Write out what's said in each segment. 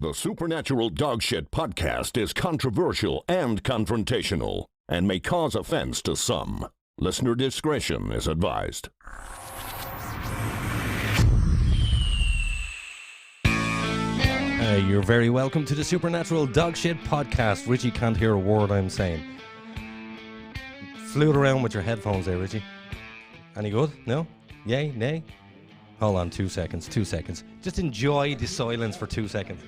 The Supernatural Dogshit podcast is controversial and confrontational and may cause offense to some. Listener discretion is advised. You're very welcome to the Supernatural Dogshit podcast. Richie can't hear a word I'm saying. Flute around with your headphones there, Richie. Any good? No? Yay? Nay? Hold on, 2 seconds. Just enjoy the silence for 2 seconds.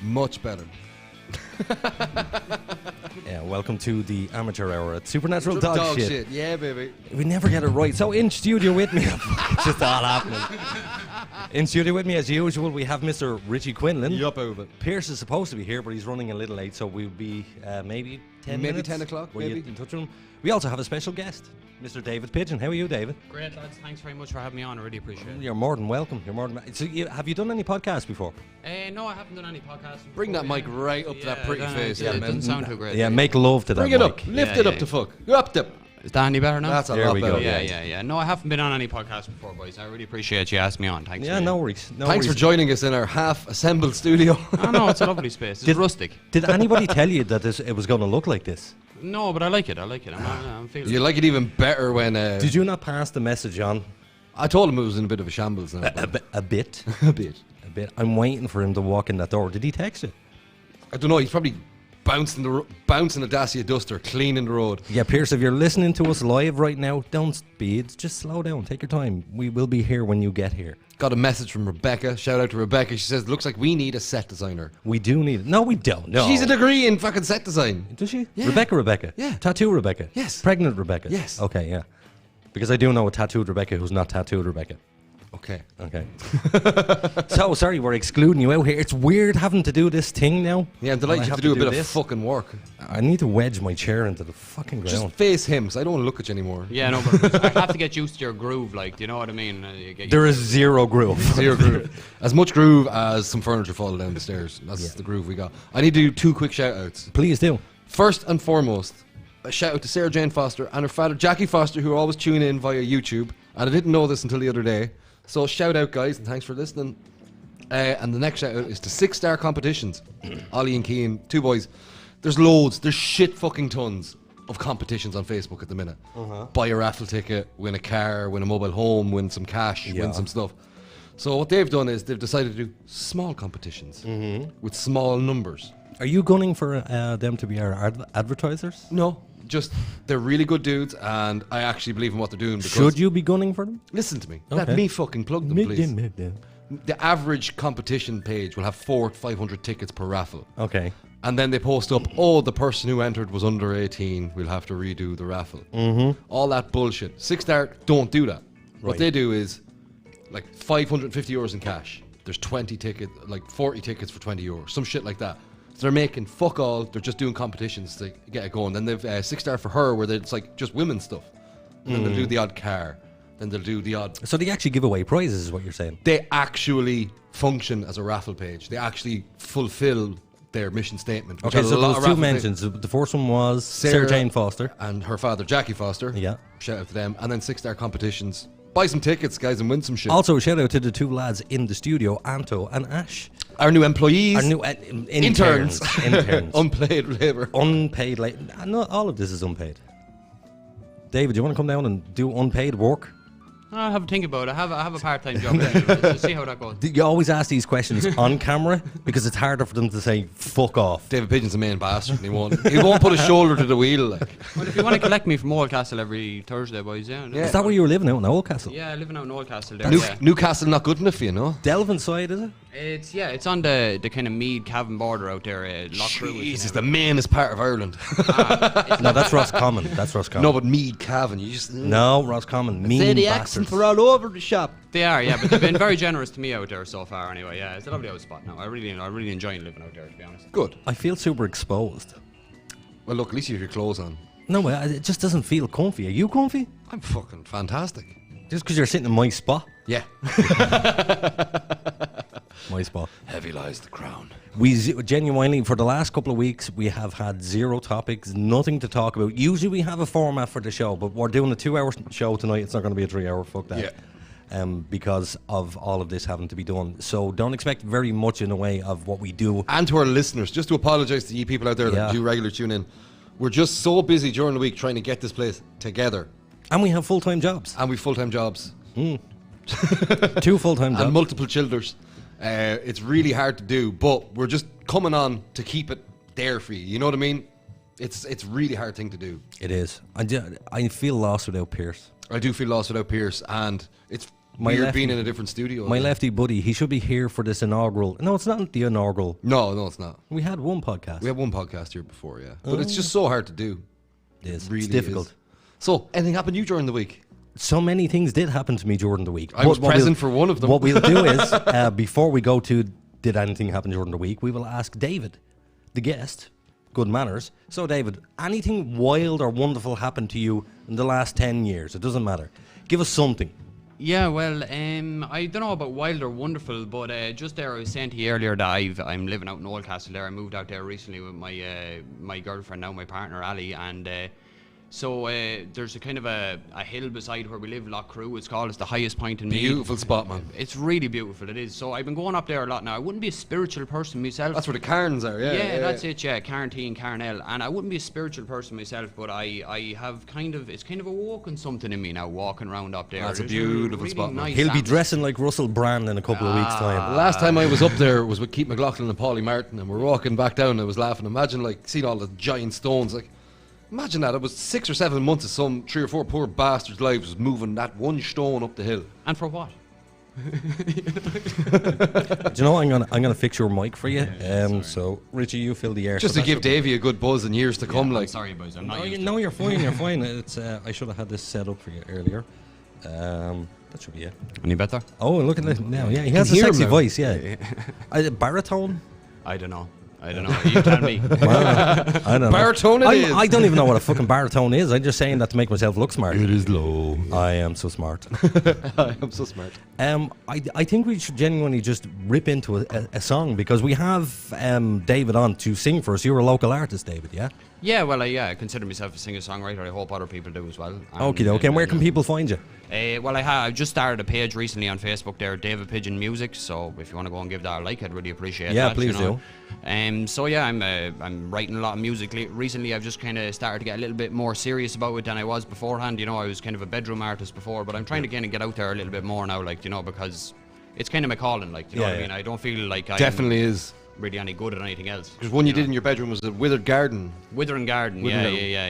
Much better. Yeah, welcome to the amateur hour at Supernatural Dogshit. Yeah, baby. We never get it right. So in studio with me, it's just all happening. In studio with me, as usual, we have Mr. Richie Quinlan. Yup, over. Pierce is supposed to be here, but he's running a little late, so we'll be maybe 10 minutes. Maybe 10 o'clock, Were maybe. you in touch with him? We also have a special guest, Mr. David Pigeon. How are you, David? Great, lads. Thanks very much for having me on. I really appreciate it. You're more than welcome. So have you done any podcasts before? No, I haven't done any podcasts. Bring that mic right up to that pretty face. It doesn't sound too great. Yeah, make love to that Bring it mic. up. Lift it up to fuck. Go up there. Is that any better now? That's a There lot we better. go. Yeah. No, I haven't been on any podcasts before, boys. I really appreciate you asking me on. Thanks. Yeah, no worries. Thanks for joining us in our half-assembled studio. I know, it's a lovely space. It's rustic. Did anybody tell you that it was going to look like this? No, but I like it. I'm feeling You like it even better when... Did you not pass the message on? I told him it was in a bit of a shambles now. A bit. A bit. A bit. I'm waiting for him to walk in that door. Did he text you? I don't know, he's probably bouncing a Dacia Duster, cleaning the road. Yeah, Pierce, if you're listening to us live right now, don't speed. Just slow down. Take your time. We will be here when you get here. Got a message from Rebecca. Shout out to Rebecca. She says, looks like we need a set designer. We do need it. No, we don't. No. She's a degree in fucking set design. Does she? Yeah. Rebecca? Yeah. Tattoo Rebecca? Yes. Pregnant Rebecca? Yes. Okay, yeah. Because I do know a tattooed Rebecca who's not tattooed Rebecca. Okay. Okay. So, sorry, we're excluding you out here. It's weird having to do this thing now. Yeah, I'm And I delighted you have to do a bit of this. fucking work. I need to wedge my chair into the fucking ground. Just face him, because I don't want to look at you anymore. Yeah, no, but I have to get used to your groove, like, do you know what I mean? You get There used is zero groove. Zero groove. As much groove as some furniture falling down the stairs. That's the groove we got. I need to do 2 quick shout-outs. Please do. First and foremost, a shout-out to Sarah Jane Foster and her father, Jackie Foster, who are always tuning in via YouTube. And I didn't know this until the other day. So shout-out, guys, and thanks for listening. And the next shout-out is to 6-star competitions. Ollie and Keane, 2 boys. There's loads. There's shit fucking tons of competitions on Facebook at the minute. Buy a raffle ticket, win a car, win a mobile home, win some cash, win some stuff. So what they've done is they've decided to do small competitions with small numbers. Are you gunning for them to be our advertisers? No, just they're really good dudes, and I actually believe in what they're doing. Because Should you be gunning for them? listen to me. Okay. Let me fucking plug them, please. The average competition page will have 400 to 500 tickets per raffle. Okay. And then they post up, the person who entered was under 18. We'll have to redo the raffle. All that bullshit. 6-star don't do that. What they do is like 550 euros in cash. There's 20 tickets, like 40 tickets for 20 euros, some shit like that. So they're making fuck all. They're just doing competitions to get it going. Then they've 6-star for her, where it's like just women's stuff. And then they'll do the odd car. Then they'll do the odd. So they actually give away prizes, is what you're saying? They actually function as a raffle page. They actually fulfill their mission statement. which Okay, has so a lot there of was 2 raffle mentions. The first one was Sarah Jane Foster. and her father, Jackie Foster. Yeah. Shout out to them. And then 6-star competitions. Buy some tickets, guys, and win some shit. Also, shout out to the 2 lads in the studio, Anto and Ash. Our new employees. Our new interns. Interns. Unpaid labor. Unpaid labor. Not all of this is unpaid. David, do you want to come down and do unpaid work? I'll have a think about it. I have a part-time job. Let's see how that goes. You always ask these questions on camera because it's harder for them to say fuck off. David Pigeon's a main bastard, and he won't put his shoulder to the wheel. Like. Well, if you want to collect me from Oldcastle every Thursday, boys, yeah. Is that where you were living out in Oldcastle? Yeah, living out in Oldcastle there. Yeah. Newcastle not good enough for you, no? Delvin side, is it? It's on the kind of Meath-Cavan border out there. Loughcrew. Jesus, the mainest part of Ireland. No, that's Roscommon. That's Roscommon. No, but Meath, Cavan, you just... No, Roscommon. Mean bastards. all over the shop. They are, yeah, but they've been very generous to me out there so far anyway. Yeah, it's a lovely old spot now. I really enjoy living out there, to be honest. Good. I feel super exposed. Well, look, at least you have your clothes on. No, it just doesn't feel comfy. Are you comfy? I'm fucking fantastic. Just because you're sitting in my spot? Yeah. My spot. Heavy lies the crown. We genuinely, for the last couple of weeks, we have had 0 topics, nothing to talk about. Usually we have a format for the show, but we're doing a 2-hour show tonight. It's not going to be a 3-hour. Fuck that. Yeah. Because of all of this having to be done. So don't expect very much in the way of what we do. And to our listeners, just to apologise to you people out there that do regular tune in. We're just so busy during the week trying to get this place together. And we have full-time jobs. And we full-time jobs. 2 full-time jobs. And multiple childers. It's really hard to do, but we're just coming on to keep it there for you. You know what I mean? It's a really hard thing to do. It is. I feel lost without Pierce. I do feel lost without Pierce, and it's My weird lefty- being in a different studio. My lefty buddy, he should be here for this inaugural. No, it's not the inaugural. No, it's not. We had one podcast. We had one podcast here before, yeah. But it's just so hard to do. It is. Really It's difficult. is. So, anything happened to you during the week? So many things did happen to me during the week. I was But what present for one of them. What we'll do is, before we go to did anything happen during the week, we will ask David, the guest, good manners. So, David, anything wild or wonderful happened to you in the last 10 years? It doesn't matter. Give us something. Yeah, well, I don't know about wild or wonderful, but just there I was saying to you earlier that I'm living out in Oldcastle there. I moved out there recently with my girlfriend now, my partner Ali, and so there's a kind of a hill beside where we live, Loughcrew. It's called. It's the highest point in Meath. Beautiful spot, man. It's really beautiful. It is. So I've been going up there a lot now. I wouldn't be a spiritual person myself. That's where the Cairns are, yeah. Yeah, that's it, yeah, Carntine, Carnell. And I wouldn't be a spiritual person myself, but I have it's kind of awoken something in me now, walking around up there. That's a There's beautiful spot, man. nice He'll be atmosphere. dressing like Russell Brand in a couple of weeks' time. The last time I was up there was with Keith McLaughlin and Paulie Martin, and we're walking back down and I was laughing. Imagine, like, seeing all the giant stones. Like, imagine that. It was 6 or 7 months of some 3 or 4 poor bastards' lives was moving that one stone up the hill. And for what? Do you know what? I'm gonna fix your mic for you. So Richie, you fill the air. Just So to give Davey a good buzz in years to come, I'm like. sorry, boys. I'm not No, used you're fine. You're fine. It's I should have had this set up for you earlier. That should be it. Any better? Oh, look at that now. Yeah, he has a hear him sexy now. voice. Yeah, baritone. I don't know. You tell me. I don't know. Baritone it is. I don't even know what a fucking baritone is. I'm just saying that to make myself look smart. It is low. I am so smart. I am so smart. I think we should genuinely just rip into a song because we have David on to sing for us. You're a local artist, David, yeah? Yeah, well, I consider myself a singer-songwriter. I hope other people do as well. Okay, and where can people find you? Well, I've just started a page recently on Facebook there, David Pigeon Music. So if you want to go and give that a like, I'd really appreciate that. Yeah, please do. So yeah, I'm writing a lot of music. Recently, I've just kind of started to get a little bit more serious about it than I was beforehand. You know, I was kind of a bedroom artist before, but I'm trying to kind of get out there a little bit more now, like, you know, because it's kind of my calling, like, you know what I mean? I don't feel like Definitely is. really any good at anything else. Because one you did in your bedroom was a Withered Garden. Withering Garden, Withering yeah.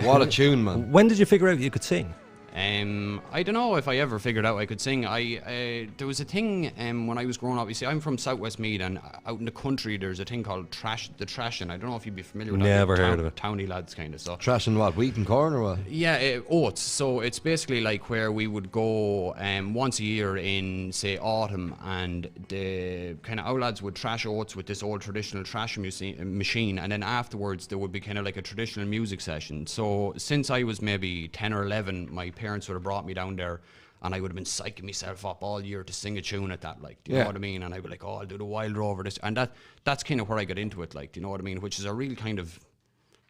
What a tune, man. When did you figure out you could sing? I don't know if I ever figured out I could sing. There was a thing when I was growing up. You see, I'm from Southwest Meath, and out in the country, there's a thing called the trashing. I don't know if you'd be familiar with that. Never heard of it. Towny lads, kind of. So Trash and what? Wheat and corn or what? yeah, oats. So it's basically like where we would go once a year in, say, autumn, and the kind of our lads would trash oats with this old traditional trash machine, and then afterwards there would be kind of like a traditional music session. So since I was maybe 10 or 11, my parents would have brought me down there, and I would have been psyching myself up all year to sing a tune at that, like, do you know what I mean? And I'd be like, oh, I'll do the Wilder over this, and that's kind of where I got into it, like, do you know what I mean? Which is a real kind of,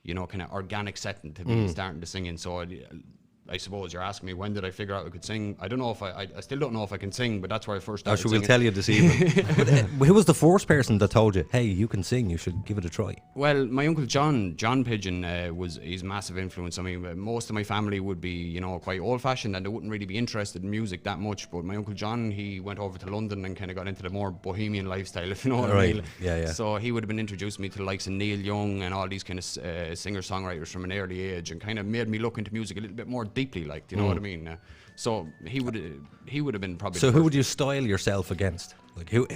you know, kind of organic setting to be starting to sing in. So I suppose you're asking me when did I figure out I could sing. I don't know if I still don't know if I can sing, but that's where I first started We'll singing. tell you this evening. Who was the first person that told you, hey, you can sing, you should give it a try? Well, my uncle John Pigeon, he's a massive influence on me. Most of my family would be, you know, quite old-fashioned, and they wouldn't really be interested in music that much. But my uncle John, he went over to London and kind of got into the more bohemian lifestyle, if you know what I mean. Yeah. So he would have been introducing me to the likes of Neil Young and all these kind of singer-songwriters from an early age, and kind of made me look into music a little bit more deeply, like, do you know what I mean? So he would have been probably. So who would you style yourself against? Like who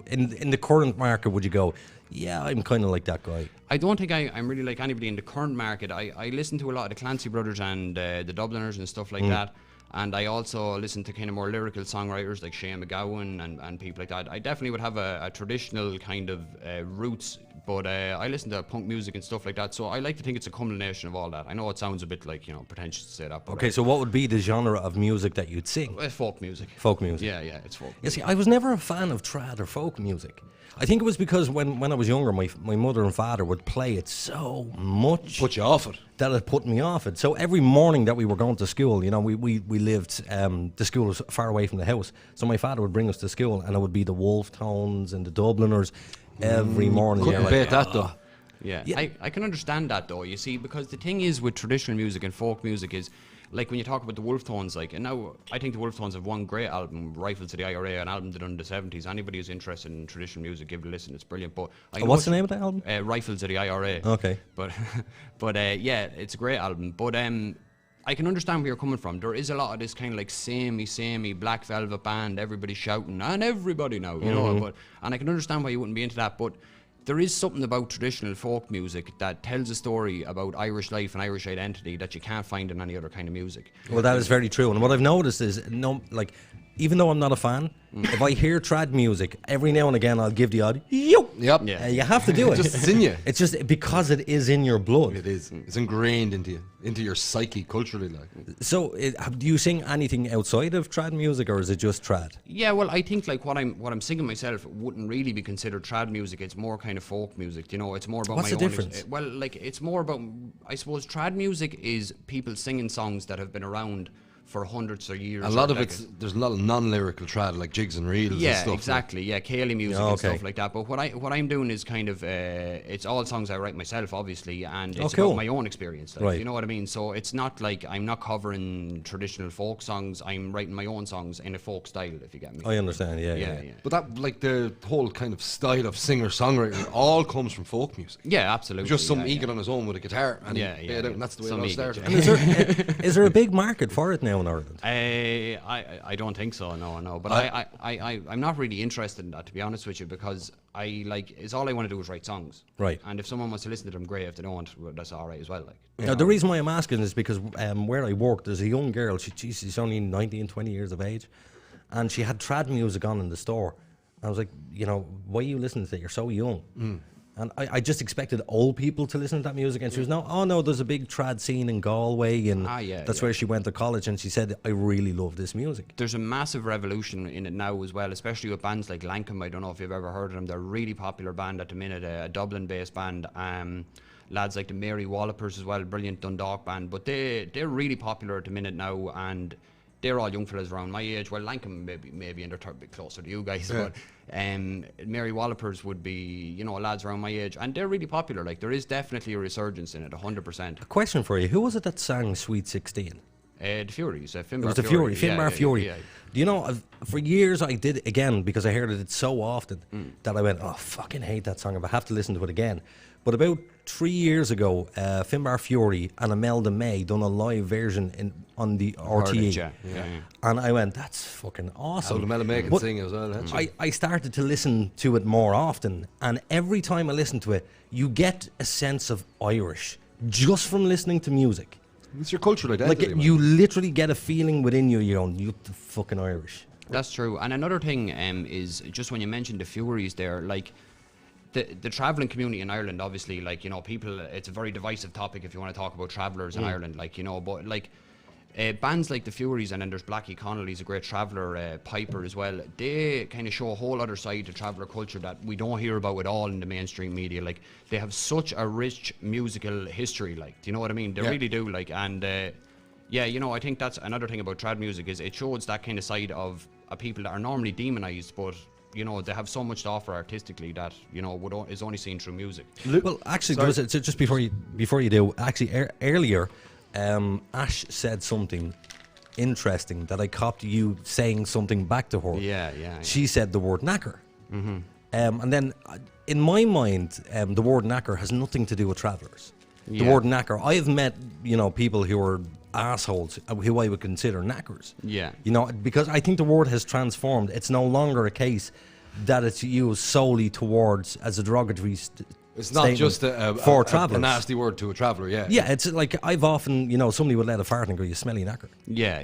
in the current market would you go, yeah, I'm kind of like that guy? I don't think I'm really like anybody in the current market. I listen to a lot of the Clancy brothers and the Dubliners and stuff like that. And I also listen to kind of more lyrical songwriters like Shane McGowan and people like that. I definitely would have a traditional kind of roots, but I listen to punk music and stuff like that. So I like to think it's a combination of all that. I know it sounds a bit like, you know, pretentious to say that. But Okay, so what would be the genre of music that you'd sing? folk music. Folk music. Yeah, it's folk. You see, I was never a fan of trad or folk music. I think it was because when I was younger, my mother and father would play it so much. Put you off it. That it put me off it. So every morning that we were going to school, you know, we lived, the school was far away from the house. So my father would bring us to school, and it would be the Wolf Tones and the Dubliners every morning. Couldn't beat that though. Yeah. I can understand that though, you see, because the thing is with traditional music and folk music is, like when you talk about the Wolf Tones, like, and now I think the Wolf Tones have one great album, Rifles of the IRA, an album done in the 70s. Anybody who's interested in traditional music, give it a listen, it's brilliant. But what's the name of that album? Rifles of the IRA. Okay. But yeah, it's a great album. But I can understand where you're coming from. There is a lot of this kind of like samey Black Velvet Band, everybody shouting, and everybody now, you know. And I can understand why you wouldn't be into that, but there is something about traditional folk music that tells a story about Irish life and Irish identity that you can't find in any other kind of music. Well, that is very true. And what I've noticed is, even though I'm not a fan, if I hear trad music, every now and again I'll give the odd, yo! Yep. Yeah. You have to do it. It's in you. It's just because it is in your blood. It is. It's ingrained into you, into your psyche culturally. Like. So, do you sing anything outside of trad music, or is it just trad? Yeah, well, I think like what I'm singing myself wouldn't really be considered trad music. It's more kind of folk music, you know. It's more about What's my the own difference? Well, like it's more about, I suppose, trad music is people singing songs that have been around for hundreds of years. A lot of like there's a lot of non-lyrical trad like jigs and reels and yeah, stuff. exactly. Yeah, Cayley music Oh, and okay. stuff like that. But what I'm doing is kind of it's all songs I write myself, obviously, and it's cool. about my own experience. Like, Right. You know what I mean? So it's not like I'm not covering traditional folk songs. I'm writing my own songs in a folk style, if you get me. I understand, yeah. Yeah. But that, like the whole kind of style of singer-songwriter, all comes from folk music. Yeah, absolutely. Just some yeah, egot on his own with a guitar, and he yeah, played out, and that's the way it Some all ego, started. And is there a big market for it now in Ireland? I don't think so. No. But I'm not really interested in that, to be honest with you, because it's all I want to do is write songs. Right. And if someone wants to listen to them, great. If they don't, well, that's all right as well. Like. Now, the reason why I'm asking is because where I work, there's a young girl. She's only 19, 20 years of age, and she had trad music on in the store. I was like, why are you listening to that? You're so young. And I just expected old people to listen to that music. And she was, no, there's a big trad scene in Galway. And that's where she went to college. And she said, I really love this music. There's a massive revolution in it now as well, especially with bands like Lankum. I don't know if you've ever heard of them. They're a really popular band at the minute, a Dublin-based band. Lads like the Mary Wallopers as well, brilliant Dundalk band. But they're really popular at the minute now. And they're all young fellas around my age. Well, Lankum maybe in their third, bit closer to you guys, but Mary Wallopers would be, lads around my age, and they're really popular. Like, there is definitely a resurgence in it, 100%. A question for you: who was it that sang "Sweet 16"? The Furies, Finbar. It was the Fury, Finbar Fury. Yeah. Do you know? For years I did again because I heard it so often that I went, "Oh, fucking hate that song! I have to listen to it again." But about 3 years ago, Finbar Fury and Imelda May done a live version on the RTE. Yeah. And I went, that's fucking awesome. So Imelda May can sing as well. I started to listen to it more often, and every time I listen to it, you get a sense of Irish just from listening to music. It's your cultural identity. Like, you literally get a feeling within you, you're the fucking Irish. That's true. And another thing is, just when you mentioned the Furies there, like, the travelling community in Ireland, obviously, like, people, it's a very divisive topic if you want to talk about travellers in Ireland, like, but like bands like the Furies, and then there's Blackie Connolly's a great traveller, Piper as well, they kind of show a whole other side to traveller culture that we don't hear about at all in the mainstream media. Like, they have such a rich musical history, like, do you know what I mean? They really do, like, and I think that's another thing about trad music, is it shows that kind of side of people that are normally demonised, but they have so much to offer artistically that is only seen through music. Well, actually, just before you do, actually, earlier, Ash said something interesting that I copped you saying something back to her. Yeah. She said the word knacker. And then, in my mind, the word knacker has nothing to do with travellers. The word knacker, I've met people who are assholes who I would consider knackers. Yeah. Because I think the word has transformed. It's no longer a case that it's used solely towards as a derogatory it's not just a nasty word to a traveller, Yeah, it's like, I've often, somebody would let a fart and go, you smelly knacker. Yeah.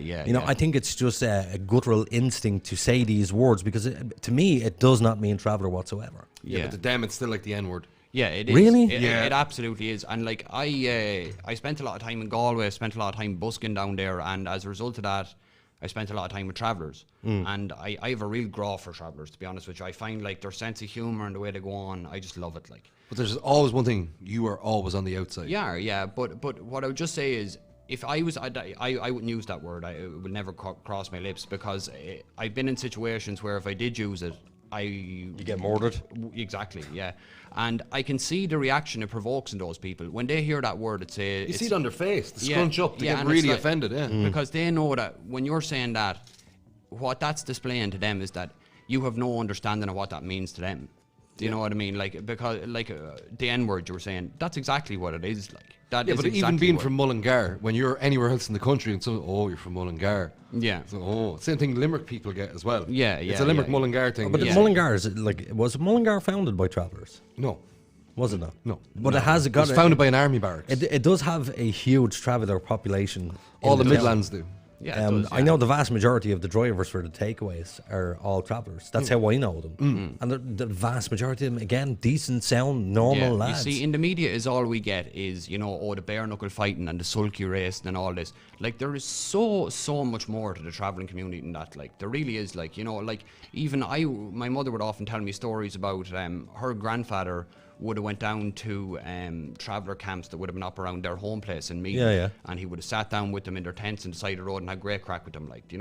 I think it's just a guttural instinct to say these words, because to me, it does not mean traveller whatsoever. Yeah, but to them, it's still like the N-word. Yeah, it is. Really? It absolutely is. And like, I spent a lot of time in Galway, I spent a lot of time busking down there, and as a result of that, I spent a lot of time with travellers. And I have a real graw for travellers, to be honest with you. I find like their sense of humour and the way they go on, I just love it. Like, but there's always one thing: you are always on the outside. Yeah. But what I would just say is, if I was, I wouldn't use that word. It would never cross my lips, because I've been in situations where if I did use it, you get murdered. Exactly, yeah. And I can see the reaction it provokes in those people when they hear that word. You see it on their face, the scrunch up, they get really offended, because they know that when you're saying that, what that's displaying to them is that you have no understanding of what that means to them. Do you know what I mean? Like, because like the N-word you were saying, that's exactly what it is. Like, that is but exactly even being from Mullingar, when you're anywhere else in the country and you're from Mullingar. Yeah. So, same thing Limerick people get as well. Yeah. It's a Limerick Mullingar thing. But Mullingar is was Mullingar founded by travellers? No. Was it not? No. But it was founded by an army barracks. It does have a huge traveller population. All the Midlands do. Yeah, I know the vast majority of the drivers for the takeaways are all travellers. That's how I know them. And the vast majority of them, again, decent sound, normal lads. You see, in the media is all we get is, the bare knuckle fighting and the sulky racing and all this. Like, there is so much more to the travelling community than that. Like, there really is. Like, like, even my mother would often tell me stories about her grandfather would have went down to traveller camps that would have been up around their home place in Meath. And he would have sat down with them in their tents on the side of the road and had great crack with them. Like,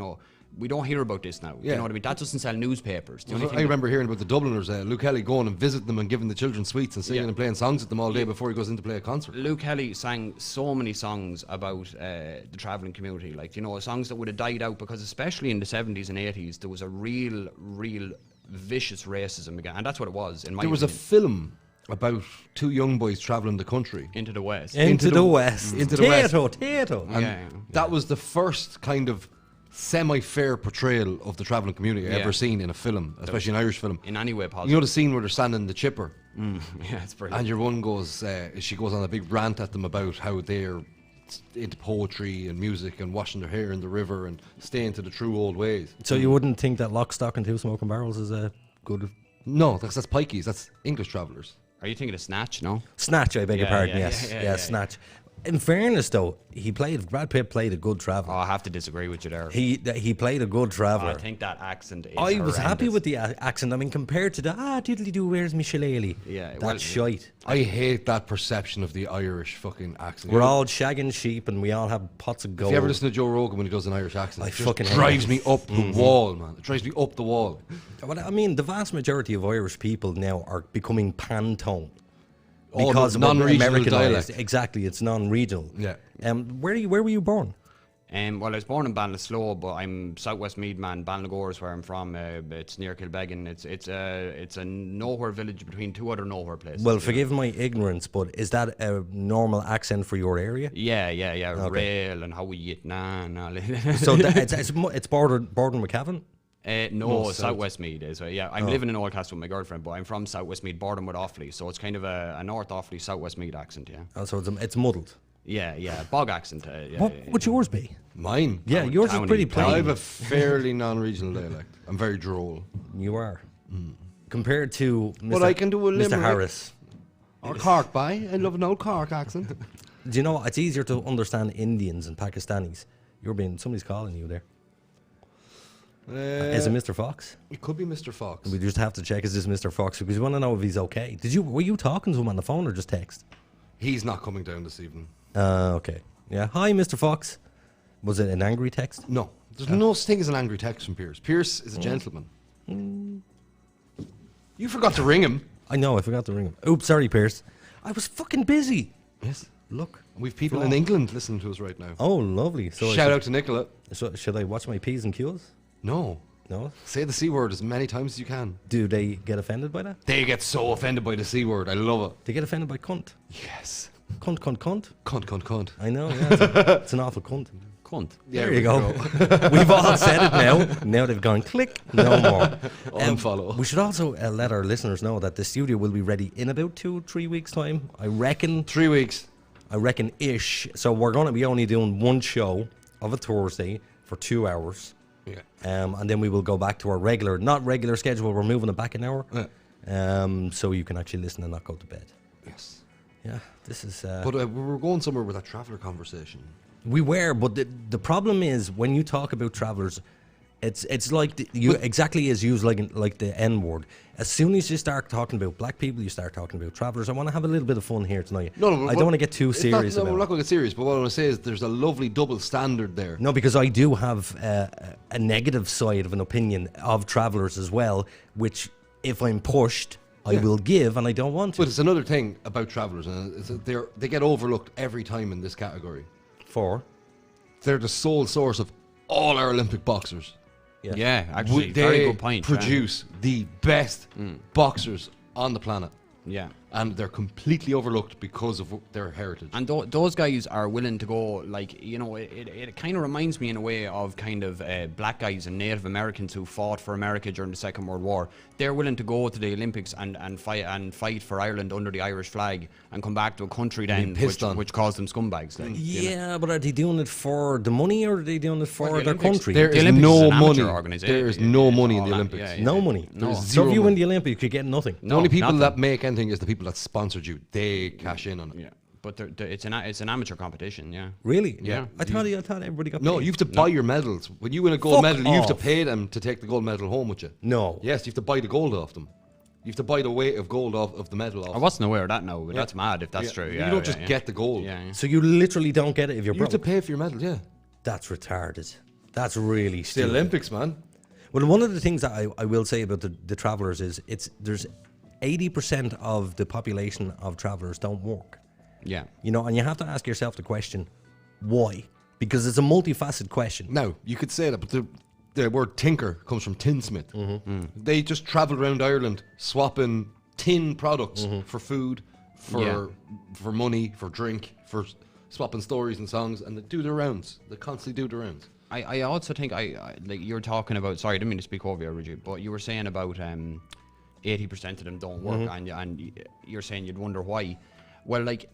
we don't hear about this now. Do you know what I mean? That doesn't sell newspapers. I remember hearing about the Dubliners, Luke Kelly going and visiting them and giving the children sweets and singing and playing songs with them all day before he goes in to play a concert. Luke Kelly sang so many songs about the travelling community, like, songs that would have died out, because especially in the 70s and 80s, there was a real vicious racism again, and that's what it was. There was a film about two young boys traveling the country. Into the west. Into the west. Into the west. Tato. And Yeah. that was the first kind of semi-fair portrayal of the travelling community I've ever seen in a film, especially an Irish film. In any way possible. You know the scene where they're standing in the chipper, Yeah, it's brilliant. and your one goes, she goes on a big rant at them about how they're into poetry and music and washing their hair in the river and staying to the true old ways. So you wouldn't think that Lock, Stock and Two Smoking Barrels is a good... No, that's pikeys. That's English travellers. Are you thinking of Snatch, no? Snatch, I beg your Yeah, pardon, yeah, yes. yeah, Snatch. In fairness, though, Brad Pitt played a good Oh, traveller. I have to disagree with you there. He played a good traveller. I think that accent is I was happy horrendous. with the accent. I mean, compared to the diddly-do, where's my shillelagh? Yeah, That's well, shite. I hate that perception of the Irish fucking accent. We're all shagging sheep and we all have pots of gold. If you ever listen to Joe Rogan when he does an Irish accent, I it just fucking hate drives it. me up the wall, man. It drives me up the wall. But I mean, the vast majority of Irish people now are becoming Pantone. Oh, Because non-regional Americanized. dialect. Exactly, it's non-regional. Yeah. Where were you born? Well, I was born in Ballinasloe, but I'm Southwest Meath man. Ballinagore is where I'm from. It's near Kilbeggan. It's a nowhere village between two other nowhere places. Well, forgive my ignorance, but is that a normal accent for your area? Yeah. Okay. Rail and how we eat nah. So it's bordering with Cavan? No, Southwest Meath is. I'm living in Oldcastle with my girlfriend, but I'm from Southwest Meath, bordering with Offaly, so it's kind of a North Offaly, Southwest Meath accent. Yeah. Oh, so it's muddled. Yeah. Bog accent. What would yours be? Mine? Yeah, yours is Towny, pretty I plain. have a fairly non-regional dialect. I'm very droll. You are. Compared to Mr. But I can do a Mr. limerick. Harris. Or Cork, boy. I love an old Cork accent. Do you know what? It's easier to understand Indians and Pakistanis. Somebody's calling you there. Is it Mr. Fox? It could be Mr. Fox. We just have to check, is this Mr. Fox? Because we want to know if he's okay. Were you talking to him on the phone or just text? He's not coming down this evening. Okay. Yeah. Hi, Mr. Fox. Was it an angry text? No. There's no such thing as an angry text from Pierce. Pierce is a gentleman. You forgot to ring him. I know, I forgot to ring him. Oops, sorry, Pierce. I was fucking busy. Yes. Look. We've people in England listening to us right now. Oh, lovely. So Shout out to Nicola. So should I watch my P's and Q's? No. No? Say the C word as many times as you can. Do they get offended by that? They get so offended by the C word. I love it. They get offended by cunt. Yes. Cunt. Cunt. I know, yeah. It's an awful cunt. Cunt. There you go. We've all said it now. Now they've gone click, no more. Unfollow. We should also let our listeners know that the studio will be ready in about 2-3 weeks' time. I reckon. 3 weeks. I reckon-ish. So we're going to be only doing one show of a Thursday for 2 hours. Yeah. And then we will go back to our not regular schedule. We're moving it back an hour. Yeah. So you can actually listen and not go to bed. Yes. Yeah, this is... But we were going somewhere with that traveller conversation. We were, but the problem is when you talk about travellers, it's like exactly as used like the N word. As soon as you start talking about black people, you start talking about travellers. I want to have a little bit of fun here tonight. No, I don't want to get too serious we're about not going to get serious, but what I want to say is there's a lovely double standard there. No, because I do have a negative side of an opinion of travellers as well, which if I'm pushed, I will give, and I don't want to. But it's another thing about travellers, and it's that they get overlooked every time in this category. They're the sole source of all our Olympic boxers. Yeah, actually, They very good point. produce the best boxers on the planet. Yeah. And they're completely overlooked because of their heritage. And those guys are willing to go, like, you know, it kind of reminds me in a way of kind of black guys and Native Americans who fought for America during the Second World War. They're willing to go to the Olympics and fight for Ireland under the Irish flag and come back to a country then which calls them scumbags. Like, yeah, but are they doing it for the money or are they doing it for their country? There is Olympics no is an money. amateur organisation. There is no money in the all Olympics. that, yeah. No money. No. So if you win the Olympics, you get nothing. The only people nothing. that make anything is the people that sponsored you. They cash in on it. Yeah, but it's an amateur competition. Yeah. Really? Yeah. I thought everybody got No, paid. you have to buy your medals. When you win a gold Fuck medal, you have to off. pay them to take the gold medal home with you. No. Yes, you have to buy the gold off them. You have to buy the weight of gold of the medal off. I wasn't aware of that now, but that's mad if that's true. Yeah, you don't just get the gold. Yeah. So you literally don't get it if you're You have broke. to pay for your medal, yeah. That's retarded. That's really It's the stupid. Olympics, man. Well, one of the things that I will say about the travellers is there's 80% of the population of travellers don't work. Yeah. You know, and you have to ask yourself the question, why? Because it's a multifaceted question. Now, you could say that, but the word tinker comes from tinsmith. They just travel around Ireland swapping tin products for food, for money, for drink, for swapping stories and songs, and they do their rounds. They constantly do their rounds. I also think like you're talking about. Sorry, I didn't mean to speak over you, Richie, but you were saying about 80% of them don't work, and you're saying you'd wonder why. Well, like,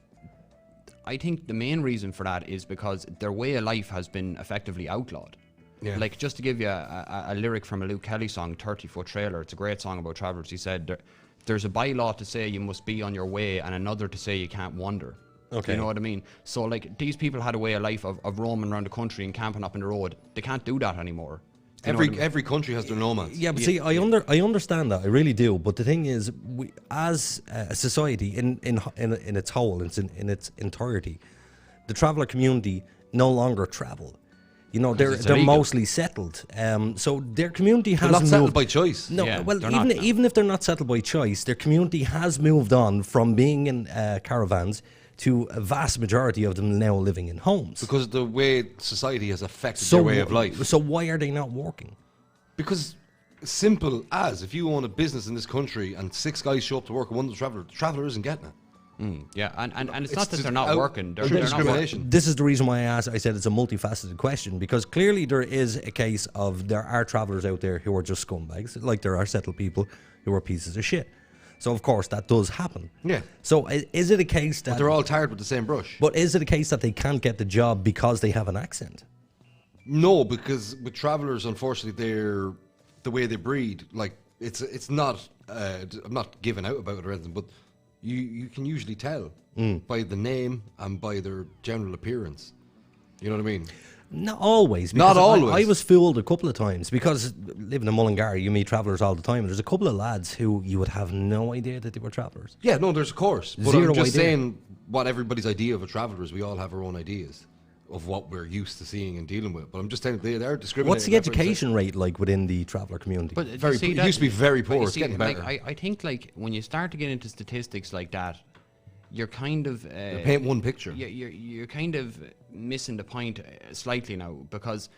I think the main reason for that is because their way of life has been effectively outlawed. Yeah. Like, just to give you a lyric from a Luke Kelly song, 30-Foot Trailer, it's a great song about travellers. He said, there's a bylaw to say you must be on your way and another to say you can't wander. Okay. You know what I mean? So, like, these people had a way of life of roaming around the country and camping up in the road. They can't do that anymore. Every country has their nomads. Yeah, but see, I understand that, I really do. But the thing is, we, as a society, in its whole, in its entirety, the traveller community no longer travel. You know, they're mostly settled. So their community has not settled by choice. No, well, even if they're not settled by choice, their community has moved on from being in caravans to a vast majority of them now living in homes. Because of the way society has affected their way of life. So why are they not working? Because simple as, if you own a business in this country and 6 guys show up to work and one of the traveller isn't getting it. Yeah, and it's not that they're not working. They're discrimination. Not working. This is the reason why I said it's a multifaceted question, because clearly there is a case of there are travellers out there who are just scumbags, like there are settled people who are pieces of shit. So, of course, that does happen. Yeah. So, is it a case that... But they're all tarred with the same brush. But is it a case that they can't get the job because they have an accent? No, because with travellers, unfortunately, they're the way they breed. Like, it's not... I'm not giving out about it or anything, but you can usually tell by the name and by their general appearance. You know what I mean? Not always. Not always. I was fooled a couple of times because living in Mullingar, you meet travellers all the time. There's a couple of lads who you would have no idea that they were travellers. Yeah, no, there's a course. But Zero I'm just idea. saying what everybody's idea of a traveller is. We all have our own ideas of what we're used to seeing and dealing with. But I'm just saying they are discriminating. What's the education rate like within the traveller community? But it used to be very poor. It's getting better. Like, I think like when you start to get into statistics like that, you're kind of you paint one picture. You're kind of missing the point slightly now, because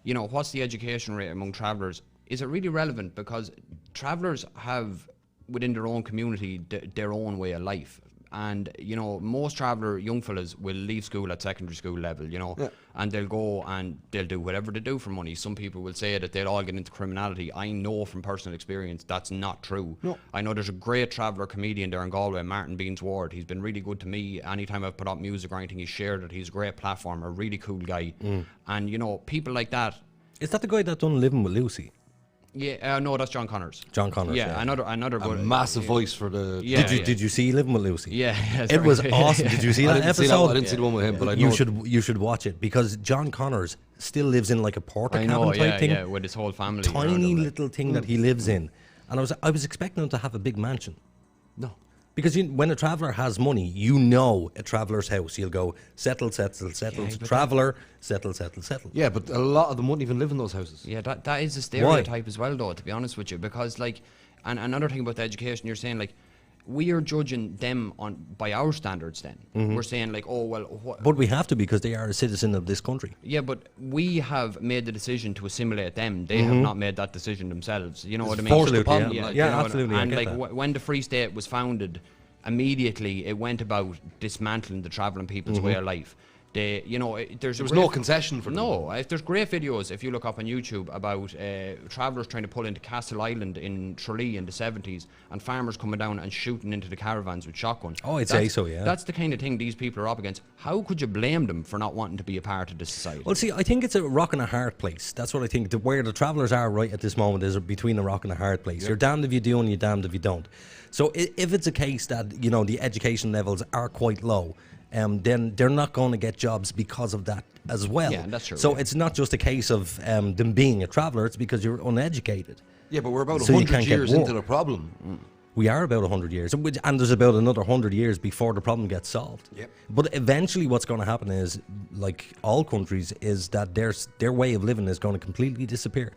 you know, what's the education rate among travellers? Is it really relevant? Because travellers have within their own community their own way of life. And, you know, most traveller young fellas will leave school at secondary school level, you know, and they'll go and they'll do whatever they do for money. Some people will say that they'll all get into criminality. I know from personal experience that's not true. No. I know there's a great traveller comedian there in Galway, Martin Beans Ward. He's been really good to me. Anytime I've put up music or anything, he's shared it. He's a great platformer, a really cool guy. And, you know, people like that. Is that the guy that done Living with Lucy? Yeah, no, that's John Connors. John Connors. Yeah, another good, massive voice for the. Yeah, did you see Living with Lucy? Yeah, it was awesome. Did you see that episode? I didn't see the one with him, but I know you should watch it, because John Connors still lives in like a porta cabin type thing. Yeah, with his whole family. Tiny little thing that he lives in, and I was expecting him to have a big mansion. No. Because when a traveller has money, you know a traveller's house. You'll go settle, traveller, settle. Yeah, but a lot of them wouldn't even live in those houses. Yeah, that is a stereotype as well, though, to be honest with you. Because, like, and another thing about the education, you're saying, like, we are judging them by our standards then. We're saying, like, oh, well... But we have to, because they are a citizen of this country. Yeah, but we have made the decision to assimilate them. They have not made that decision themselves. You know what I mean? Forced upon them. Yeah, absolutely. And, like, when the Free State was founded, immediately it went about dismantling the travelling people's way of life. You know, there was no concession for them. No, there's great videos if you look up on YouTube about travellers trying to pull into Castle Island in Tralee in the 70s, and farmers coming down and shooting into the caravans with shotguns. Oh, I'd say so, yeah. That's the kind of thing these people are up against. How could you blame them for not wanting to be a part of this society? Well, see, I think it's a rock and a hard place. That's what I think. Where the travellers are right at this moment is between a rock and a hard place. Yep. You're damned if you do and you're damned if you don't. So if it's a case that, you know, the education levels are quite low, then they're not going to get jobs because of that as well. Yeah, that's true. So it's not just a case of them being a traveller, it's because you're uneducated. Yeah, but we're about 100 years into the problem. We are about 100 years, and there's about another 100 years before the problem gets solved. Yep. But eventually what's going to happen is, like all countries, is that their way of living is going to completely disappear.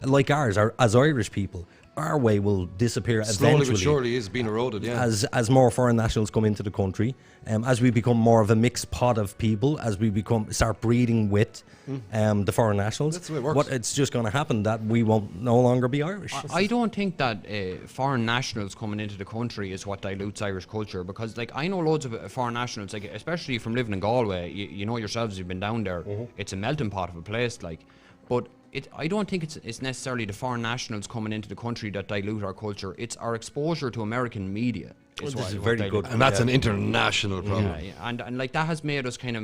Like ours, as Irish people, our way will disappear Slowly eventually. but surely is being eroded, yeah. As more foreign nationals come into the country, as we become more of a mixed pot of people, as we start breeding with the foreign nationals, That's the way it works. it's just going to happen that we won't no longer be Irish. I don't think that foreign nationals coming into the country is what dilutes Irish culture, because like I know loads of foreign nationals, like especially from living in Galway, you know yourselves, you've been down there, it's a melting pot of a place, like, but I don't think it's necessarily the foreign nationals coming into the country that dilute our culture. It's our exposure to American media. This is very good. And that's an international problem. Yeah. And like that has made us kind of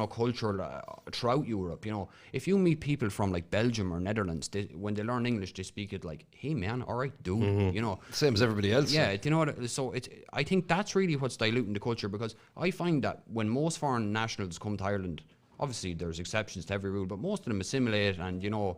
monocultural throughout Europe. You know, if you meet people from like Belgium or Netherlands, when they learn English, they speak it like, "Hey man, all right, dude." You know, Same as everybody else. yeah. You know what? So I think that's really what's diluting the culture, because I find that when most foreign nationals come to Ireland, obviously there's exceptions to every rule, but most of them assimilate, and you know.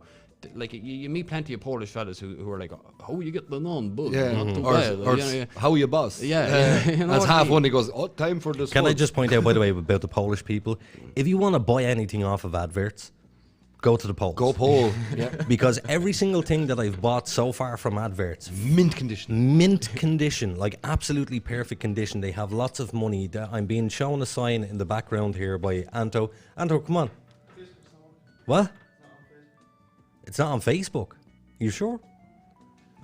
Like you meet plenty of Polish fellas who are like, how you getting on, bud? Yeah, Not too or bad. how are you, boss? Yeah. You know That's what half I mean? one. He goes, oh, time for this. Can I just point out, by the way, about the Polish people, if you want to buy anything off of adverts, go to the Poles. Go Pole. Yeah. Because every single thing that I've bought so far from adverts, Mint condition. mint condition, like absolutely perfect condition. They have lots of money. I'm being shown a sign in the background here by Anto. Anto, come on. What? It's not on Facebook. You sure?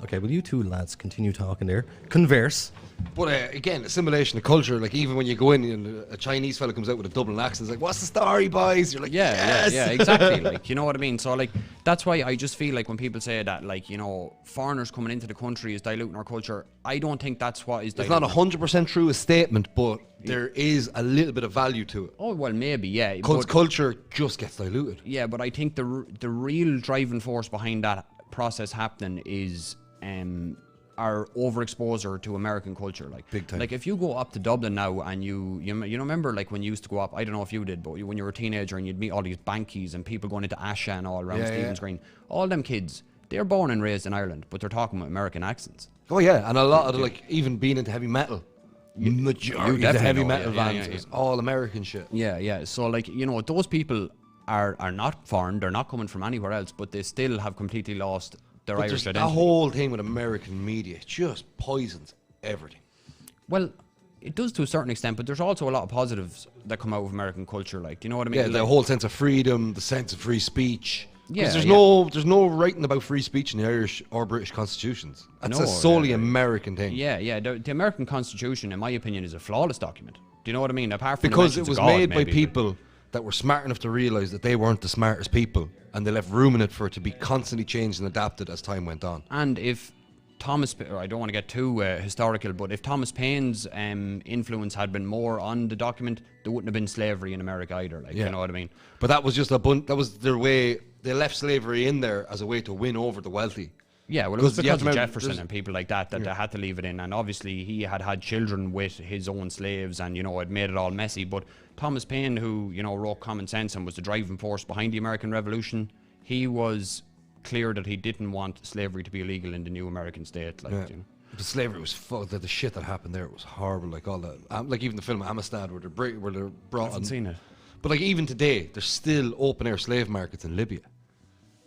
Okay, well, you two lads continue talking there. Converse. But again, assimilation of culture, like even when you go in and a Chinese fella comes out with a Dublin accent, it's like, what's the story, boys? You're like, yes! Yeah, exactly. Like, you know what I mean? So, like, that's why I just feel like when people say that, like, you know, foreigners coming into the country is diluting our culture, I don't think that's what is It's diluting. not 100% true a statement, but there is a little bit of value to it. Oh, well, maybe, yeah. Because but- culture just gets diluted. Yeah, but I think the real driving force behind that process happening is our overexposure to American culture, like Big time. Like if you go up to Dublin now and you remember like when you used to go up, I don't know if you did, but when you were a teenager and you'd meet all these bankies and people going into Asha and all around Stephen's Green, all them kids, they're born and raised in Ireland, but they're talking with American accents. Oh yeah, and a lot of the, like even being into heavy metal, majority of the definitely heavy know, metal yeah, bands yeah. is all American shit. Yeah. So like, you know, those people are not foreign, they're not coming from anywhere else, but they still have completely lost their But Irish there's identity. the whole thing with American media just poisons everything. Well, it does to a certain extent, but there's also a lot of positives that come out of American culture. Like, do you know what I mean? Yeah, the Like- whole sense of freedom, the sense of free speech. Yeah, Because yeah. there's no writing about free speech in the Irish or British constitutions. That's No, a solely American thing. Yeah. The American Constitution, in my opinion, is a flawless document. Do you know what I mean? Apart from the Because it mentions was of God, made by maybe, but- people that were smart enough to realize that they weren't the smartest people, and they left room in it for it to be constantly changed and adapted as time went on. And if or I don't want to get too historical, but if Thomas Paine's influence had been more on the document, there wouldn't have been slavery in America either. Like, you know what I mean? But that was just that was their way. They left slavery in there as a way to win over the wealthy. Yeah, well, it was Because you have because to of remember, Jefferson there's- and people like that they had to leave it in. And obviously, he had children with his own slaves, and, you know, it made it all messy. But Thomas Paine, who, you know, wrote Common Sense and was the driving force behind the American Revolution, he was clear that he didn't want slavery to be illegal in the new American state. Like, Yeah. you know. But slavery was the shit that happened there was horrible. Like all that, like even the film Amistad, where they're brought. I haven't seen it. But like even today, there's still open air slave markets in Libya.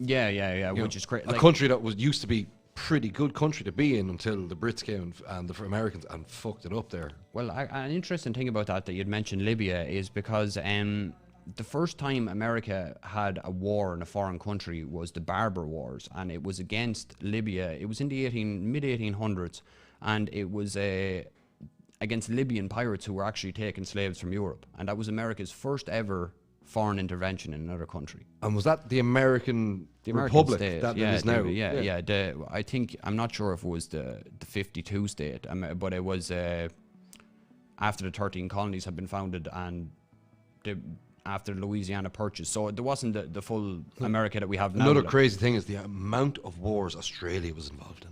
Yeah, You which know, is great. A country that was used to be pretty good country to be in until the Brits came and the Americans and fucked it up there. Well, an interesting thing about that you'd mentioned Libya is because the first time America had a war in a foreign country was the Barbar Wars, and it was against Libya. It was in the mid-1800s, and it was against Libyan pirates who were actually taking slaves from Europe, and that was America's first ever foreign intervention in another country. And was that the American Republic state, that yeah, it is now? I think, I'm not sure if it was the 52 state, but it was after the 13 colonies had been founded and after the Louisiana Purchase. So there wasn't the full America that we have now. Another like. crazy thing is the amount of wars Australia was involved in.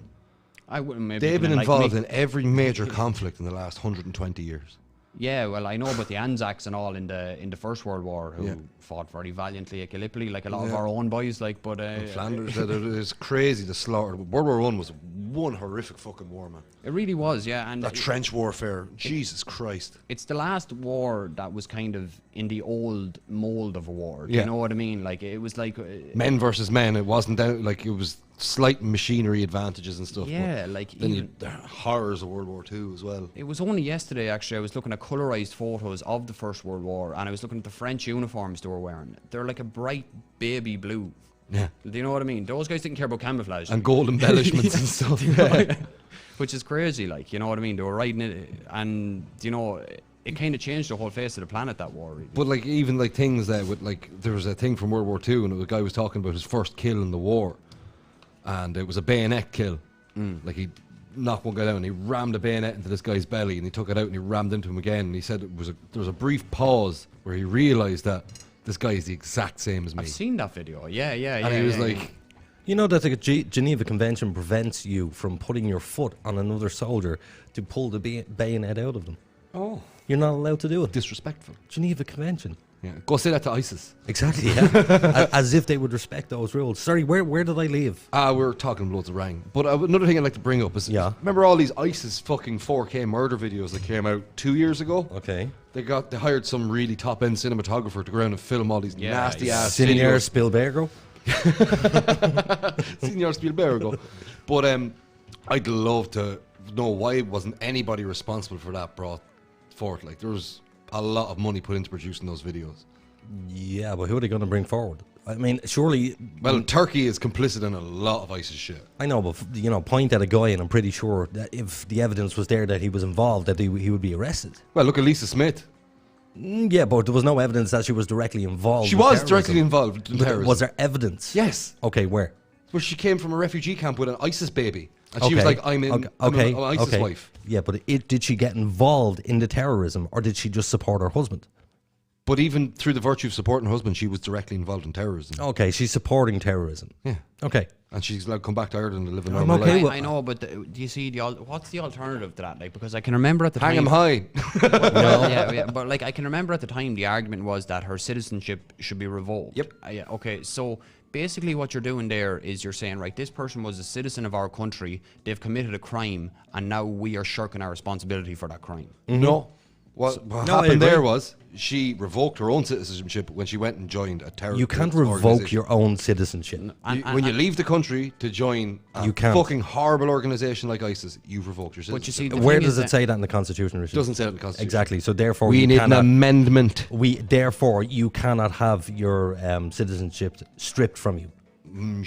I wouldn't maybe. They've been enlighten me. involved in every major conflict in the last 120 years. Yeah, well, I know about the Anzacs and all in the First World War, who Yeah. fought very valiantly at Gallipoli, like a lot of our own boys, like. But Flanders, it is crazy the slaughter. World War I was one horrific fucking war, man. it really was, yeah. And That trench warfare, Jesus Christ. it's the last war that was kind of in the old mold of a war. Do Yeah. you know what I mean? Like, it was like Men versus men. It wasn't that, like it was slight machinery advantages and stuff. Yeah, but like then even, the horrors of World War II as well. it was only yesterday actually I was looking at colorized photos of the First World War, and I was looking at the French uniforms they were wearing. They're like a bright baby blue. Yeah. Do you know what I mean? Those guys didn't care about camouflage. And gold embellishments and stuff. Yeah. Which is crazy, like, you know what I mean? They were riding it, and, you know, it kind of changed the whole face of the planet, that war, really. But like even like things that would like there was a thing from World War II, and a guy was talking about his first kill in the war, and it was a bayonet kill. Like he knocked one guy down, and he rammed a bayonet into this guy's belly, and he took it out and he rammed into him again. And he said there was a brief pause where he realised that this guy is the exact same as me. I've seen that video. Yeah. And he was like, You know that the Geneva Convention prevents you from putting your foot on another soldier to pull the bayonet out of them. oh, You're not allowed to do it. disrespectful. Geneva Convention. Yeah, go say that to ISIS. Exactly, yeah. As if they would respect those rules. Sorry, where did I leave? We're talking loads of rang. But another thing I'd like to bring up is, remember all these ISIS fucking 4K murder videos that came out 2 years ago? Okay. They hired some really top end cinematographer to go around and film all these nasty ass Senior videos. Spielbergo. Senior Spielbergo. But I'd love to know why wasn't anybody responsible for that brought forth. Like there was a lot of money put into producing those videos. Yeah, but who are they going to bring forward? I mean, surely... Well, Turkey is complicit in a lot of ISIS shit. I know, but, you know, point at a guy and I'm pretty sure that if the evidence was there that he was involved, that he would be arrested. Well, look at Lisa Smith. Yeah, but there was no evidence that she was directly involved. She with was terrorism. directly involved in But terrorism. was there evidence? Yes. Okay, where? Where she came from a refugee camp with an ISIS baby. And she was like, I'm an ISIS wife. Yeah, but did she get involved in the terrorism or did she just support her husband? But even through the virtue of supporting her husband, she was directly involved in terrorism. Okay, she's supporting terrorism. Yeah. Okay. And she's allowed to come back to Ireland and live a I'm normal okay life. I know, but do you see what's the alternative to that? Like, because I can remember at the Hang time. him high. yeah, but like I can remember at the time the argument was that her citizenship should be revoked. Yep. Yeah. Okay. So basically, what you're doing there is you're saying, right, this person was a citizen of our country. They've committed a crime, and now we are shirking our responsibility for that crime. No. What I happened agree. there was she revoked her own citizenship when she went and joined a terrorist You can't revoke your own citizenship. When you leave the country to join a You can't. fucking horrible organisation like ISIS, you've revoked your citizenship. But you see, the Where thing does is it say that in the Constitution, Richard? It doesn't say that in the Constitution. Exactly. So therefore, We you need an cannot. amendment. Therefore, you cannot have your citizenship stripped from you.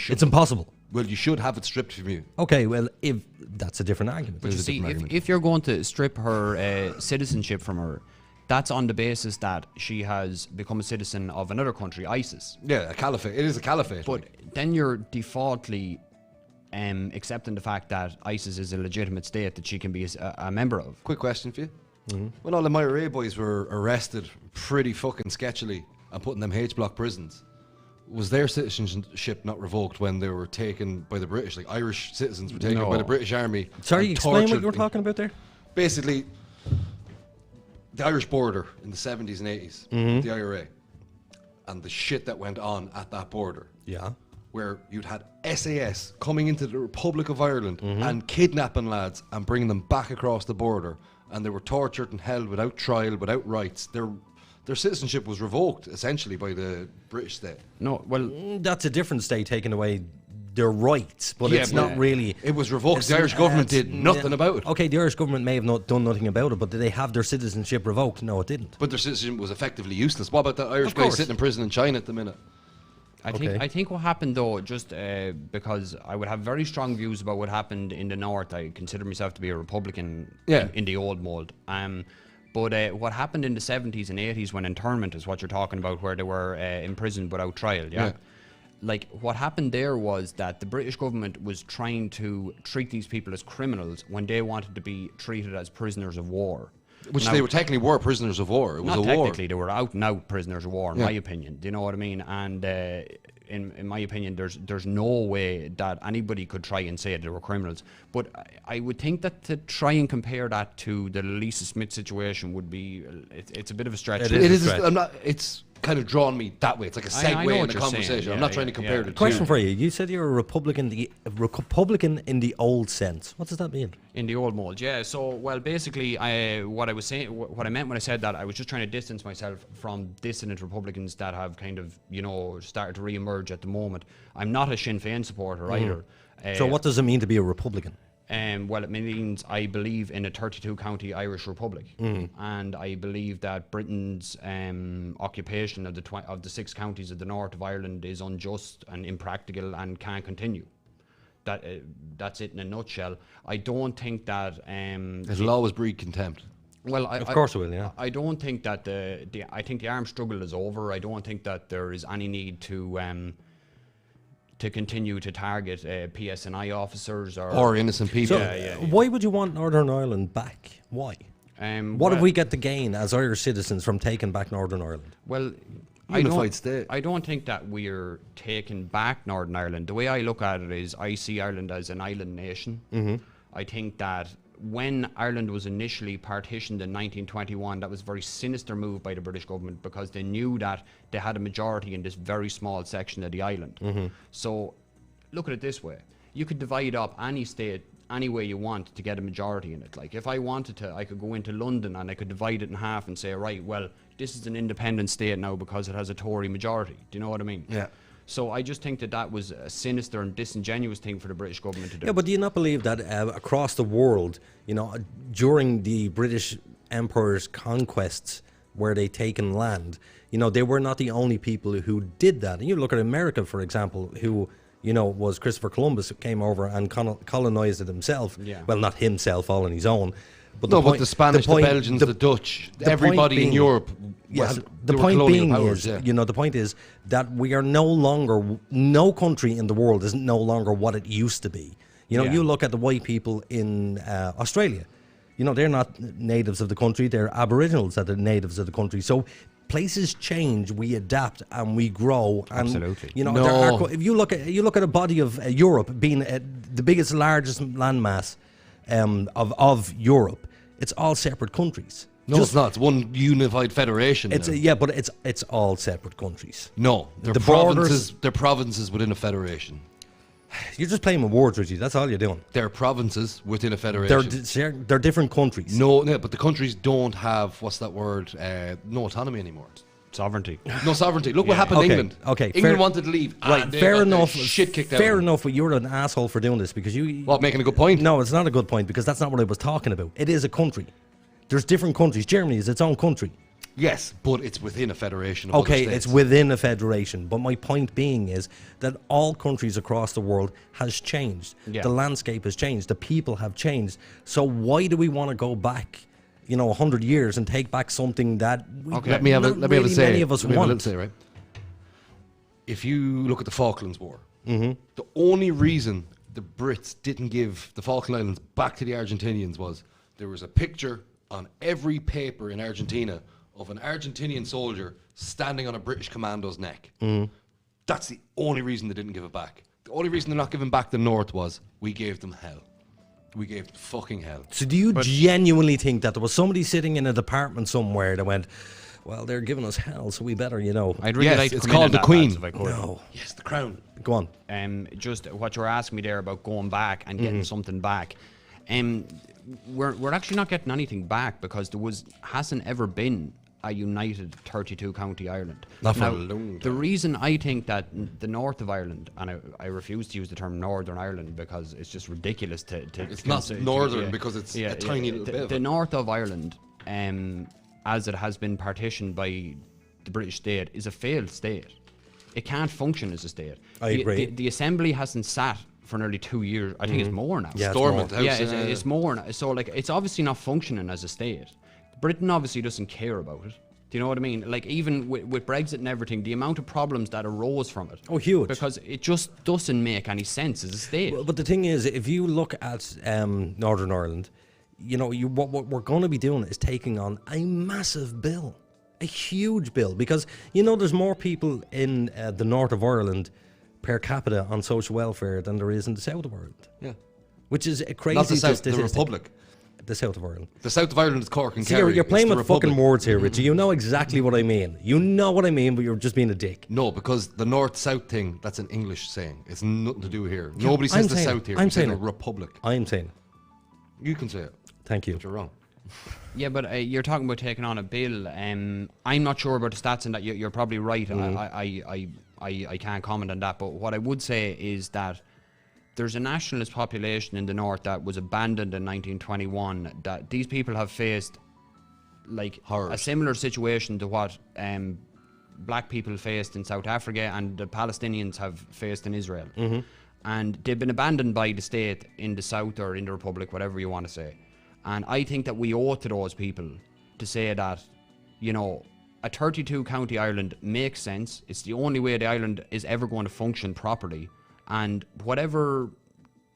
It's impossible. Well, you should have it stripped from you. Okay, well, if that's a different argument. But you There's a see, different argument. if you're going to strip her citizenship from her, that's on the basis that she has become a citizen of another country, ISIS. Yeah, a caliphate. It is a caliphate. But then you're defaultly accepting the fact that ISIS is a legitimate state that she can be a member of. Quick question for you. When all the Myra boys were arrested pretty fucking sketchily and put in them H-block prisons, was their citizenship not revoked when they were taken by the British? Like Irish citizens were taken by the British Army. Sorry, and explain what tortured you were talking about there. Basically, the Irish border in the 70s and 80s, the IRA, and the shit that went on at that border. Yeah. Where you'd had SAS coming into the Republic of Ireland and kidnapping lads and bringing them back across the border, and they were tortured and held without trial, without rights. Their citizenship was revoked essentially by the British state. No, well, That's a different state taking away their rights, but Yeah, it's but not really. It was revoked. It's The Irish government did nothing about it. Okay, the Irish government may have not done nothing about it, but did they have their citizenship revoked? No, it didn't. But their citizenship was effectively useless. What about that Irish Of guy course. sitting in prison in China at the minute? I think what happened though, just because I would have very strong views about what happened in the north. I consider myself to be a Republican in the old mold. But what happened in the 70s and 80s when internment is what you're talking about, where they were imprisoned without trial, Yeah. Like what happened there was that the British government was trying to treat these people as criminals when they wanted to be treated as prisoners of war. Which Now- they were technically were prisoners of war. It was Not a war. technically, they were out and out prisoners of war, in Yeah. my opinion. Do you know what I mean? And in my opinion, there's no way that anybody could try and say they were criminals. But I would think that to try and compare that to the Lisa Smith situation would be it's a bit of a stretch. It It is is. a stretch. I'm not. It's kind of drawn me that way. It's like a I know segue what in the you're saying. conversation. I'm Yeah, not trying to yeah, compare yeah. the two. Question for you. You said you're a Republican in the old sense. What does that mean? In the old mold, yeah. So, well, basically, what I was saying, what I meant when I said that, I was just trying to distance myself from dissident Republicans that have kind of, started to re-emerge at the moment. I'm not a Sinn Féin supporter either. So what does it mean to be a Republican? Well, it means I believe in a 32-county Irish republic, and I believe that Britain's occupation of the 6 counties of the north of Ireland is unjust and impractical and can't continue. That's it in a nutshell. I don't think that It'll always breed contempt. well, Of course it will, yeah. I don't think that I think the armed struggle is over. I don't think that there is any need to continue to target PSNI officers or innocent people. So why would you want Northern Ireland back? Why? What have we got to gain as Irish citizens from taking back Northern Ireland? Well, Unified state. I don't think that we're taking back Northern Ireland. The way I look at it is I see Ireland as an island nation. I think that when Ireland was initially partitioned in 1921, that was a very sinister move by the British government because they knew that they had a majority in this very small section of the island. So look at it this way. You could divide up any state any way you want to get a majority in it. Like if I wanted to, I could go into London and I could divide it in half and say, right, well, this is an independent state now because it has a Tory majority. Do you know what I mean? Yeah. So I just think that was a sinister and disingenuous thing for the British government to do. Yeah, but do you not believe that across the world, during the British Empire's conquests where they taken land, they were not the only people who did that. And you look at America, for example, who, was Christopher Columbus who came over and colonized it himself. Yeah. Well, not himself, all on his own. But But the Spanish, the Belgians, the Dutch, everybody in Europe. The point being is, the point is that we are no country in the world is no longer what it used to be. You look at the white people in Australia. They're not natives of the country; they're Aboriginals that are natives of the country. So places change, we adapt, and we grow. And, Absolutely. If you look at a body of Europe being the largest landmass of Europe, it's all separate countries. No, it's not. It's one unified federation. But it's all separate countries. No, they're provinces within a federation. You're just playing with words, Richie. That's all you're doing. They're provinces within a federation. They're different countries. No, but the countries don't have, what's that word? No autonomy anymore. Sovereignty. No sovereignty. Look what happened in England. Okay, England wanted to leave. Right, fair enough. Shit kicked out. Fair enough, but you're an asshole for doing this because you. What, making a good point? No, it's not a good point because that's not what I was talking about. It is a country. There's different countries. Germany is its own country. Yes, but it's within a federation of other states. It's within a federation. But my point being is that all countries across the world has changed. Yeah. The landscape has changed. The people have changed. So why do we want to go back, 100 years and take back something that let me have a say. Many of us want. Right? If you look at the Falklands War, the only reason the Brits didn't give the Falkland Islands back to the Argentinians was there was a picture on every paper in Argentina of an Argentinian soldier standing on a British commando's neck. That's the only reason they didn't give it back. The only reason they're not giving back the North was we gave them hell. We gave them fucking hell. So do you genuinely think that there was somebody sitting in a department somewhere that went, well, they're giving us hell, so we better, I'd really like to it's come in called on the that, Queen. lads, if I could. No. Yes, the crown. Go on. Just what you're asking me there about going back and getting something back. We're actually not getting anything back because hasn't ever been a united 32 county Ireland. Not for now, a long time. the reason I think that the north of Ireland, and I refuse to use the term Northern Ireland because it's just ridiculous to It's not northern because it's a tiny little bit. The north of Ireland, as it has been partitioned by the British state, is a failed state. It can't function as a state. I agree. The assembly hasn't sat for nearly 2 years. I think it's more now. Yeah, Stormont House. Yeah, it's more now. So it's obviously not functioning as a state. Britain obviously doesn't care about it. Do you know what I mean? Like even with Brexit and everything, the amount of problems that arose from it. Oh, huge. Because it just doesn't make any sense as a state. But the thing is, if you look at Northern Ireland, what we're going to be doing is taking on a massive bill, a huge bill, because there's more people in the north of Ireland per capita on social welfare than there is in the south of Ireland. Yeah. Which is a crazy Not the South, statistic. the Republic. the south of Ireland. The south of Ireland is Cork and See, Kerry. you're playing It's the with fucking Republic. words here, Richie. You know exactly what I mean. You know what I mean, but you're just being a dick. No, because the north-south thing, that's an English saying. It's nothing to do here. Nobody says I'm the saying south it. here. I'm We say saying the it. Republic. I'm saying. You can say it, Thank you. but you're wrong. Yeah, but you're talking about taking on a bill. I'm not sure about the stats and that. You're probably right. I can't comment on that. But what I would say is that there's a nationalist population in the north that was abandoned in 1921. That these people have faced like Horrors. a similar situation to what black people faced in South Africa and the Palestinians have faced in Israel. And they've been abandoned by the state in the south or in the republic, whatever you want to say. And I think that we owe it to those people to say that, you know, a 32 county island makes sense. It's the only way the island is ever going to function properly. And whatever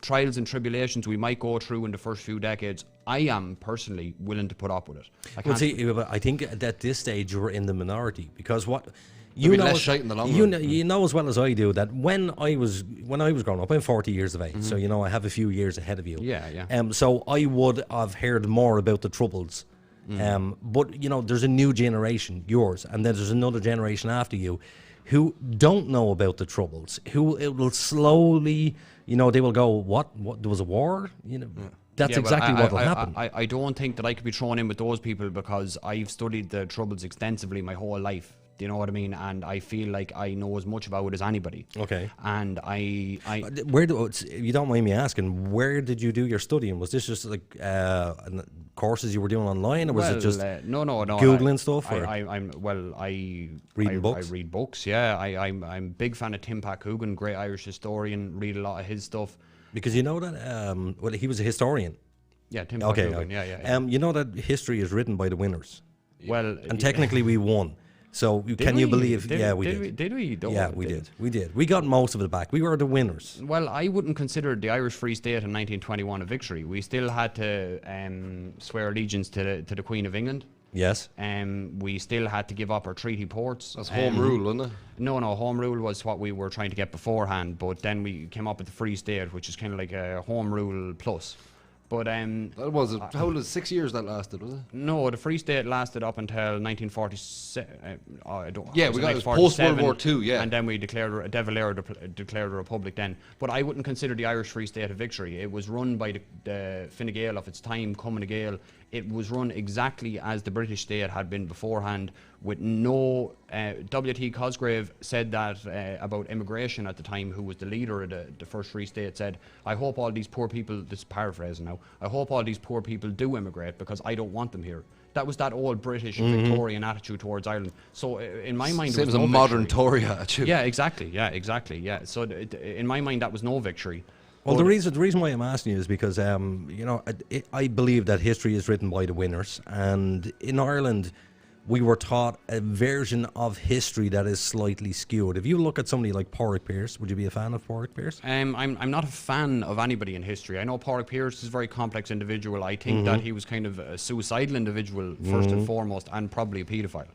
trials and tribulations we might go through in the first few decades, I am personally willing to put up with it. Well, see, I think at this stage you're in the minority because what There'll you be know, less shite in the long you run. know, you know as well as I do that when I was growing up, I'm 40 years of age, so you know I have a few years ahead of you. Yeah. So I would have heard more about the Troubles. But you know, there's a new generation, yours, and then there's another generation after you, who don't know about the Troubles. Who it will slowly, you know, they will go, what? There was a war? You know. That's Yeah, but exactly what will happen. I don't think that I could be thrown in with those people because I've studied the Troubles extensively my whole life. Do you know what I mean? And I feel like I know as much about it as anybody. Okay. And Where do, you don't mind me asking, where did you do your studying? Was this just like courses you were doing online, or was it just no Googling stuff? Or? I Reading books? I read books. Yeah, I'm a big fan of Tim Coogan, great Irish historian. Read a lot of his stuff. Because you know that well, he was a historian. Yeah, Tim Okay. Coogan. Yeah. You know that history is written by the winners, Well, and technically we won. So can you believe? Yeah, we did. Did we? Yeah, we did. We did. We got most of it back. We were the winners. Well, I wouldn't consider the Irish Free State in 1921 a victory. We still had to swear allegiance to the Queen of England. Yes. We still had to give up our treaty ports. That's home rule, wasn't it? No, home rule was what we were trying to get beforehand, but then we came up with the Free State, which is kind of like a home rule plus. But That was it. How was it? 6 years that lasted, was it? no, the Free State lasted up until 1947. Yeah, we got it was post-World War II, yeah. And then we declared declared a republic then. But I wouldn't consider the Irish Free State a victory. It was run by the Fine Gael of its time, Cumann Gael. It was run exactly as the British state had been beforehand, with no... W.T. Cosgrave said that about immigration at the time, who was the leader of the first Free State, said, I hope all these poor people, this is paraphrasing now, I hope all these poor people do immigrate because I don't want them here. That was that old British Victorian attitude towards Ireland. So in my mind, Same it as was a no modern victory. Tory attitude. Yeah, exactly. So in my mind, that was no victory. Well, But- the reason why I'm asking you is because you know, I believe that history is written by the winners, and in Ireland we were taught a version of history that is slightly skewed. If you look at somebody like Pádraig Pierce, would you be a fan of Pádraig Pierce? I'm not a fan of anybody in history. I know Pádraig Pierce is a very complex individual. I think that he was kind of a suicidal individual first and foremost, and probably a paedophile.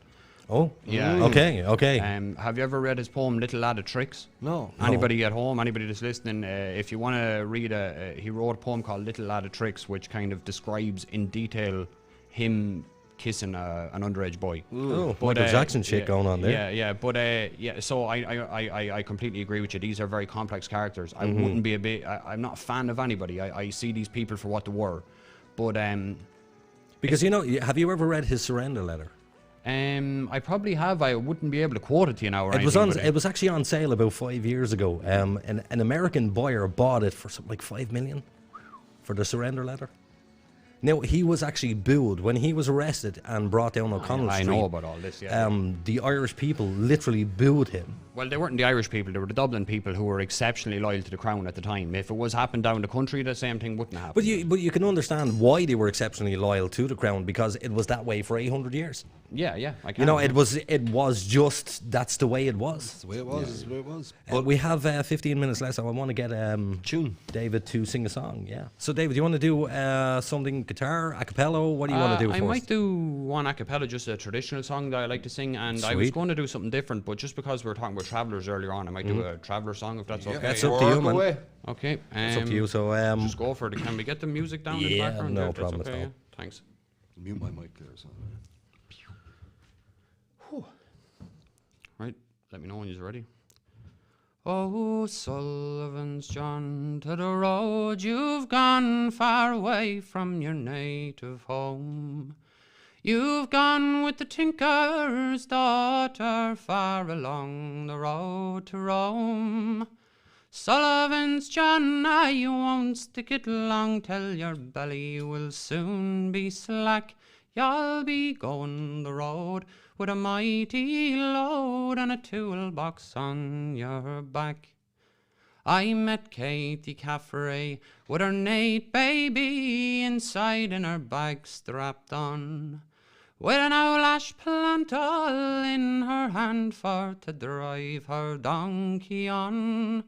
Oh, Yeah. Okay. Have you ever read his poem "Little Lad of Tricks"? No. Anybody at home, anybody that's listening, if you want to read he wrote a poem called "Little Lad of Tricks," which kind of describes in detail him kissing an underage boy. Oh, Michael Jackson shit going on there. Yeah. So I completely agree with you. These are very complex characters. I wouldn't be I'm not a fan of anybody. I see these people for what they were, but Because you know, have you ever read his surrender letter? I probably have. I wouldn't be able to quote it to you now. Or It was anything, but it was actually on sale about 5 years ago. An American buyer bought it for something like $5 million for the surrender letter. Now, he was actually booed when he was arrested and brought down O'Connell I Street. know about all this. Yeah. The Irish people literally booed him. Well, they weren't the Irish people. They were the Dublin people who were exceptionally loyal to the Crown at the time. If it was happened down the country, the same thing wouldn't happen. But you can understand why they were exceptionally loyal to the Crown, because it was that way for 800 years. Yeah, I can. You know, it was just that's the way it was. That's the way it was. That's the way it was. But we have 15 minutes left, so I want to get Tune. David to sing a song. Yeah. So David, do you want to do something guitar, a cappella? What do you want to do I first? might do one a cappella, just a traditional song that I like to sing, and I was Sweet. going to do something different, but just because we were talking about travellers earlier on, I might do a traveller song if that's okay. That's up to you, man. Away. Okay. It's up to you. So Just go for it. Can we get the music down in the Yeah, background? no there, if that's problem at okay, all. yeah? Thanks. Mute my mic there. So. Right, let me know when you're ready. Oh, Sullivan's John, to the road you've gone, far away from your native home. You've gone with the tinker's daughter, far along the road to Rome. Sullivan's John, I won't stick it long, till your belly will soon be slack. You'll be going the road with a mighty load and a toolbox on your back. I met Katie Caffrey with her Nate baby inside in her bag strapped on, with an old ash plant all in her hand for to drive her donkey on.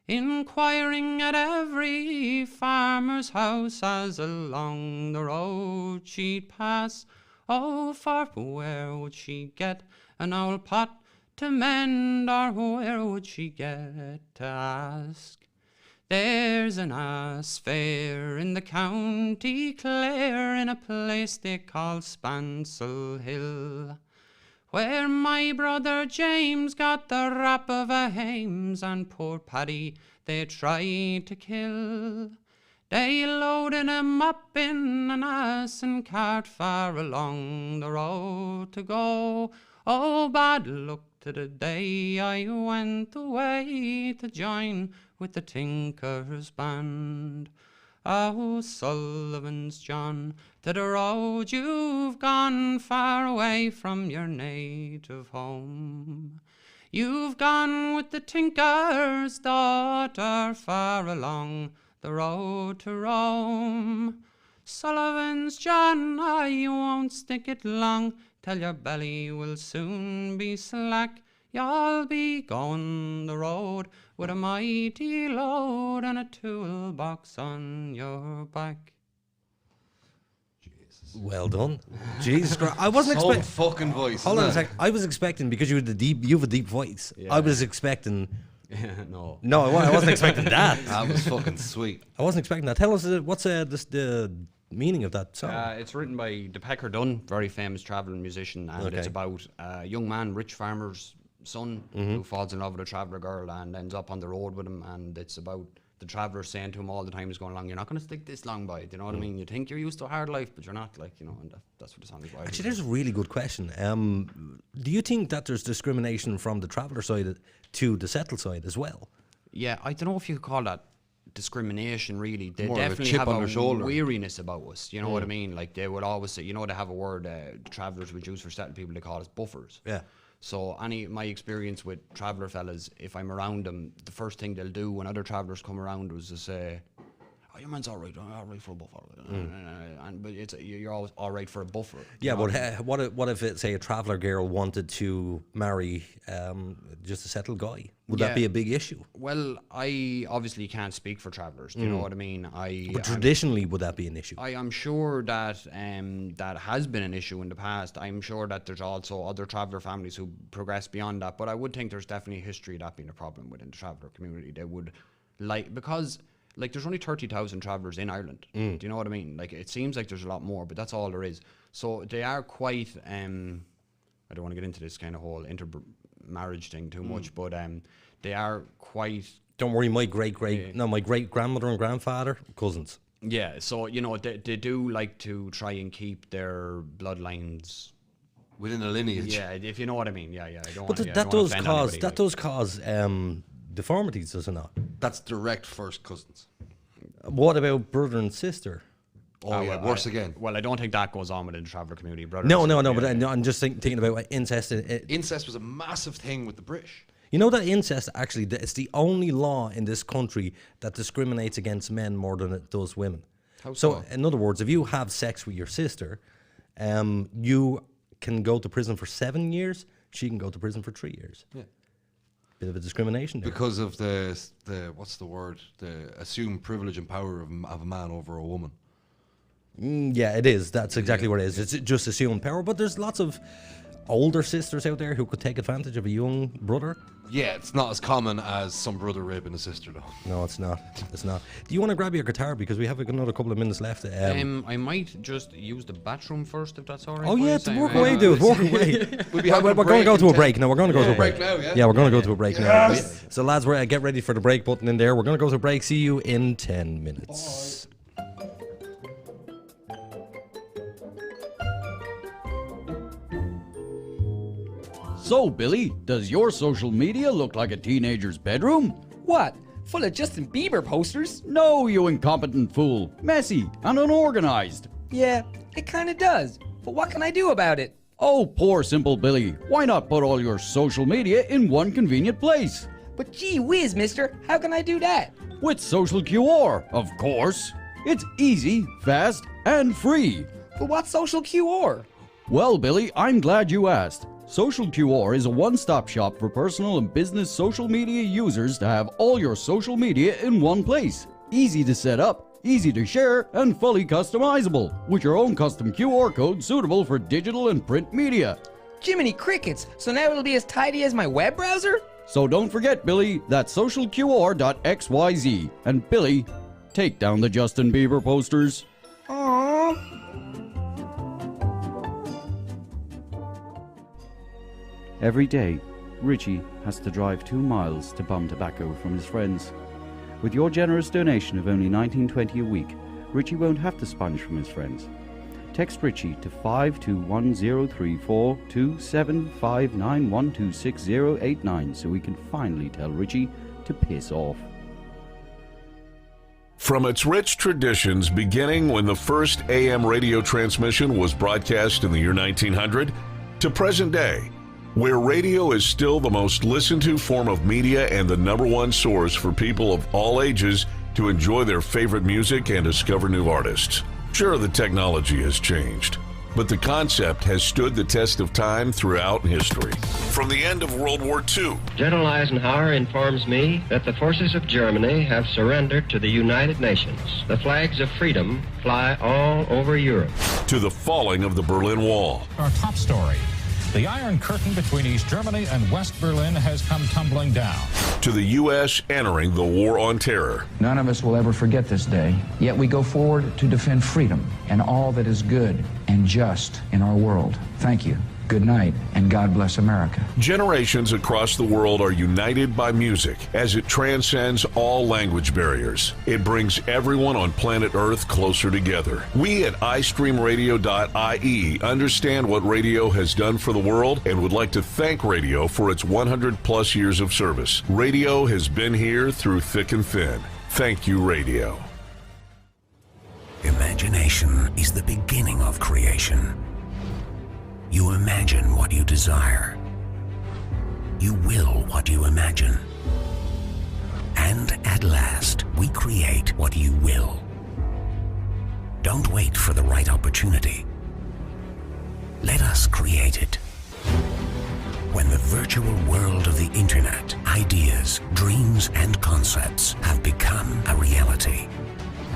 Inquiring at every farmer's house as along the road she'd pass, oh, for where would she get an old pot to mend, or where would she get to ask? There's an ass fair in the county Clare, in a place they call Spansel Hill, where my brother James got the rap of a Hames, and poor Paddy they tried to kill. They loaded him up in an ass and cart far along the road to go. Oh, bad luck to the day I went away to join with the Tinker's band. Oh, Sullivan's John, to the road you've gone, far away from your native home. You've gone with the tinker's daughter, far along the road to Rome. Sullivan's John, I won't stick it long, till your belly will soon be slack. You'll be going the road with a mighty load and a toolbox on your back. Well done. Jesus Christ. I wasn't Some expecting. fucking voice. Hold on a isn't it? sec. I was expecting, because you have a deep voice. Yeah. I was expecting. No. No, I wasn't expecting that. That was fucking sweet. I wasn't expecting that. Tell us what's the meaning of that song. It's written by the Pecker Dunn, very famous travelling musician, and Okay. it's about a young man, rich farmer's son, who falls in love with a traveller girl and ends up on the road with him, and it's about the traveller saying to him all the time he's going along, you're not going to stick this long by, do you know what I mean? You think you're used to a hard life, but you're not, like, you know, and that's what the song is about. Actually, there's a really good question. Do you think that there's discrimination from the traveller side to the settled side as well? Yeah, I don't know if you could call that discrimination, really. They More of a definitely chip have on their shoulder. weariness about us, you know what I mean? Like, they would always say, you know, they have a word travellers would use for settled people, they call us buffers. Yeah. So my experience with traveller fellas, if I'm around them, the first thing they'll do when other travellers come around is to say, oh, your man's all right for a buffer. But you're always all right for a buffer. Yeah, but what if say a traveller girl wanted to marry just a settled guy? Would that Yeah. be a big issue? Well, I obviously can't speak for travellers. Do you know what I mean? But traditionally, would that be an issue? I'm sure that that has been an issue in the past. I'm sure that there's also other traveller families who progress beyond that. But I would think there's definitely a history of that being a problem within the traveller community. They would because there's only 30,000 travellers in Ireland. Do you know what I mean? Like, it seems like there's a lot more, but that's all there is. So they are quite. I don't want to get into this kind of whole intermarriage thing too much, but they are quite. Don't worry, my great grandmother and grandfather, cousins. Yeah, so you know they do like to try and keep their bloodlines Within a lineage. Yeah, if you know what I mean. Yeah. I don't But wanna, that does offend cause anybody, that does cause deformities, does it not? That's direct first cousins. What about brother and sister? Oh, yeah, worse again. Well, I don't think that goes on within the traveller community, brother. No. But I'm just thinking about incest. Incest was a massive thing with the British. You know that incest actually, it's the only law in this country that discriminates against men more than it does women. How So, so? in other words, if you have sex with your sister, you can go to prison for 7 years, she can go to prison for 3 years. Yeah. Bit of a discrimination there. Because of the what's the word? The assumed privilege and power of a man over a woman. Yeah, it is. That's exactly what it is. It's just assumed power. But there's lots of older sisters out there who could take advantage of a young brother. Yeah, it's not as common as some brother raping a sister, though. No, it's not. It's not. Do you want to grab your guitar because we have another couple of minutes left? I might just use the bathroom first, if that's all right. Oh yeah, boys. work away, dude. Work away. We'll be having We're going to go to a break now. We're going to go to a break. Break now, yeah? Yeah, we're going to go to a break now. So lads, get ready for the break button in there. We're going to go to a break. See you in 10 minutes. So, Billy, does your social media look like a teenager's bedroom? What? Full of Justin Bieber posters? No, you incompetent fool. Messy and unorganized. Yeah, it kinda does. But what can I do about it? Oh, poor simple Billy. Why not put all your social media in one convenient place? But gee whiz, mister, how can I do that? With Social QR, of course. It's easy, fast, and free. But what's social QR? Well, Billy, I'm glad you asked. Social QR is a one-stop shop for personal and business social media users to have all your social media in one place. Easy to set up, easy to share, and fully customizable, with your own custom QR code suitable for digital and print media. Jiminy crickets, so now it'll be as tidy as my web browser? So don't forget, Billy, that's socialqr.xyz. And Billy, take down the Justin Bieber posters. Aww. Every day, Richie has to drive 2 miles to bum tobacco from his friends. With your generous donation of only $19.20 a week, Richie won't have to sponge from his friends. Text Richie to 52103427591268089 so we can finally tell Richie to piss off. From its rich traditions beginning when the first AM radio transmission was broadcast in the year 1900 to present day, where radio is still the most listened to form of media and the #1 source for people of all ages to enjoy their favorite music and discover new artists. Sure, the technology has changed, but the concept has stood the test of time throughout history. From the end of World War II, General Eisenhower informs me that the forces of Germany have surrendered to the United Nations. The flags of freedom fly all over Europe. to the falling of the Berlin Wall. Our top story. The Iron Curtain between East Germany and West Berlin has come tumbling down. To the U.S. entering the War on Terror. None of us will ever forget this day, yet we go forward to defend freedom and all that is good and just in our world. Thank you. Good night, and God bless America. Generations across the world are united by music as it transcends all language barriers. It brings everyone on planet Earth closer together. We at iStreamRadio.ie understand what radio has done for the world and would like to thank radio for its 100-plus years of service. Radio has been here through thick and thin. Thank you, radio. Imagination is the beginning of creation. You imagine what you desire. You will what you imagine. And at last, we create what you will. Don't wait for the right opportunity. Let us create it. When the virtual world of the internet, ideas, dreams, and concepts have become a reality,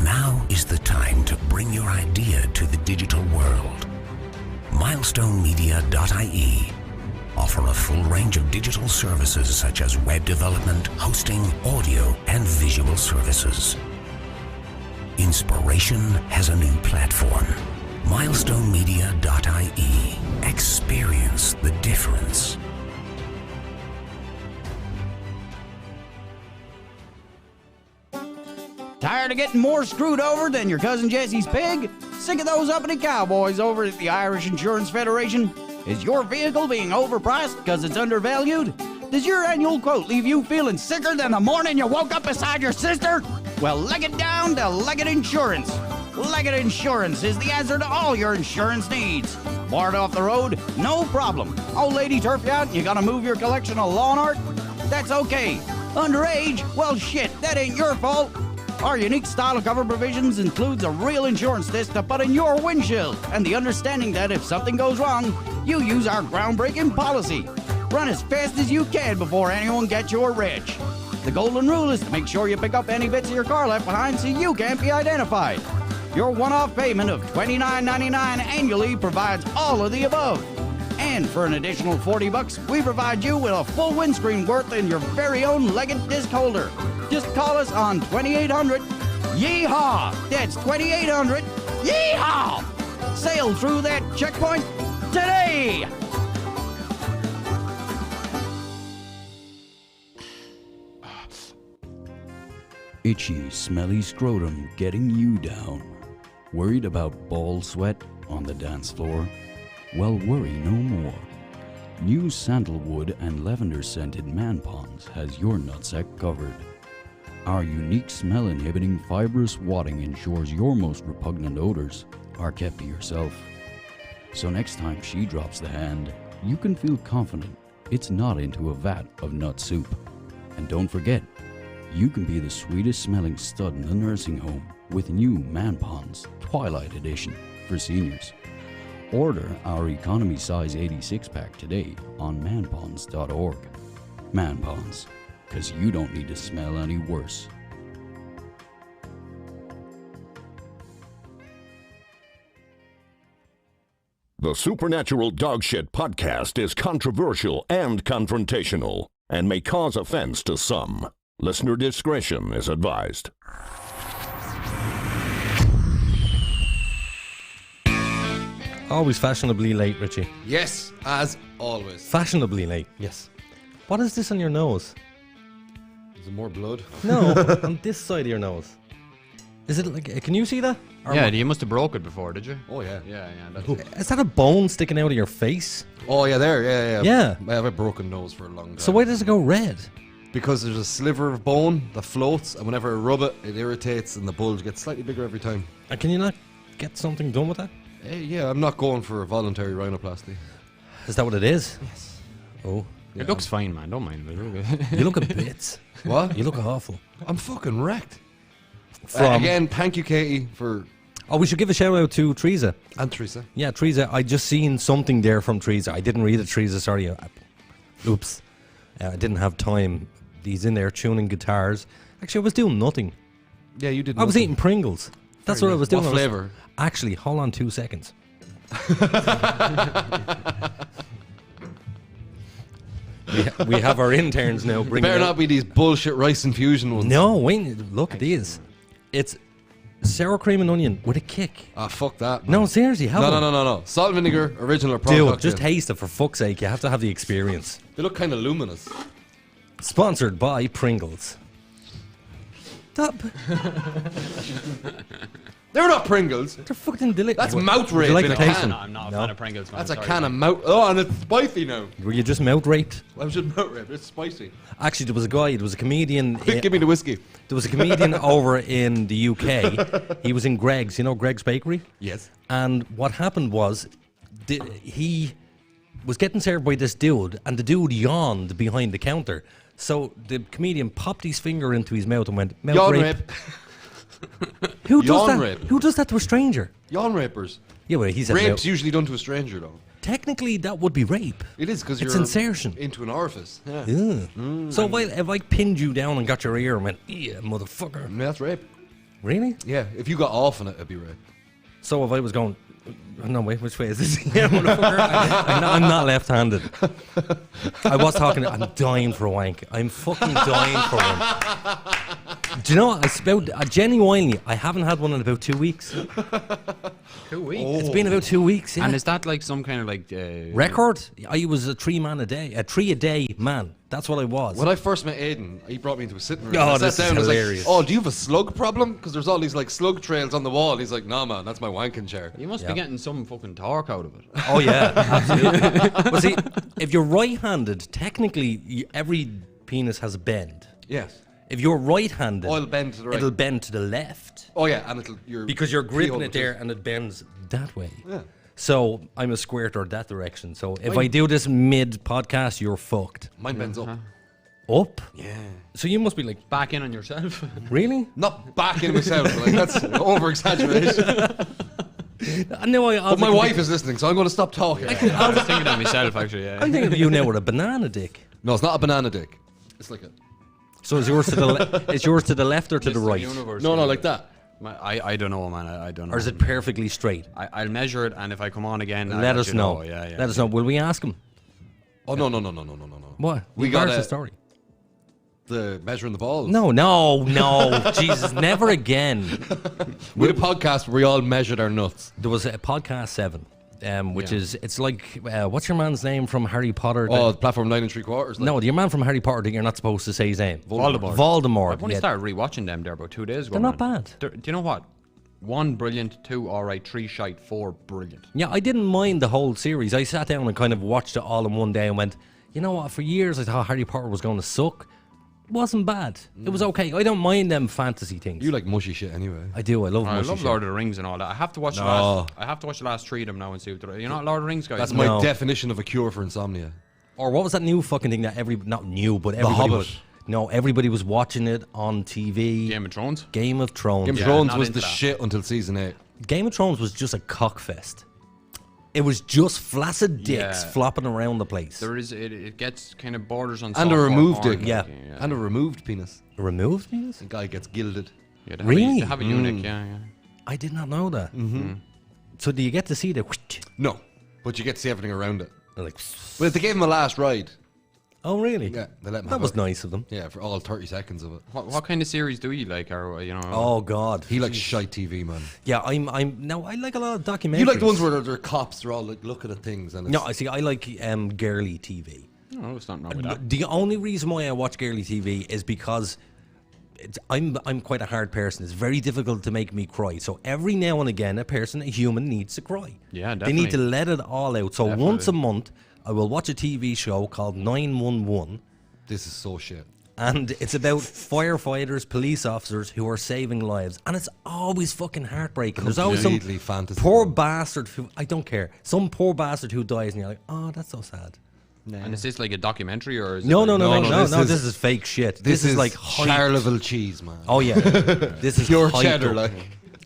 now is the time to bring your idea to the digital world. MilestoneMedia.ie offer a full range of digital services such as web development, hosting, audio, and visual services. Inspiration has a new platform. MilestoneMedia.ie. Experience the difference. Tired of getting more screwed over than your cousin Jesse's pig? Sick of those uppity cowboys over at the Irish Insurance Federation? Is your vehicle being overpriced because it's undervalued? Does your annual quote leave you feeling sicker than the morning you woke up beside your sister? Well, leg it down to Leggett Insurance. Leggett Insurance is the answer to all your insurance needs. Bored off the road? No problem. Old lady turf you out and you gotta move your collection of lawn art? That's okay. Underage? Well, shit, that ain't your fault. Our unique style of cover provisions includes a real insurance disc to put in your windshield and the understanding that if something goes wrong, you use our groundbreaking policy. Run as fast as you can before anyone gets your wrench. The golden rule is to make sure you pick up any bits of your car left behind so you can't be identified. Your one-off payment of $29.99 annually provides all of the above. And for an additional $40, we provide you with a full windscreen worth in your very own Leggett disc holder. Just call us on 2800 Yeehaw! That's 2800 Yeehaw! Sail through that checkpoint today! Itchy, smelly scrotum getting you down. Worried about ball sweat on the dance floor? Well, worry no more. New sandalwood and lavender scented Man Ponds has your nutsack covered. Our unique smell inhibiting fibrous wadding ensures your most repugnant odors are kept to yourself. So next time she drops the hand, you can feel confident it's not into a vat of nut soup. And don't forget, you can be the sweetest smelling stud in the nursing home with new Man Ponds Twilight Edition for seniors. Order our economy size 86 pack today on manponds.org. Man Ponds, because you don't need to smell any worse. The Supernatural Dogshit podcast is controversial and confrontational and may cause offense to some. Listener discretion is advised. Always fashionably late, Richie. Yes, as always. Fashionably late. Yes. What is this on your nose? Is it more blood? No, on this side of your nose. Is it like? Can you see that? Or Yeah, what? you must have broke it before, did you? Oh, yeah. Yeah, that's Ooh, it. is that a bone sticking out of your face? Oh, yeah, there. Yeah. Yeah. I have a broken nose for a long time. So why does it go red? Because there's a sliver of bone that floats, and whenever I rub it, it irritates, and the bulge gets slightly bigger every time. And can you not get something done with that? Yeah, I'm not going for a voluntary rhinoplasty. Is that what it is? Yes. Oh. It looks fine, man. Don't mind it. You look a bits. What? You look awful. I'm fucking wrecked. From Again, thank you, Katie, for... Oh, we should give a shout out to Teresa. And Teresa. Yeah, Teresa. I just seen something there from Teresa. I didn't read it, Teresa. Sorry. Oops. I didn't have time. He's in there tuning guitars. Actually, I was doing nothing. Yeah, you did I was nothing. eating Pringles. That's Very what I nice. was doing. What flavour? Actually, hold on 2 seconds. we have our interns now. They better not be these bullshit rice infusion ones. No, wait. Look at these. It's sour cream and onion with a kick. Ah, fuck that. No, seriously, have one. No. Salt and vinegar, original or prawn Dude, cocktail. just taste it for fuck's sake. You have to have the experience. They look kind of luminous. Sponsored by Pringles. Stop. They're not Pringles. They're fucking delicious. That's mouth rape like in a the taste? can. No, I'm not a fan of Pringles, man. That's a Sorry, can man. of mouth. Oh, and it's spicy now. Were you just mouth raped? I was just mouth raped. It's spicy. Actually, there was a guy, there was a comedian. Give me the whiskey. There was a comedian over in the UK. He was in Greg's, you know Greg's Bakery? Yes. And what happened was, he was getting served by this dude, and the dude yawned behind the counter. So the comedian popped his finger into his mouth and went, mouth Yawn rape. rape. Who does Yawn that? rape. Who does that to a stranger? Yawn rapers. Yeah, well, he said Rape's usually done to a stranger, though. Technically, that would be rape. It is because It's you're insertion. into an orifice. Yeah. Ugh. So if I pinned you down and got your ear and went, yeah, motherfucker. That's rape. Really? Yeah, if you got off on it, it'd be rape. So if I was going, no, wait, which way is this? Yeah, motherfucker. I'm not left-handed. I was talking, I'm dying for a wank. I'm fucking dying for one. Do you know what? Genuinely, I haven't had one in about 2 weeks. 2 weeks? It's been about 2 weeks, yeah. And is that like some kind of like... Record? I was a 3 a day man. That's what I was. When I first met Aiden, he brought me into a sitting room. Oh, I this sat is down and was hilarious. like, oh, do you have a slug problem? Because there's all these like slug trails on the wall. He's like, nah, man, that's my wanking chair. You must be getting some fucking torque out of it. Oh, yeah, absolutely. But see, if you're right-handed, technically, every penis has a bend. Yes. If you're right-handed, Oh, it'll bend to the right. it'll bend to the left. Oh, yeah, and Because you're gripping keyhole it there and it bends that way. Yeah. So I'm a square toward that direction. So if Mine- I do this mid-podcast, you're fucked. Mine bends up. Up? Yeah. So you must be like... Back in on yourself. Really? Not back in myself, but like, that's over-exaggeration. But my wife is listening, so I'm going to stop talking. I was thinking that myself, actually. Yeah. I'm thinking of you now with a banana dick. No, it's not a banana dick. It's like a... So is yours to the is yours to the left or to the right? No, like that. I don't know, man. I don't know. Or is it perfectly straight? I'll measure it, and if I come on again, Let us know. Yeah. Let us know. Will we ask him? Oh, no. What? We got the story. The measuring the balls. No. Jesus, never again. We had a podcast where we all measured our nuts. There was a podcast 7. Which is, it's like, what's your man's name from Harry Potter? Oh, the platform 9 3/4. Like. No, your man from Harry Potter that you're not supposed to say his name. Voldemort. I've only started rewatching them there about 2 days ago. They're not bad. Do you know what? 1 brilliant, 2 alright, 3 shite, 4 brilliant. Yeah, I didn't mind the whole series. I sat down and kind of watched it all in one day and went, you know what? For years I thought Harry Potter was going to suck. It wasn't bad. It was okay. I don't mind them fantasy things. You like mushy shit anyway. I do. I love mushy shit. I love Lord of the Rings and all that. I have to watch the last 3 of them now and see what they're... You're not Lord of the Rings guys. That's my definition of a cure for insomnia. Or what was that new fucking thing that not new, but everybody was watching it on TV. Game of Thrones? Game of Thrones. Game of Thrones was the shit until season 8. Game of Thrones was just a cockfest. It was just flaccid dicks flopping around the place. There is it gets kind of borders on. And a removed dick. Yeah. And a removed penis. A removed penis? The guy gets gilded. Yeah, really? They have a eunuch, yeah. I did not know that. So do you get to see the... No, but you get to see everything around it. Like, but if they gave him a last ride... Oh, really? Yeah, they let him that was nice of them. Yeah, for all 30 seconds of it. What kind of series do you like? Or, you know? Oh, God. He likes shite TV, man. Yeah, I like a lot of documentaries. You like the ones where they're cops, they're all like looking at things. And no, I see, I like girly TV. No, it's not wrong with that. The only reason why I watch girly TV is because I'm quite a hard person. It's very difficult to make me cry. So every now and again, a human needs to cry. Yeah, definitely. They need to let it all out. So once a month, I will watch a TV show called 911. This is so shit. And it's about firefighters, police officers who are saving lives. And it's always fucking heartbreaking. There's always some fantasy poor bastard who, I don't care, some poor bastard who dies and you're like, oh, that's so sad. Yeah. And is this like a documentary or is No, this is fake shit. This is like Charleville cheese, man. Oh yeah. This is pure cheddar, like.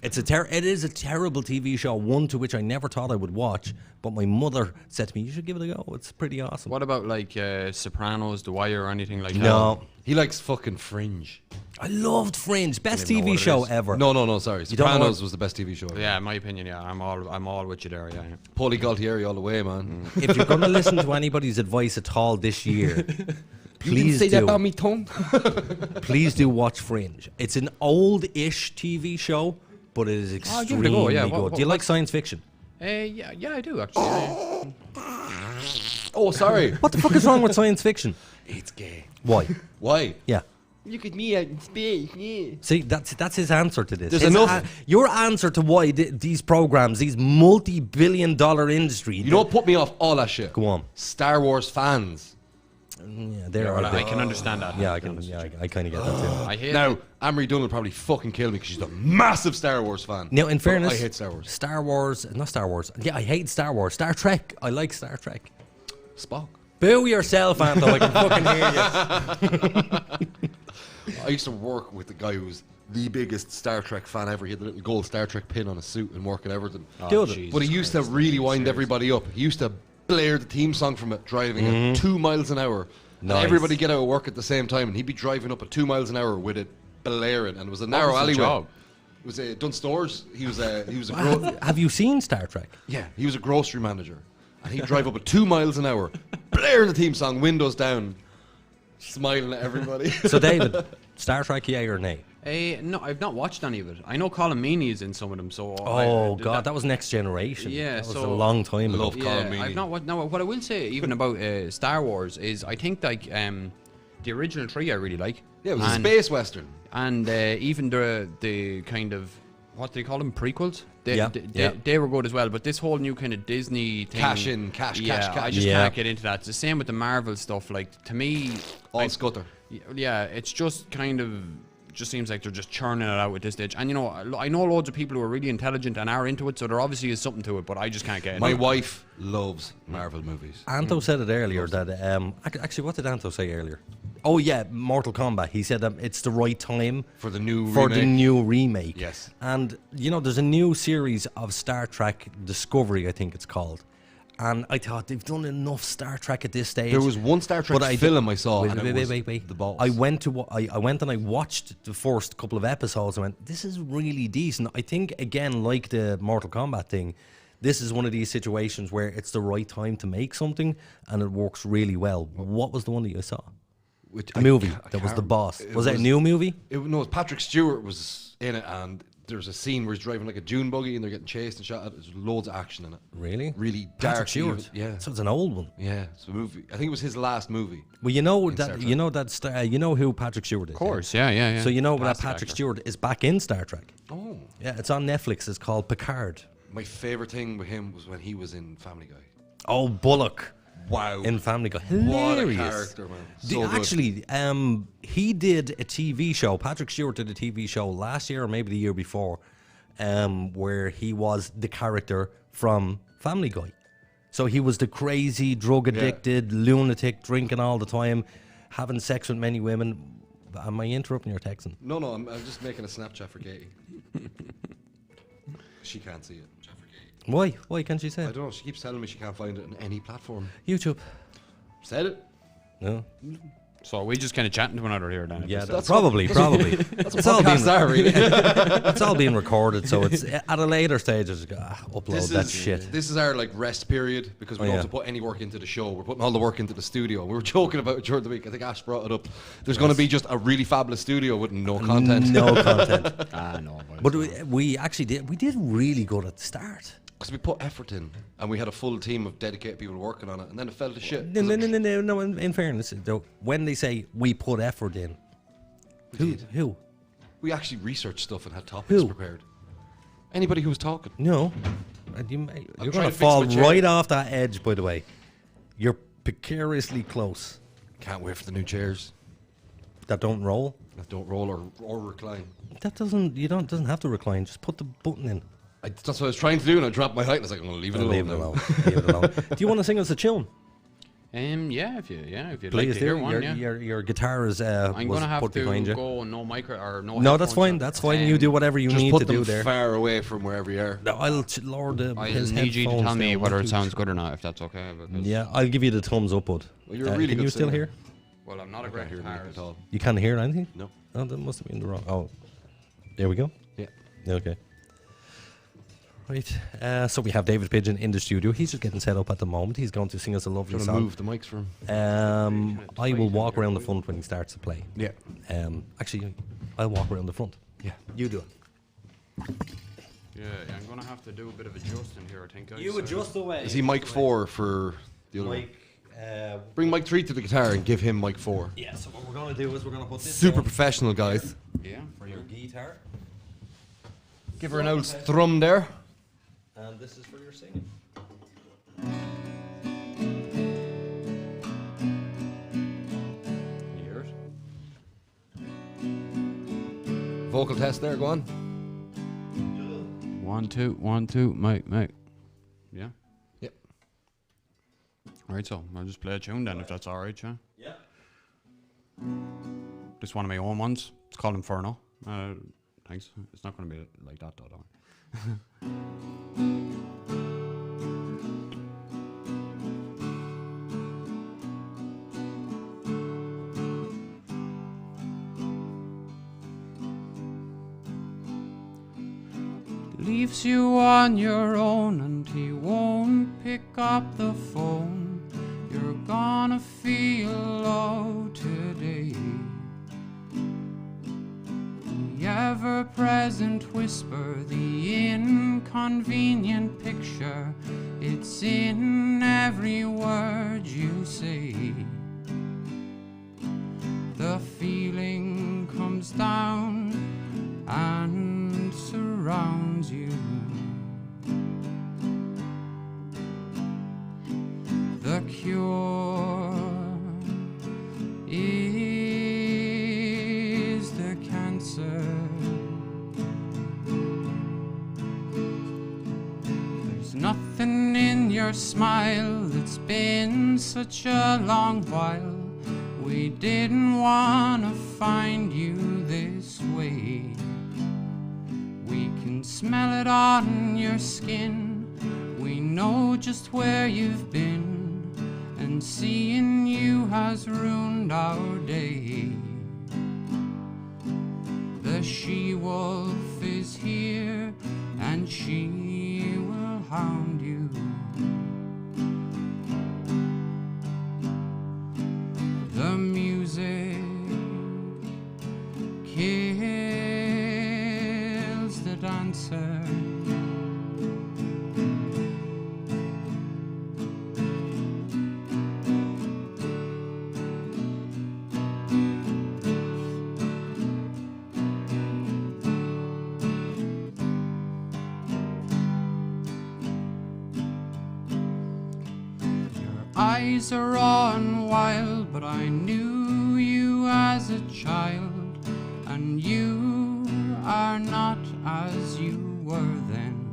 It is a terrible TV show, one to which I never thought I would watch, but my mother said to me, you should give it a go. It's pretty awesome. What about like Sopranos, The Wire or anything like that? No. He likes fucking Fringe. I loved Fringe. Best TV show ever. No, sorry. Sopranos was the best TV show ever. Yeah, in my opinion, yeah. I'm all with you there, yeah. Paulie Gualtieri all the way, man. If you're going to listen to anybody's advice at all this year, please say that about me, Tom. Please do watch Fringe. It's an old-ish TV show, but it is extremely good. Do you like science fiction? Yeah, I do actually. Oh, sorry. What the fuck is wrong with science fiction? It's gay. Why? Why? Yeah. Look at me out in space. Yeah. See, that's his answer to this. There's enough. Your answer to why these programs, these multi-billion-dollar industry. You don't put me off all that shit. Go on. Star Wars fans. Yeah, I can understand that. Yeah, I kind of get that too. I hate now, Amory Dunn will probably fucking kill me because she's a massive Star Wars fan. Now, in fairness, I hate Star Wars. Not Star Wars. Yeah, I hate Star Wars. Star Trek. I like Star Trek. Spock. Boo yourself, Anto. I can fucking hear you. I used to work with the guy who was the biggest Star Trek fan ever. He had the little gold Star Trek pin on his suit and work at Everton. But he used to really wind everybody up. He used to blare the theme song from it, driving at 2 miles an hour. Nice. And everybody get out of work at the same time, and he'd be driving up at 2 miles an hour with it blaring, and it was a narrow alleyway. It was Dunn Stores. He was a Have you seen Star Trek? Yeah, he was a grocery manager, and he'd drive up at 2 miles an hour, blaring the theme song, windows down, smiling at everybody. So, David, Star Trek, yeah or nay? No, I've not watched any of it. I know Colin Meaney is in some of them. So that was Next Generation. Yeah, that was a long time ago. Colin Meaney. I've not watched. Now, what I will say even about Star Wars is I think like the original 3 I really like. Yeah, it was a space western, and even the kind of what do they call them, prequels? They were good as well. But this whole new kind of Disney thing, cash. I just can't get into that. It's the same with the Marvel stuff. Like to me, all scutter. Yeah, it's just kind of. Just seems like they're just churning it out at this stage. And, you know, I know loads of people who are really intelligent and are into it, so there obviously is something to it, but I just can't get into it. My wife loves Marvel movies. Anto said it earlier that... actually, what did Anto say earlier? Oh yeah, Mortal Kombat. He said that it's the right time For the new remake. Yes. And there's a new series of Star Trek Discovery, I think it's called. And I thought they've done enough Star Trek at this stage. There was one Star Trek film I saw. Wait. The balls. I went and I watched the first couple of episodes and went, this is really decent. I think, again, like the Mortal Kombat thing, this is one of these situations where it's the right time to make something and it works really well. What was the one that you saw? The movie that was The Boss. Was it a new movie? No, Patrick Stewart was in it, and there's a scene where he's driving like a dune buggy and they're getting chased and shot at. There's loads of action in it. Really? Really Patrick dark. Stewart. Yeah. So it's an old one. Yeah, it's a movie. I think it was his last movie. Well, you know who Patrick Stewart is. Of course, yeah. So you know that Classic Patrick actor. Stewart is back in Star Trek. Oh. Yeah, it's on Netflix. It's called Picard. My favorite thing with him was when he was in Family Guy. Oh, Bullock. Wow. In Family Guy. What a Hilarious. character, man. So good. Actually, he did a TV show. Patrick Stewart did a TV show last year or maybe the year before, where he was the character from Family Guy. So he was the crazy, drug-addicted, lunatic, drinking all the time, having sex with many women. Am I interrupting your texting? No, I'm just making a Snapchat for Katie. She can't see it. Why? Why can't she say I it? don't know. She keeps telling me she can't find it on any platform. YouTube. Said it. No. So are we just kind of chatting to one another here, then? Yeah, That's probably. That's what podcasts are, really. It's all being recorded, so it's at a later stage. Just upload that shit. This is our rest period because we don't have to put any work into the show. We're putting all the work into the studio. We were joking about it during the week. I think Ash brought it up. There's going to be just a really fabulous studio with no content. No content. No. But we actually did. We did really good at the start. Because we put effort in, and we had a full team of dedicated people working on it, and then it fell to shit. No. In fairness, though, when they say we put effort in, who? We actually researched stuff and had topics prepared. Anybody who was talking. No. You're going to fall right off that edge, by the way. You're precariously close. Can't wait for the new chairs. That don't roll? That don't roll or recline. That doesn't have to recline. Just put the button in. That's what I was trying to do, and I dropped my height, and I was like, I'm going to leave it alone. Leave it alone. Do you want to sing us a tune? Yeah, if you'd Please like to hear one, your guitar is I'm was gonna have put to behind you. go no micro or no. No, that's fine. That's fine. You do whatever you need to do there. Just put them far away from wherever you are. No, I'll lower his need you to tell me down. whether it sounds good or not, if that's okay. Yeah, I'll give you the thumbs up, bud. Well, you're a really can good you still singer. hear? Well, I'm not a great guitarist at all. You can't hear anything? No. Oh, that must have been the wrong. Oh, there we go. Yeah. Okay. Right. So we have David Pigeon in the studio. He's just getting set up at the moment. He's going to sing us a lovely Trying to song. move the mics for him. I will walk around the front when he starts to play. Yeah. Actually, I'll walk around the front. Yeah. You do it. Yeah, I'm gonna have to do a bit of adjusting here, I think. You adjust away. Is he mic 4 for the other one? Bring mic 3 to the guitar and give him mic 4. Yeah, so what we're going to do is we're going to put this Super down professional, guys. Yeah. for your guitar. Give her an old thrum there. And this is for your singing. Yours. Vocal test there, go on. 1 2 1 2, mate. Yeah. Yep. Right, so I'll just play a tune then, if that's all right, yeah. Yeah. Just one of my own ones. It's called Inferno. Thanks. It's not going to be like that, though. Leaves you on your own and he won't pick up the phone. You're gonna feel low today. The ever-present whisper, the inconvenient picture, it's in every word you say. The feeling comes down and surrounds you. The cure is the cancer. There's nothing in your smile, it's been such a long while We didn't wanna find you this way. We can smell it on your skin. We know just where you've been, and seeing you has ruined our day. The she-wolf is here, and she will hound you. The music kills the dancer. Eyes are raw and wild, but I knew you as a child, and you are not as you were then.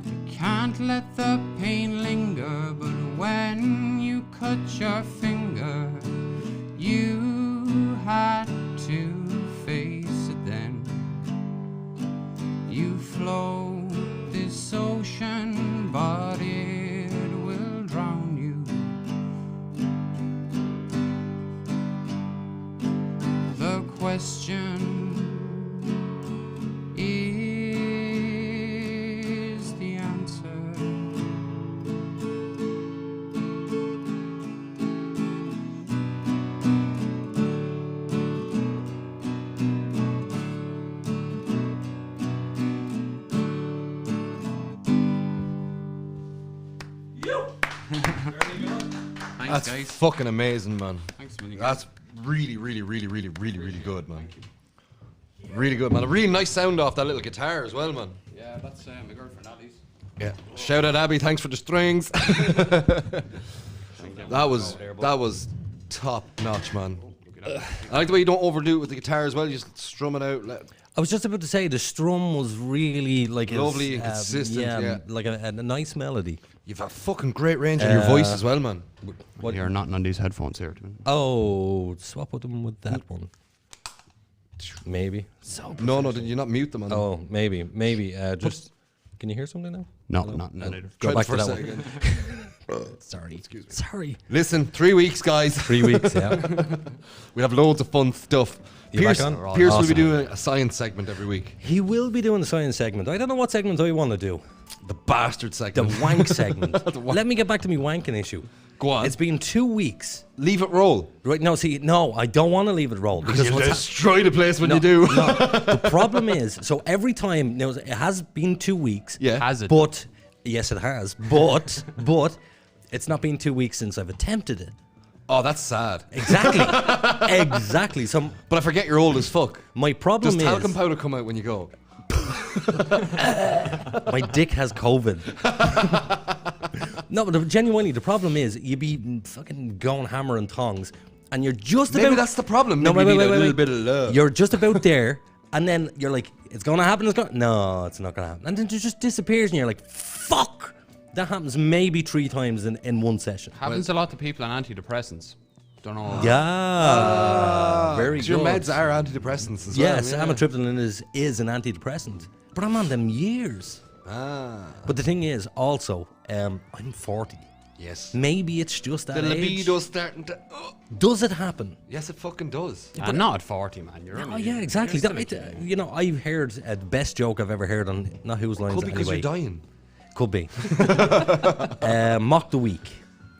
You can't let the pain linger, but when you cut your finger, you had to face it then. You float this ocean, but it will drown you. The question is the answer. That's guys. fucking amazing, man. Thanks a million, That's really good, man. Really good, man. A really nice sound off that little guitar as well, man. Yeah, that's my girlfriend Ali's. Yeah. Shout out Abby, thanks for the strings. that was top notch, man. I like the way you don't overdo it with the guitar as well. You just strum it out. I was just about to say the strum was really like Lovely and consistent, yeah. like a nice melody. You've a fucking great range in your voice as well, man. What you're not on these headphones here? Oh, swap with them with that one. Maybe. So no, did you not mute them on? Oh, maybe. Just can you hear something now? No, Hello? not Go back to that one. again. Sorry. Excuse me. Sorry. Listen, 3 weeks, guys. 3 weeks, yeah. We have loads of fun stuff. You Pierce, back on? Pierce will Awesome. be doing a science segment every week. He will be doing the science segment. I don't know what segment I want to do. The bastard segment. The wank segment. Let me get back to me wanking issue. Go on. It's been 2 weeks. Leave it roll. Right, no, I don't want to leave it roll. Because you destroy the place when you do. No, the problem is, so every time, now it has been 2 weeks. Yeah. Has it? But, yes it has. But, it's not been 2 weeks since I've attempted it. Oh, that's sad. Exactly. Exactly. So, but I forget you're old as fuck. My problem Does is... talcum powder come out when you go? My dick has COVID. No, but genuinely, the problem is you be fucking going hammer and tongs, and you're just Maybe about... that's the problem. No, Maybe wait, you need a wait, little wait. bit of love. You're just about there, and then you're like, it's going to happen, No, it's not going to happen. And then it just disappears, and you're like, fuck! That happens maybe 3 times in one session. Happens a lot to people on antidepressants. Don't know. Yeah. Very good. Your meds are antidepressants as well. Yes, amitriptyline is an antidepressant. But I'm on them years. But the thing is, also, I'm 40. Yes. Maybe it's just that The age. libido's starting to... Does it happen? Yes, it fucking does. But not at 40, man. You're Oh, only, yeah, exactly. you're You know, I've heard the best joke I've ever heard on, not Whose Lines Could be because anyway. you're dying. Could be. Mock the Week.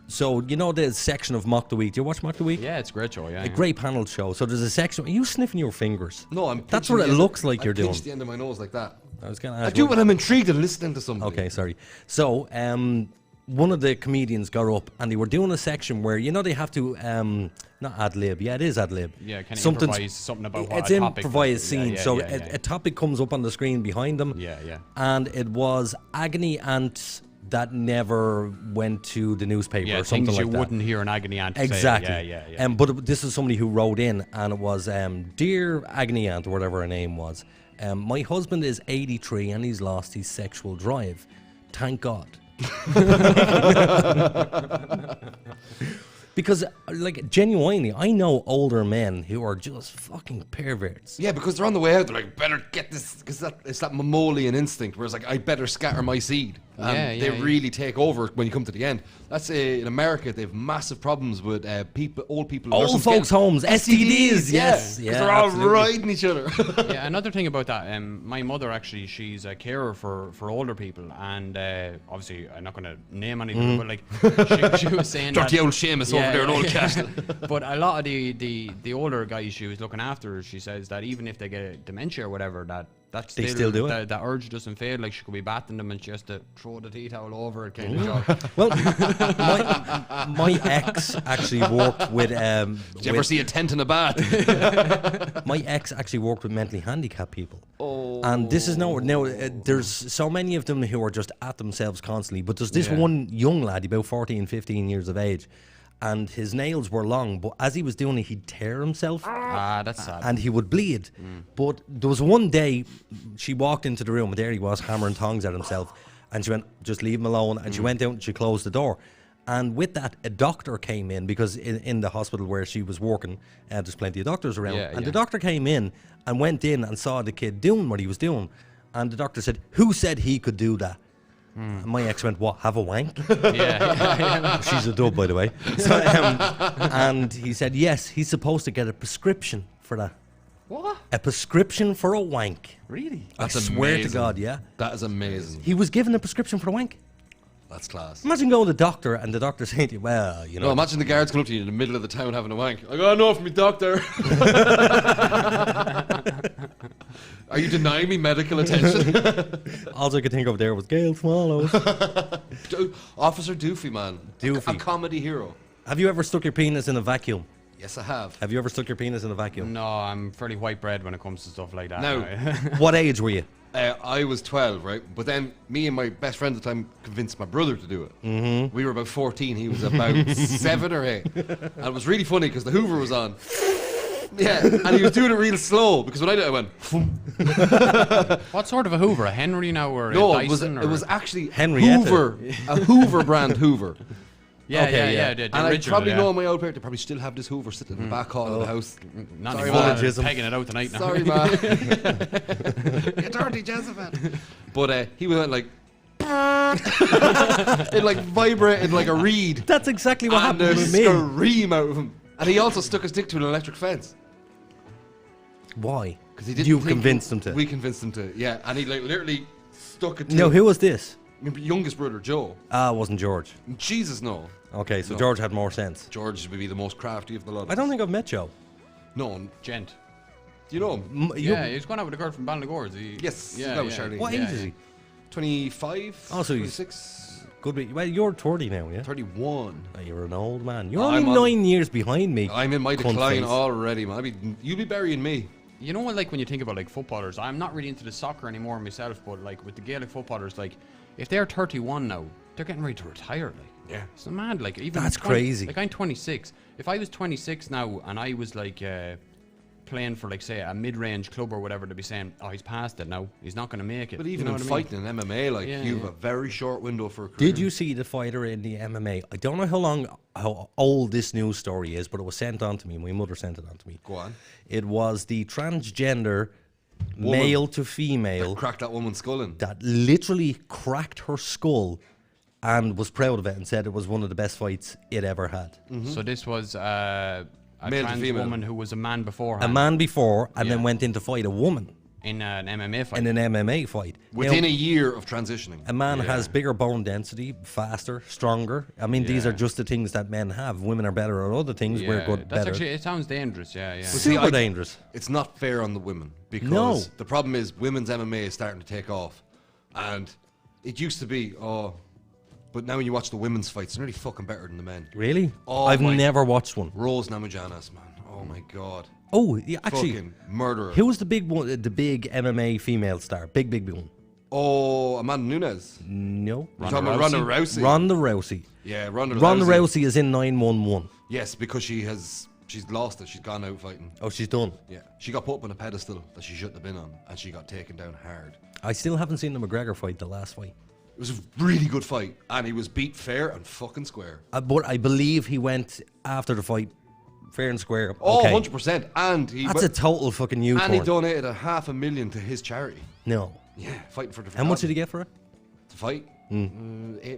So, you know the section of Mock the Week. Do you watch Mock the Week? Yeah, it's a great show, yeah. A great panel show. So there's a section. Are you sniffing your fingers? No, I'm That's pinching what it the end- looks like you're I doing. pinch the end of my nose like that. I was gonna I ask do what- when I'm intrigued and listening to something. Okay, sorry. So, one of the comedians got up and they were doing a section where, you know, they have to, not ad lib. Yeah, it is ad lib. Yeah, kind of Something's- improvise something about what It's a topic. improvised scene. Yeah, So yeah. a topic comes up on the screen behind them. Yeah, yeah. And it was agony ants that never went to the newspaper Yeah, or something things like you that. wouldn't hear an agony ant say. Exactly. Yeah. But this is somebody who wrote in, and it was Dear Agony Ant, or whatever her name was. My husband is 83 and he's lost his sexual drive. Thank God. Because, like, genuinely, I know older men who are just fucking perverts. Yeah, because they're on the way out. They're like, better get this, because it's that mammalian instinct where it's like, I better scatter my seed. And they really take over when you come to the end. That's in America. They have massive problems with old people. Old folks' homes, STDs. Yes, because they're all riding each other. Yeah, another thing about that, my mother actually, she's a carer for older people, and obviously I'm not going to name anything, but like she was saying dirty old Seamus over there in Oldcastle. But a lot of the older guys she was looking after, she says that even if they get dementia or whatever, that's they still do it. That urge doesn't fade. Like she could be bathing them and she has to throw the tea towel over it, kind of job. Well, my ex actually worked with. Did you ever see a tent in a bath? My ex actually worked with mentally handicapped people. Oh. And this is there's so many of them who are just at themselves constantly. But there's this one young lad, about 14, 15 years of age. And his nails were long, but as he was doing it, he'd tear himself. That's sad. And he would bleed. But there was one day, she walked into the room, and there he was, hammering tongs at himself. And she went, just leave him alone. And she went out and she closed the door. And with that, a doctor came in, because in the hospital where she was working, there's plenty of doctors around. And the doctor came in and went in and saw the kid doing what he was doing. And the doctor said, who said he could do that? And my ex went, what, have a wank? Yeah. She's a dub, by the way. So, and he said, yes, he's supposed to get a prescription for that. What? A prescription for a wank. Really? That's I swear amazing. to God, yeah. That is amazing. He was given a prescription for a wank. That's class. Imagine going to the doctor and the doctor saying to you, well, you know. No, imagine the guards coming up to you in the middle of the town having a wank. I got enough from me, doctor. Are you denying me medical attention? All I could think of there was Gail Swallows. Officer Doofy, man. Doofy. A comedy hero. Have you ever stuck your penis in a vacuum? Yes, I have. Have you ever stuck your penis in a vacuum? No, I'm fairly white bread when it comes to stuff like that. No. What age were you? I was 12, right? But then me and my best friend at the time convinced my brother to do it. Mm-hmm. We were about 14. He was about 7 or 8. And it was really funny because the Hoover was on. Yeah, and he was doing it real slow because when I did it, I went. What sort of a Hoover? A Henry now or no, a Dyson? it was actually Henrietta. Hoover, a Hoover brand Hoover. Yeah, okay, yeah. And I probably know my old parents, they probably still have this Hoover sitting in the back hall of the house. Not Sorry, anymore. man. Pegging it out tonight now. Sorry, man. You dirty Jezebel. But he went like. It like vibrated like a reed. That's exactly what happened with me. And a scream out of him. And he also stuck his dick to an electric fence. Why? Because he didn't. You convinced him to. We convinced him to. Yeah, and he like literally stuck it to. No, who was this? My youngest brother Joe. It wasn't George. Jesus, no. Okay, so No. George had more sense. George would be the most crafty of the lot. I don't think I've met Joe. No, Gent. do you know him? Yeah, he's going out with a girl from Ballynagores. Yes, Yeah, that was yeah. Charlene. What age is he? 25. Oh, so he's 26. Could be. Well, you're 30 now, yeah. 31. Oh, you're an old man. You're I'm only on- 9 years behind me. I'm in my cunt decline face. already, man. You'll be burying me. You know what, like when you think about like footballers, I'm not really into the soccer anymore myself, but like with the Gaelic footballers, like if they're 31 now, they're getting ready to retire. Like, Yeah. it's mad. Like even That's 20 crazy. Like I'm 26. If I was 26 now and I was like playing for like say a mid-range club or whatever, to be saying, oh, he's past it now. He's not going to make it. But even you know in what I mean? fighting in MMA, like Yeah, you yeah. have a very short window for a career. Did you see the fighter in the MMA? I don't know how old this news story is, but it was sent on to me. My mother sent it on to me. Go on. It was the transgender Woman. male to female Crack that woman's skull in. that literally cracked her skull and was proud of it and said it was one of the best fights it ever had. So this was a Male to trans female. woman who was a man before. A man before and then Yeah. went in to fight a woman in an MMA fight. in an MMA fight. Within Now, a year of transitioning. a man has bigger bone density, faster, stronger. I mean, these Yeah. are just the things that men have. Women are better at other things. We're good, that's better. actually, it sounds dangerous. Yeah, yeah. see, Super I- dangerous. It's not fair on the women because No. the problem is women's MMA is starting to take off, and it used to be but now when you watch the women's fights, they're nearly fucking better than the men. Really? Oh I've my- never watched one. Rose Namajunas, man. Oh my god. Oh, yeah, actually, Fucking murderer. who was the big one? The big MMA female star, big one. Oh, Amanda Nunes. No, You're talking about Ronda Rousey. Ronda Rousey. Yeah, Ronda Rousey is in 911. Yes, because she's lost it. She's gone out fighting. Oh, she's done. Yeah, she got put up on a pedestal that she shouldn't have been on, and she got taken down hard. I still haven't seen the McGregor fight, the last fight. It was a really good fight, and he was beat fair and fucking square. But I believe he went after the fight fair and square. Oh, Okay. 100%. And That's a total fucking U-turn. And he donated $500,000 to his charity. No. Yeah, fighting for the. How much did he get for it? To fight? 8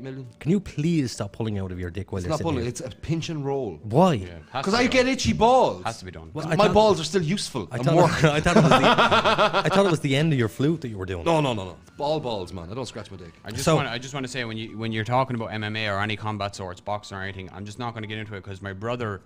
million. Can you please stop pulling out of your dick while It's you're not sitting pulling. here? It's a pinch and roll. Why? Because I get itchy balls. Has to be done. Well, My balls are still useful. I I'm thought, working. I thought it was the end of your flute that you were doing. No. Balls, man. I don't scratch my dick. I just want to say when you're talking about MMA or any combat sports, boxing or anything, I'm just not going to get into it because my brother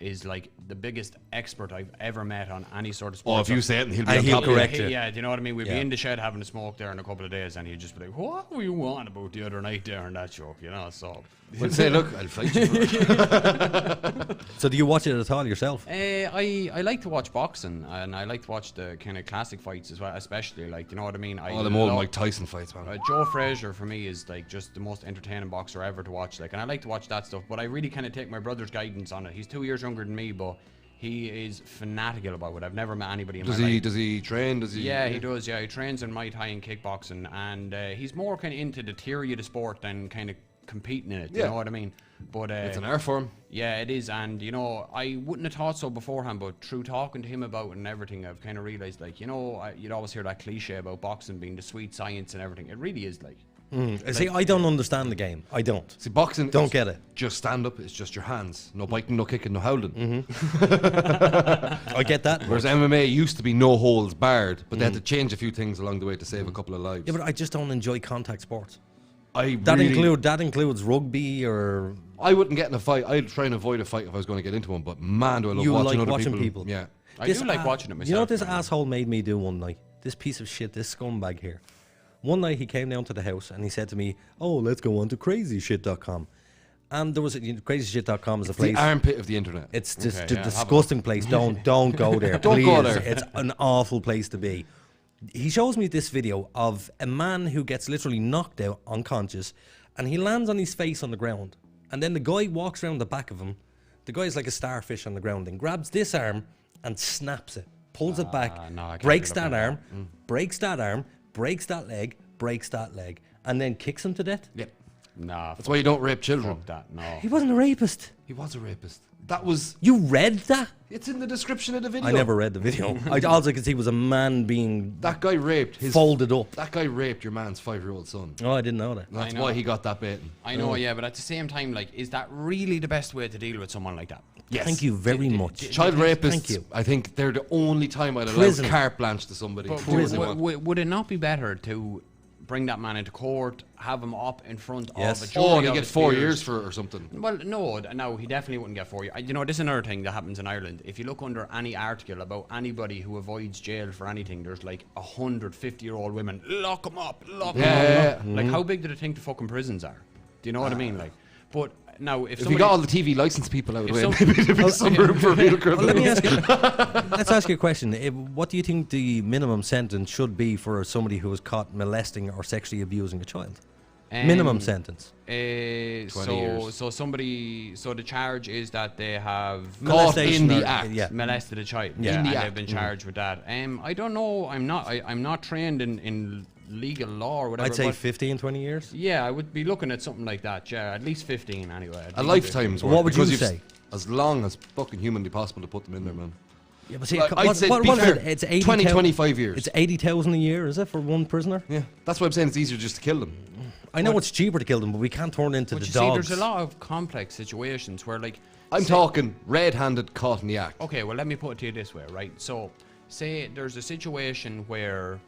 is like the biggest expert I've ever met on any sort of sport. Oh, if you say it, he'll be on top of correct you. you. Yeah, do you know what I mean? We'd be in the shed having a smoke there in a couple of days, and he'd just be like, "What were you on about the other night there in that show?" You know, so. Well, say, look, I'll fight you for it. So do you watch it at all yourself? I like to watch boxing, and I like to watch the kind of classic fights as well, especially like, you know what I mean? All them old Mike Tyson fights, man. Joe Frazier for me is like just the most entertaining boxer ever to watch, like, and I like to watch that stuff. But I really kind of take my brother's guidance on it. He's 2 years younger than me, but he is fanatical about it. I've never met anybody in my life. Does he train? Yeah, he does. Yeah, he trains in Muay Thai and kickboxing, and he's more kind of into the theory of the sport than kind of competing in it. You know what I mean? But it's an art form. Yeah, it is, and you know, I wouldn't have thought so beforehand, but through talking to him about it and everything, I've kind of realized, like, you know, you'd always hear that cliche about boxing being the sweet science and everything. It really is, like. See, I don't understand the game. I don't. See, boxing. Don't get it. Just stand up. It's just your hands. No biting, no kicking, no howling. I get that. Whereas MMA used to be no holds barred, but they had to change a few things along the way to save a couple of lives. Yeah, but I just don't enjoy contact sports. That That includes rugby or. I wouldn't get in a fight. I'd try and avoid a fight if I was going to get into one. But man, do I love You watching like other watching people. Yeah, I do like watching it myself. You know what this asshole made me do one night? This piece of shit, this scumbag here. One night he came down to the house and he said to me, "Oh, let's go on to crazyshit.com." And there was crazyshit.com is a place. The armpit of the internet. It's just a disgusting place. Don't go there. Don't please. go there. It's an awful place to be. He shows me this video of a man who gets literally knocked out unconscious, and he lands on his face on the ground. And then the guy walks around the back of him. The guy's like a starfish on the ground and grabs this arm and snaps it, pulls it back, breaks that arm, breaks that arm, breaks that leg, and then kicks him to death. Yep. Nah, that's why you don't rape children. Fuck that. No. He wasn't a rapist. He was a rapist. That was. You read that? It's in the description of the video. I never read the video. All I could see was a man being. That guy raped his. Folded up. That guy raped your man's 5-year-old son. Oh, I didn't know that. That's why he got that baiting. I know, yeah, but at the same time, like, is that really the best way to deal with someone like that? Yes. Thank you very much. Child rapists. Thank you. I think they're the only time I'd allow Prison. carte blanche to somebody. But would it not be better to bring that man into court, have him up in front of a jury? Oh, and he of get his 4 peers? years for it or something. Well, no, he definitely wouldn't get 4 years. You know, this is another thing that happens in Ireland. If you look under any article about anybody who avoids jail for anything, there's like 150-year-old women, lock them up, lock them up. Like, how big do they think the fucking prisons are? Do you know what I mean? Like, but now if you got all the TV license people out of the way, maybe there'd be some room for real criminals. Let me ask you. Let's ask you a question. What do you think the minimum sentence should be for somebody who was caught molesting or sexually abusing a child? Minimum sentence. 20 years. So the charge is that they have caught in the act, molested a child. Yeah, and they've been charged with that. I don't know. I'm not trained in legal law or whatever. I'd say 15, 20 years. Yeah, I would be looking at something like that. Yeah, at least 15 anyway. A lifetime's worth. What would you say? As long as fucking humanly possible to put them in there, man. Yeah, but see, I'd say what is it? It's 80 20, 25 years. It's 80,000 a year, is it, for one prisoner? Yeah, that's why I'm saying it's easier just to kill them. I know it's cheaper to kill them, but we can't turn into the you dogs. See, there's a lot of complex situations where, like, I'm talking red-handed caught in the act. Okay, well, let me put it to you this way, right? So, say there's a situation where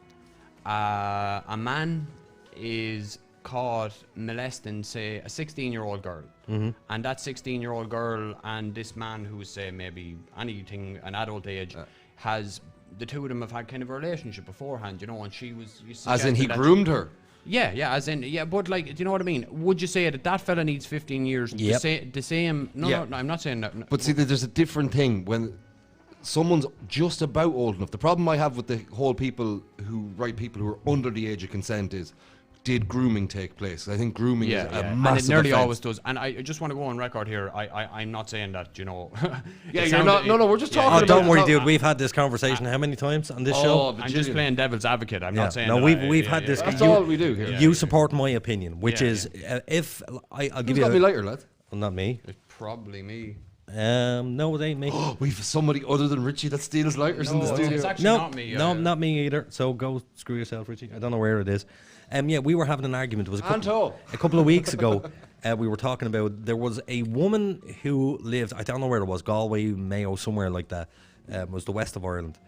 a man is caught molesting, say, a 16-year-old girl. And that 16-year-old girl and this man who's, say, maybe anything, an adult age, has, the two of them have had kind of a relationship beforehand, you know, and she was... As in he groomed her? Yeah, as in, yeah, but, like, do you know what I mean? Would you say that fella needs 15 years? Yep. The same... No, I'm not saying that. But see, there's a different thing when someone's just about old enough. The problem I have with the whole people who are under the age of consent is did grooming take place? I think grooming is a massive and it nearly offense. always does. And I just want to go on record here. I'm not saying that, you know. Yeah, you're not. No, we're just talking Oh, about. don't worry, dude. We've had this conversation how many times on this show? I'm just playing devil's advocate. I'm not saying. No, that we've had this. That's all we do here. You support my opinion, which is if I'll give you. Got me lighter, lad? Well, not me. It's probably me. No, it ain't me. We've somebody other than Richie that steals lighters in the studio. It's actually not me. No, not me either. So go screw yourself, Richie. I don't know where it is. Yeah, we were having an argument. It was a couple of weeks ago. We were talking about there was a woman who lived. I don't know where it was. Galway, Mayo, somewhere like that. Was the west of Ireland.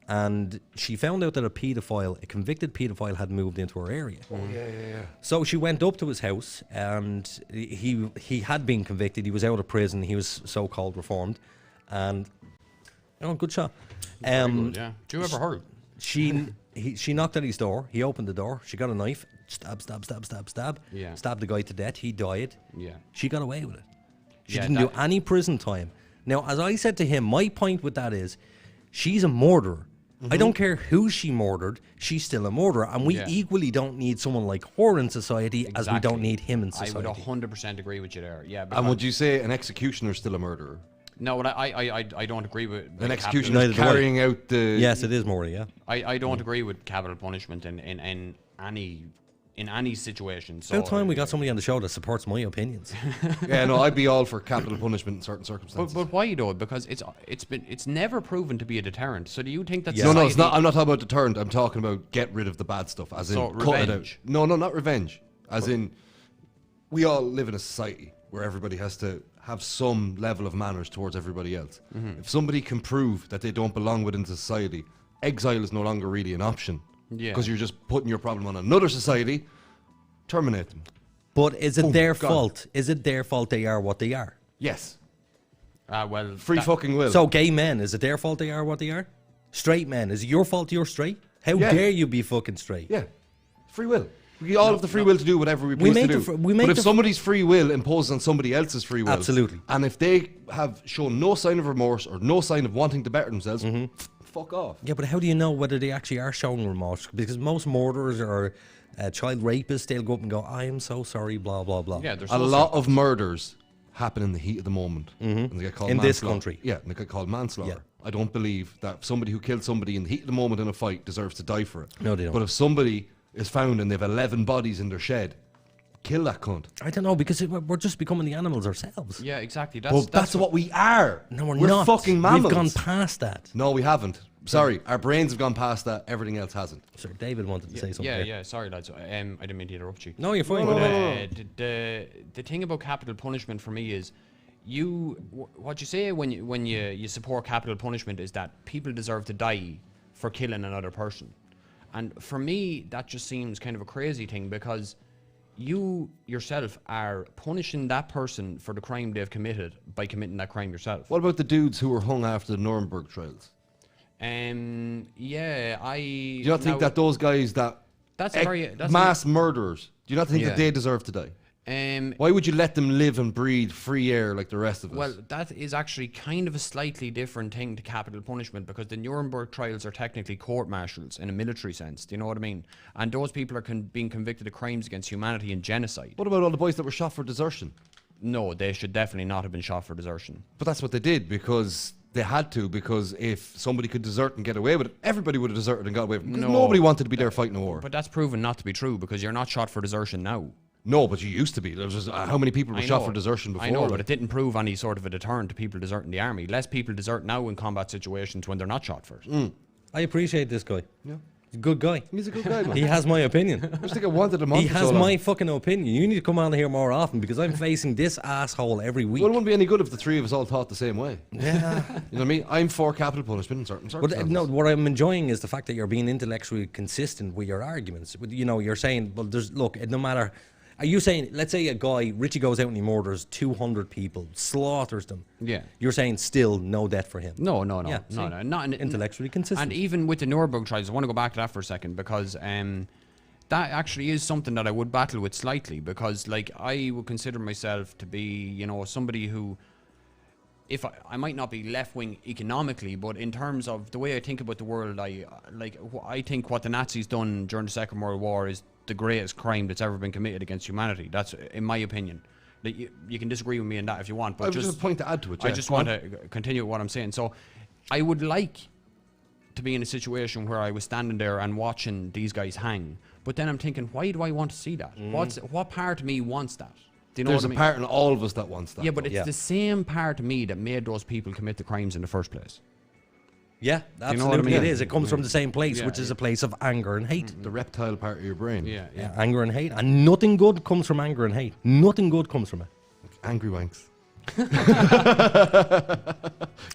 And she found out that a convicted paedophile, had moved into her area. Oh, yeah. So she went up to his house, and he had been convicted. He was out of prison. He was so-called reformed, and good shot. Good, yeah. Do you ever heard? She knocked at his door. He opened the door. She got a knife. Stab. Yeah. Stabbed the guy to death. He died. Yeah. She got away with it. She Yeah, didn't do any prison time. Now, as I said to him, my point with that is, she's a murderer. I don't care who she murdered, she's still a murderer. And we equally don't need someone like her in society as we don't need him in society. I would 100% agree with you there. Yeah. And would you say an executioner is still a murderer? No, but I don't agree with an executioner is carrying out the. Yes, it is murder. Yeah. I don't agree with capital punishment in any situation. So About time we got somebody on the show that supports my opinions. Yeah, no, I'd be all for capital punishment in certain circumstances. But why though? Because it's never proven to be a deterrent. So do you think that? No, it's not. I'm not talking about deterrent. I'm talking about get rid of the bad stuff, as in cut it out. No, not revenge. As in, we all live in a society where everybody has to have some level of manners towards everybody else. If somebody can prove that they don't belong within society, exile is no longer really an option. Yeah. Because you're just putting your problem on another society. Terminate them. But is it their fault? Is it their fault they are what they are? Yes. Well, free fucking will. So gay men, is it their fault they are what they are? Straight men, is it your fault you're straight? How dare you be fucking straight? Yeah. Free will. We all have the free will to do whatever we want to do. But if somebody's free will imposes on somebody else's free will, absolutely, and if they have shown no sign of remorse or no sign of wanting to better themselves, fuck off. Yeah, but how do you know whether they actually are showing remorse? Because most murderers or child rapists, they'll go up and go, I am so sorry, blah, blah, blah. Yeah, there's a lot of murders happen in the heat of the moment. And they get called in manslaughter. this country. Yeah, and they get called manslaughter. Yeah. I don't believe that somebody who killed somebody in the heat of the moment in a fight deserves to die for it. No, they don't. But if somebody is found and they've 11 bodies in their shed, kill that cunt. I don't know, because we're just becoming the animals ourselves. Yeah, exactly. That's what we are. No, we're not. Fucking mammals. We've gone past that. No, we haven't. Sorry, our brains have gone past that. Everything else hasn't. Sorry, David wanted to say something. Yeah. Sorry, lads. I didn't mean to interrupt you. No, you're fine. The thing about capital punishment for me is, what you say when you support capital punishment is that people deserve to die for killing another person, and for me that just seems kind of a crazy thing, because you yourself are punishing that person for the crime they've committed by committing that crime yourself. What about the dudes who were hung after the Nuremberg trials? Do you not think that those guys that's mass murderers, do you not think that they deserve to die? Why would you let them live and breathe free air like the rest of us? Well, that is actually kind of a slightly different thing to capital punishment, because the Nuremberg trials are technically court-martials in a military sense. Do you know what I mean? And those people are being convicted of crimes against humanity and genocide. What about all the boys that were shot for desertion? No, they should definitely not have been shot for desertion. But that's what they did, because they had to, because if somebody could desert and get away with it, everybody would have deserted and got away with it. Because nobody wanted to be there fighting a war. But that's proven not to be true, because you're not shot for desertion now. No, but you used to be. There was just, how many people were shot for desertion before? I know, but it didn't prove any sort of a deterrent to people deserting the army. Less people desert now in combat situations when they're not shot for it. I appreciate this guy. Yeah. He's a good guy. He's a good guy, man. He has my opinion. I just think I wanted him on. He has my fucking opinion. You need to come on here more often, because I'm facing this asshole every week. Well, it wouldn't be any good if the three of us all thought the same way. Yeah. You know what I mean? I'm for capital punishment in certain circumstances. No, what I'm enjoying is the fact that you're being intellectually consistent with your arguments. You know, you're saying, well, no matter... Are you saying, let's say a guy, Richie goes out and he murders 200 people, slaughters them. Yeah. You're saying still no death for him? No. Yeah, No, not intellectually consistent. And even with the Nuremberg trials, I want to go back to that for a second, because that actually is something that I would battle with slightly, because like I would consider myself to be, you know, somebody who, if I might not be left-wing economically, but in terms of the way I think about the world, I think what the Nazis done during the Second World War is the greatest crime that's ever been committed against humanity. That's, in my opinion. Like, you can disagree with me on that if you want, but just a point to add to it. I just want to continue with what I'm saying. So, I would like to be in a situation where I was standing there and watching these guys hang, but then I'm thinking, why do I want to see that? What part of me wants that? Do you know There's what I a mean? part in all of us that wants that. Yeah, but it's the same part of me that made those people commit the crimes in the first place. Yeah, Do you absolutely know what I mean? it is. It comes from the same place, Yeah, which is a place of anger and hate. The reptile part of your brain. Yeah, Yeah, anger and hate. And nothing good comes from anger and hate. Nothing good comes from it. Angry wanks.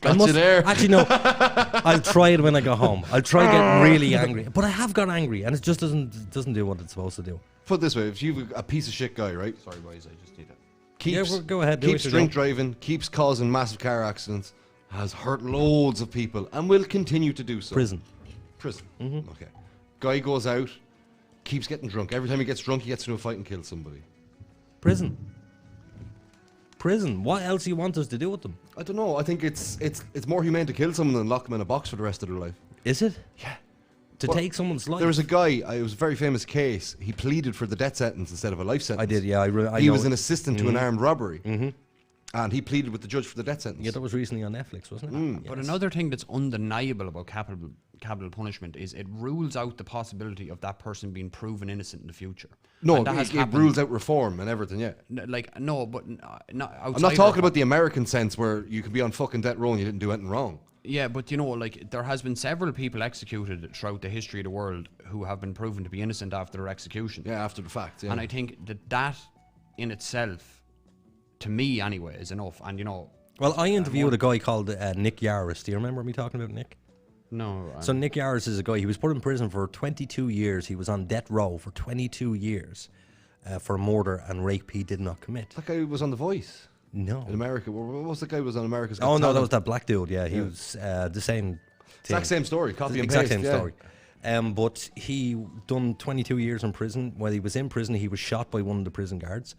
I must, there. Actually, no. I'll try it when I go home. I'll try to get really angry. But I have got angry, and it just doesn't do what it's supposed to do. Put it this way, if you've a piece of shit guy, right? Sorry, boys, I just need it. Keeps, go ahead. Keeps drink driving, keeps causing massive car accidents, has hurt loads of people, and will continue to do so. Prison. Okay. Guy goes out, keeps getting drunk. Every time he gets drunk, he gets into a fight and kills somebody. Prison. What else do you want us to do with them? I don't know. I think it's more humane to kill someone than lock them in a box for the rest of their life. Is it? Yeah. To take someone's life? There was a guy, it was a very famous case, he pleaded for the death sentence instead of a life sentence. I did, yeah. He know was it. an assistant to an armed robbery. Mm-hmm. And he pleaded with the judge for the death sentence. Yeah, that was recently on Netflix, wasn't it? But another thing that's undeniable about capital punishment is it rules out the possibility of that person being proven innocent in the future. No, And that has it happened. rules out reform and everything, yeah. Not I'm not talking about the American sense where you could be on fucking death row and you didn't do anything wrong. Yeah, but you know, like, there has been several people executed throughout the history of the world who have been proven to be innocent after their execution. Yeah, after the fact, yeah. And I think that in itself, to me anyway, is enough. And you know, Well, I interviewed a guy called Nick Yaris. Do you remember me talking about Nick? No. So Nick Yaris is a guy, he was put in prison for 22 years. He was on death row for 22 years for murder and rape he did not commit. That guy was on The Voice. No. In America. What was the guy who was on America's Got Oh, no, Talent? that was that black dude, yeah. He was the same thing. Exact same story, copy and exact paste, same yeah. story. But he done 22 years in prison. While he was in prison, he was shot by one of the prison guards.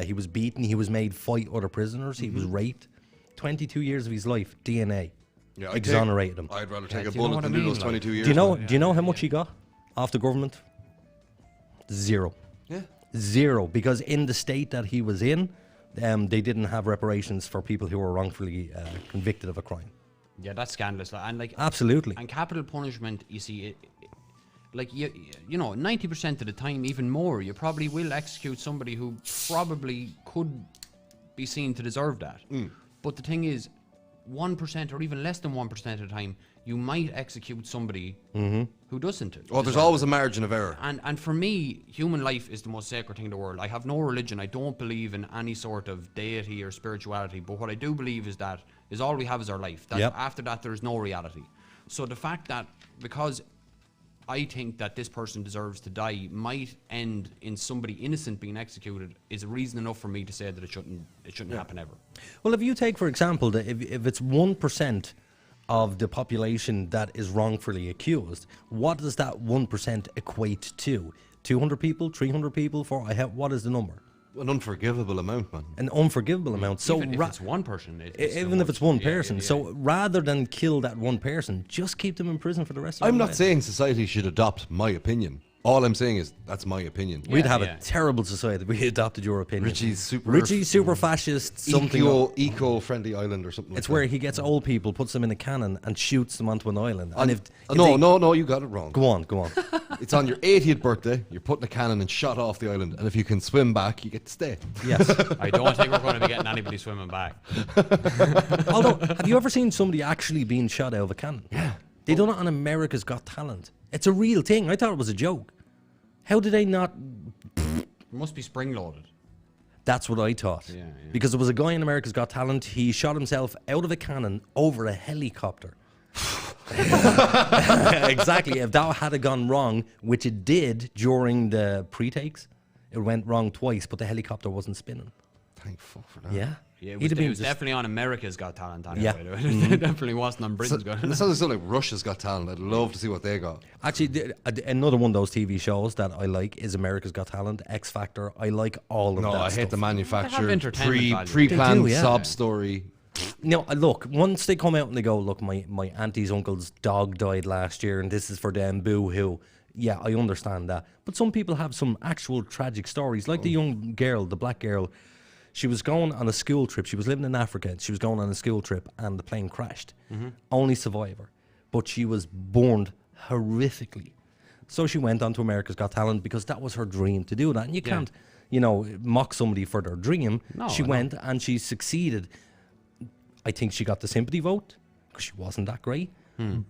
He was beaten. He was made fight other prisoners. He was raped. 22 years of his life, DNA. Yeah, exonerated him. I'd rather take a bullet than do those 22 years. Do you know how much he got off the government? Zero. Yeah. Zero, because in the state that he was in, they didn't have reparations for people who were wrongfully convicted of a crime. yeah, that's scandalous. And like, Absolutely. and capital punishment, you see, like you know, 90% of the time, even more, you probably will execute somebody who probably could be seen to deserve that. But the thing is, 1% or even less than 1% of the time, you might execute somebody who doesn't. Oh, there's always a margin of error. And for me, human life is the most sacred thing in the world. I have no religion. I don't believe in any sort of deity or spirituality. But what I do believe is that is all we have is our life. That after that, there is no reality. So the fact that because I think that this person deserves to die might end in somebody innocent being executed is a reason enough for me to say that it shouldn't happen ever. Well, if you take, for example, that if it's 1% of the population that is wrongfully accused, what does that 1% equate to? 200 people, 300 people, what is the number? An unforgivable amount, man. An unforgivable amount. So even if it's one person, even if it's one person. So rather than kill that one person, just keep them in prison for the rest of their I'm lives. not saying society should adopt my opinion. All I'm saying is that's my opinion. We'd have a terrible society if we adopted your opinion. Richie's super fascist, something. Eco-friendly island or something like It's that. where he gets old people, puts them in a cannon, and shoots them onto an island. And if No, you got it wrong. Go on. It's on your 80th birthday, you're putting a cannon and shot off the island, and if you can swim back, you get to stay. Yes. I don't think we're going to be getting anybody swimming back. Although, have you ever seen somebody actually being shot out of a cannon? Yeah. They done it on America's Got Talent. It's a real thing. I thought it was a joke. How did they not... It must be spring-loaded. That's what I thought. Yeah. Because there was a guy in America's Got Talent, he shot himself out of a cannon over a helicopter. Exactly. If that had gone wrong, which it did during the pre-takes, it went wrong twice, but the helicopter wasn't spinning. Thank fuck for that. Yeah. Yeah, it He'd have been was just- definitely on America's Got Talent. Yeah. It definitely wasn't on Britain's Got It sounds like Russia's Got Talent. I'd love to see what they got. Actually, another one of those TV shows that I like is America's Got Talent, X Factor. I like all of that No, I hate stuff. the manufactured, entertainment value. pre-planned They do, yeah. sob story. No, look, once they come out and they go, look, my auntie's uncle's dog died last year and this is for them, boo-hoo. yeah, I understand that. But some people have some actual tragic stories, like the young girl, the black girl. She was going on a school trip. She was living in Africa. She was going on a school trip, and the plane crashed. Only survivor, but she was burned horrifically. So she went on to America's Got Talent because that was her dream to do that. And you can't, mock somebody for their dream. No, she went and she succeeded. I think she got the sympathy vote because she wasn't that great.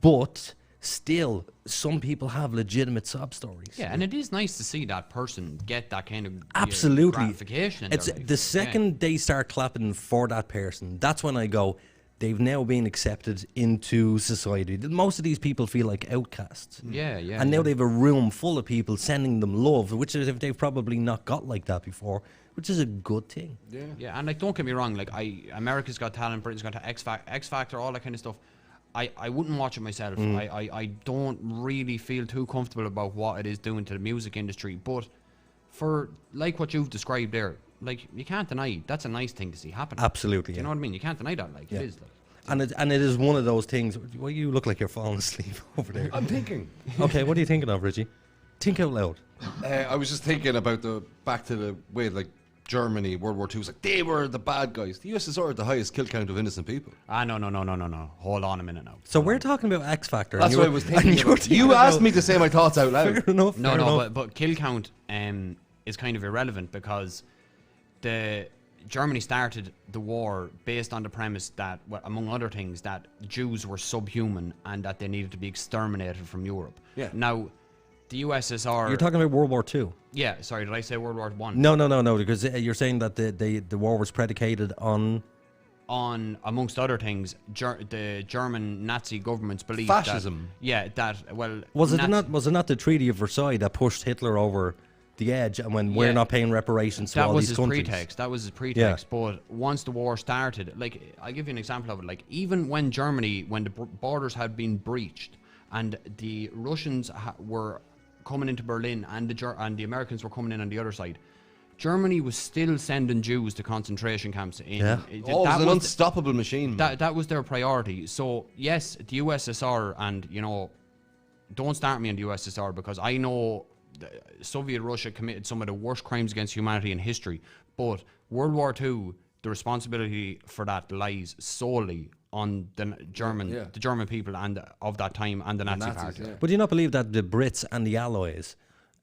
But still, some people have legitimate sob stories. Yeah, and it is nice to see that person get that kind of Absolutely gratification in it's their life. the second they start clapping for that person, that's when I go, they've now been accepted into society. Most of these people feel like outcasts. Yeah. And now they have a room full of people sending them love, which is if they've probably not got like that before, which is a good thing. Yeah, and like, don't get me wrong, like, America's Got Talent, Britain's Got X Factor, all that kind of stuff. I wouldn't watch it myself. I don't really feel too comfortable about what it is doing to the music industry. But for, like what you've described there, like, you can't deny that's a nice thing to see happen. Absolutely, Do you know what I mean? You can't deny that. Like, it is. Like, And it is one of those things. Well, you look like you're falling asleep over there. I'm thinking. Okay, what are you thinking of, Richie? Think out loud. I was just thinking about back to the way, like, Germany, World War II was like, they were the bad guys. The USSR had the highest kill count of innocent people. No. Hold on a minute now. So we're talking about X Factor. That's what I was thinking about. You asked me to say my thoughts out loud. Fair enough. But kill count is kind of irrelevant because Germany started the war based on the premise that, well, among other things, that Jews were subhuman and that they needed to be exterminated from Europe. Yeah. Now, the USSR... You're talking about World War II. Yeah, sorry, did I say World War I? No, because you're saying that the war was predicated on... On, amongst other things, the German Nazi government's belief fascism. Was it not the Treaty of Versailles that pushed Hitler over the edge, and when we're not paying reparations to all these countries? That was his pretext. But once the war started, like, I'll give you an example of it. Like, even when the borders had been breached, and the Russians were coming into Berlin, and the Americans were coming in on the other side, Germany was still sending Jews to concentration camps. It was an unstoppable machine. That was their priority. So yes, the USSR, and don't start me on the USSR because I know Soviet Russia committed some of the worst crimes against humanity in history. But World War II, the responsibility for that lies solely on the German people and of that time and the Nazi Party. Yeah. But do you not believe that the Brits and the Allies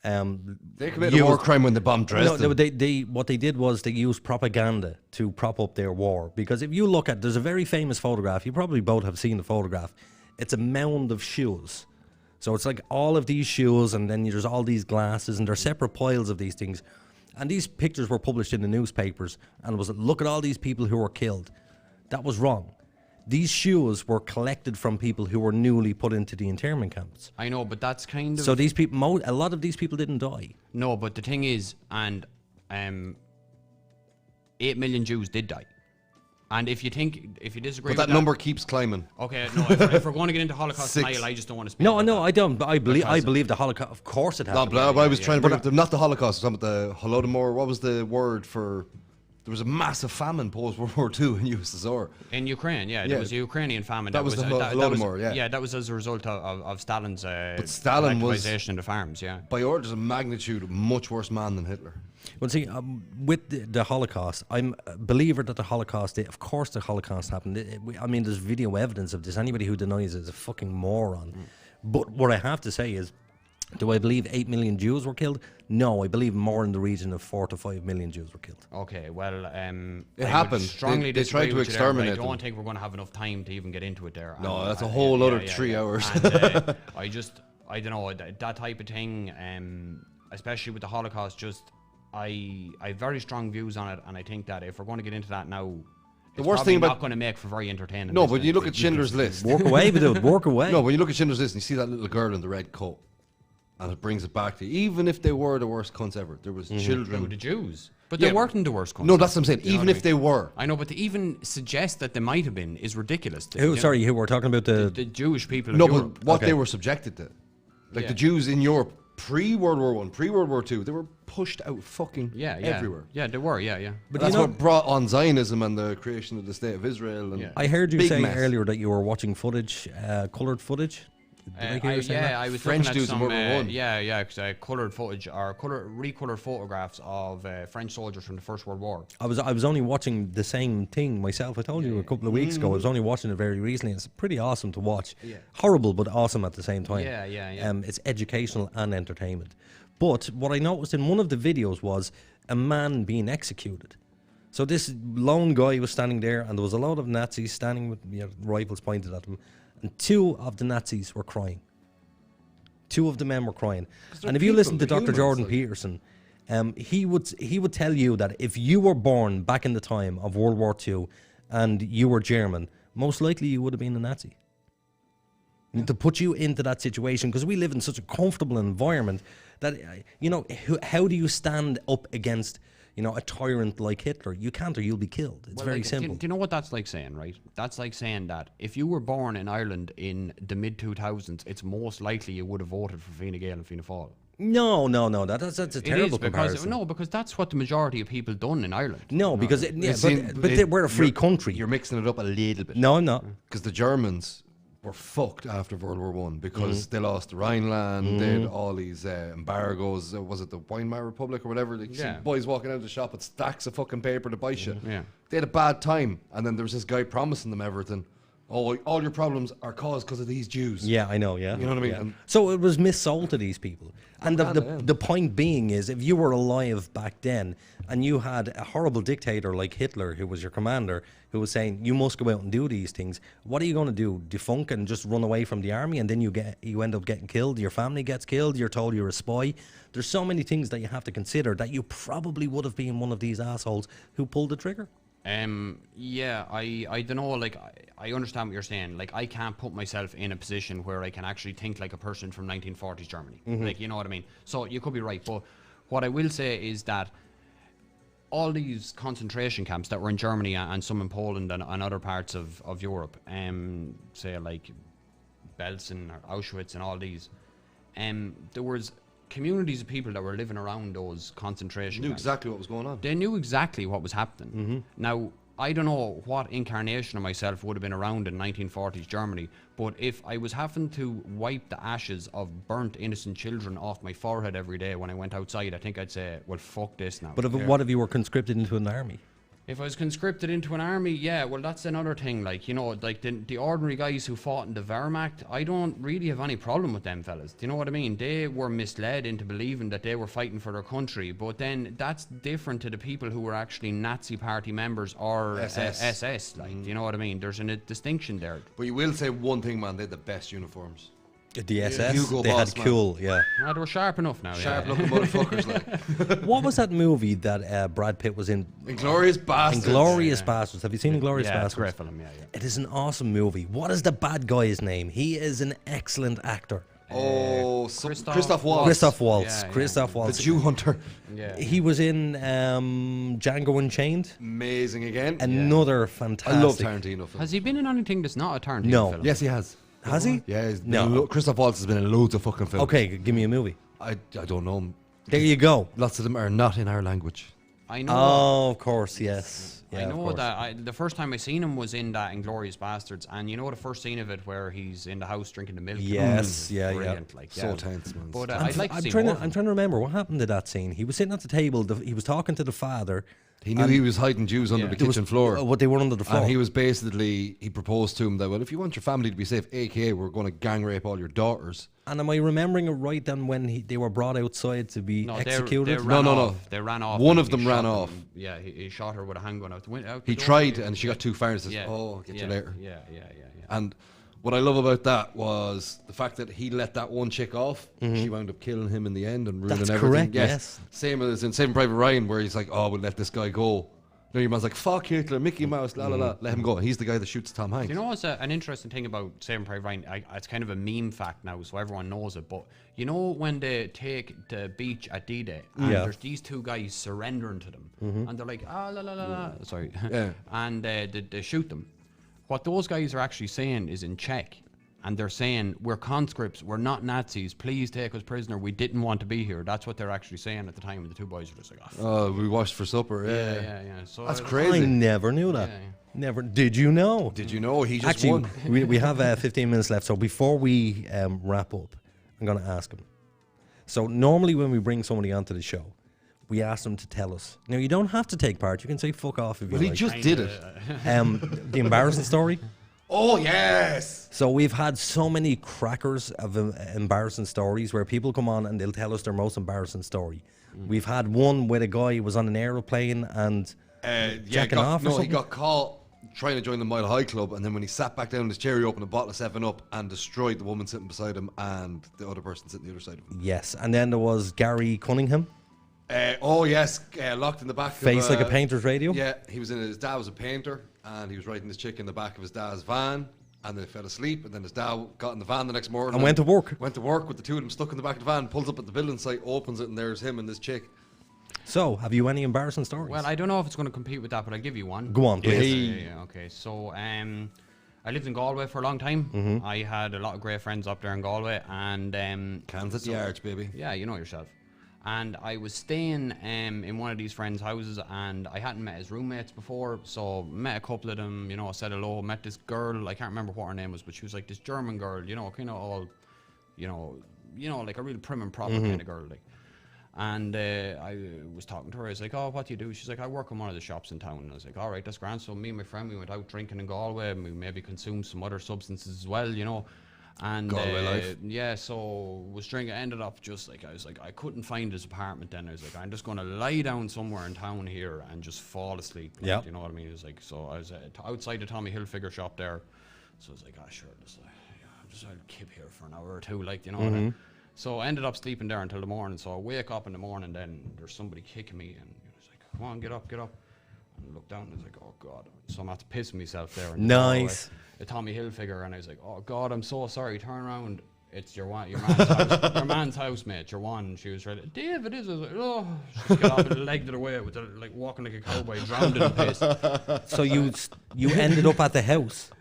they committed a war crime when they bombed Dresden? No, what they did was they used propaganda to prop up their war. Because if you look at, there's a very famous photograph, you probably both have seen the photograph. It's a mound of shoes. So it's like all of these shoes, and then there's all these glasses, and they're separate piles of these things. And these pictures were published in the newspapers, and it was, look at all these people who were killed. That was wrong. These shoes were collected from people who were newly put into the internment camps. I know, but that's kind of... So these people, a lot of these people didn't die. No, but the thing is, 8 million Jews did die. And if you disagree with that number keeps climbing. Okay, no, if we're going to get into Holocaust denial, I just don't want to speak about I don't. But I believe the Holocaust, of course it happened. No, I was trying to bring up not the Holocaust, I was talking about the Holodomor. What was the word for... There was a massive famine post World War II in USSR. In Ukraine, there was a Ukrainian famine. That was the Holodomor, Yeah, that was as a result of Stalin's Stalin was in the farms, by orders of magnitude, a much worse man than Hitler. Well, see, with the Holocaust, I'm a believer that the Holocaust, of course the Holocaust happened. I mean, there's video evidence of this. Anybody who denies it is a fucking moron. But what I have to say is, do I believe 8 million Jews were killed? No, I believe more in the region of 4 to 5 million Jews were killed. Okay, well, it happened. Strongly they tried to exterminate them. I don't think we're going to have enough time to even get into it there. No, that's a whole other 3 hours. And, I don't know, that type of thing, especially with the Holocaust, I have very strong views on it, and I think that if we're going to get into that now, the worst thing about not going to make for very entertaining. No, but you look at Schindler's List. Walk away, dude. Walk away. No, when you look at Schindler's List and you see that little girl in the red coat, and it brings it back to you. Even if they were the worst cunts ever, there was children. The Jews. But they weren't the worst cunts. No, that's what I'm saying. Even if they were. I know, but to even suggest that they might have been is ridiculous. Who we're talking about the Jewish people No, of Europe. But what they were subjected to. Like the Jews in Europe, pre-World War I, pre-World War II, they were pushed out fucking everywhere. Yeah, they were, yeah. But that's what brought on Zionism and the creation of the State of Israel. And I heard you say earlier that you were watching footage, coloured footage. I hear you saying that? I was French looking at dudes in some, World War One. cause, coloured footage or recolored photographs of French soldiers from the First World War. I was only watching the same thing myself. I told you a couple of weeks ago. I was only watching it very recently. It's pretty awesome to watch. Yeah. Horrible, but awesome at the same time. Yeah. It's educational and entertainment. But what I noticed in one of the videos was a man being executed. So this lone guy was standing there, and there was a lot of Nazis standing with rifles pointed at them, and 2 of the Nazis were crying. 2 of the men were crying. And if you listen to Dr. Jordan Peterson, he would tell you that if you were born back in the time of World War II and you were German, most likely you would have been a Nazi. To put you into that situation, because we live in such a comfortable environment that, how do you stand up against, a tyrant like Hitler? You can't, or you'll be killed. It's very simple. Do you know what that's like saying, right? That's like saying that if you were born in Ireland in the mid-2000s, it's most likely you would have voted for Fine Gael and Fianna Fáil. No, that's a terrible comparison. Because that's what the majority of people done in Ireland. No, because we're a free country. You're mixing it up a little bit. No, I'm not. Because the Germans were fucked after World War One because they lost the Rhineland, they had all these embargoes. Was it the Weimar Republic or whatever? Like, see boys walking out of the shop with stacks of fucking paper to buy shit. Yeah. They had a bad time, and then there was this guy promising them everything. Oh, all your problems are caused because of these Jews. Yeah, I know, yeah. You know what I mean? Yeah. So it was missold to these people. And the point being is, if you were alive back then and you had a horrible dictator like Hitler, who was your commander, who was saying, you must go out and do these things, what are you going to do? Defunk and just run away from the army, and then you end up getting killed, your family gets killed, you're told you're a spy. There's so many things that you have to consider that you probably would have been one of these assholes who pulled the trigger. I don't know, like, I understand what you're saying. Like, I can't put myself in a position where I can actually think like a person from 1940s Germany. Like, you know what I mean? So you could be right, but what I will say is that all these concentration camps that were in Germany and some in Poland and other parts of Europe, say like Belsen or Auschwitz and all these, there was communities of people that were living around those concentration camps. Knew exactly what was going on. They knew exactly what was happening. Now, I don't know what incarnation of myself would have been around in 1940s Germany, but if I was having to wipe the ashes of burnt innocent children off my forehead every day when I went outside, I think I'd say, well, fuck this now. But what if you were conscripted into an army? If I was conscripted into an army, yeah, well, that's another thing. Like, like the ordinary guys who fought in the Wehrmacht, I don't really have any problem with them fellas. Do you know what I mean? They were misled into believing that they were fighting for their country, but then that's different to the people who were actually Nazi party members or SS. Like, do you know what I mean? There's a distinction there. But you will say one thing, man, they had the best uniforms. The SS, Hugo they Boss, had man. cool, yeah. They were sharp enough now. Sharp looking motherfuckers, like. What was that movie that Brad Pitt was in? Inglourious Bastards. Inglourious Bastards. Have you seen Inglourious Yeah, it's Bastards? a great film, yeah. It is an awesome movie. What is the bad guy's name? He is an excellent actor. Christoph Waltz. Christoph Waltz. Yeah, Christoph Waltz. The Jew Hunter. Yeah. He was in Django Unchained. Amazing again. Another fantastic. I love Tarantino films. Has he been in anything that's not a Tarantino No. film? Yes, he has. Has he? Yeah, No. Christoph Waltz has been in loads of fucking films. Okay, give me a movie. I don't know him. There you go. Lots of them are not in our language. I know. Oh, of course, yes. Yeah, I of know course. that the first time I seen him was in that Inglourious Bastards, and you know the first scene of it where he's in the house drinking the milk. Yes, yeah, brilliant, yeah. like, So tense, man. But I'd like to see I'm more. trying to remember what happened to that scene. He was sitting at the table. He was talking to the father. He knew he was hiding Jews under the kitchen floor. What they were under the floor. And he was basically, he proposed to him that, well, if you want your family to be safe, aka we're going to gang rape all your daughters. And am I remembering it right then when they were brought outside to be executed? They ran off. They ran off. One and of them he ran shot off. them. Yeah, he shot her with a handgun out the window. He tried, and she got too far and says, oh, I'll get you later. Yeah. And what I love about that was the fact that he let that one chick off. She wound up killing him in the end and ruining That's everything. correct, yes. Same as in Saving Private Ryan, where he's like, oh, we'll let this guy go. No, your man's like, fuck Hitler, Mickey Mouse, la la la, let him go. He's the guy that shoots Tom Hanks. You know what's an interesting thing about Saving Private Ryan? It's kind of a meme fact now, so everyone knows it. But you know when they take the beach at D-Day, and there's these two guys surrendering to them, and they're like, ah, la la la la, sorry, and they shoot them. What those guys are actually saying is in Czech, and they're saying, we're conscripts, we're not Nazis, please take us prisoner, we didn't want to be here. That's what they're actually saying at the time, and the two boys were just like, oh, we watched for supper. Yeah. So that's crazy. I never knew that. Never. Did you know? Did you know he just actually, won? we have 15 minutes left, so before we wrap up, I'm going to ask him. So normally when we bring somebody onto the show, we ask them to tell us. Now, you don't have to take part. You can say fuck off if you like. He just did it. The embarrassing story. Oh, yes. So we've had so many crackers of embarrassing stories where people come on and they'll tell us their most embarrassing story. We've had one where a guy was on an aeroplane and jacking off or something. He got caught trying to join the Mile High Club, and then when he sat back down in his chair, he opened a bottle of 7-Up and destroyed the woman sitting beside him and the other person sitting the other side of him. Yes, and then there was Gary Cunningham. Locked in the back Face like a painter's radio. Yeah, his dad was a painter, and he was riding this chick in the back of his dad's van, and then he fell asleep, and then his dad got in the van the next morning. And went to work. Went to work with the two of them stuck in the back of the van, pulls up at the building site, opens it, and there's him and this chick. So, have you any embarrassing stories? Well, I don't know if it's going to compete with that, but I'll give you one. Go on, please. Okay, so I lived in Galway for a long time. I had a lot of great friends up there in Galway, and Cans at the arch, baby. Yeah, you know yourself. And I was staying in one of these friends' houses, and I hadn't met his roommates before, so met a couple of them, you know, said hello, met this girl, I can't remember what her name was, but she was like this German girl, you know, kind of all, you know, like a real prim and proper kind of girl, like. And I was talking to her, I was like, oh, what do you do? She's like, I work in one of the shops in town. And I was like, all right, that's grand. So me and my friend, we went out drinking in Galway, and we maybe consumed some other substances as well, you know. And Galway life. Yeah, so was drinking, ended up just like, I was like, I couldn't find his apartment then. I was like, I'm just going to lie down somewhere in town here and just fall asleep. Like, yeah. You know what I mean? It was like, so I was outside the Tommy Hilfiger shop there. So I was like, sure, I'll keep here for an hour or two, like, you know what I mean? So I ended up sleeping there until the morning. So I wake up in the morning, then there's somebody kicking me, and it's like, come on, get up. And I look down, and it's like, oh God. So I'm after pissing myself there. Nice. A Tommy Hilfiger, and I was like, oh God, I'm so sorry. Turn around. It's your man's house. Your man's house, mate. Your one. And she was right. Dave, it is. I was like, oh. She got up and legged it away with her, like walking like a cowboy, drowned in piss. So you ended up at the house.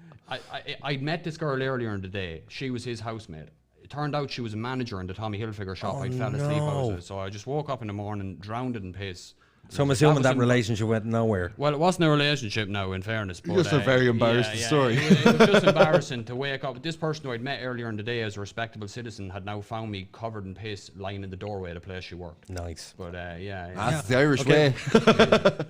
I'd met this girl earlier in the day. She was his housemate. It turned out she was a manager in the Tommy Hilfiger shop. I fell asleep out of it. So I just woke up in the morning, drowned in piss. So I'm assuming that relationship went nowhere. Well, it wasn't a relationship now, in fairness. But, just a very embarrassing story. It was just embarrassing to wake up. This person who I'd met earlier in the day as a respectable citizen had now found me covered in piss, lying in the doorway of the place she worked. Nice. But That's the Irish way.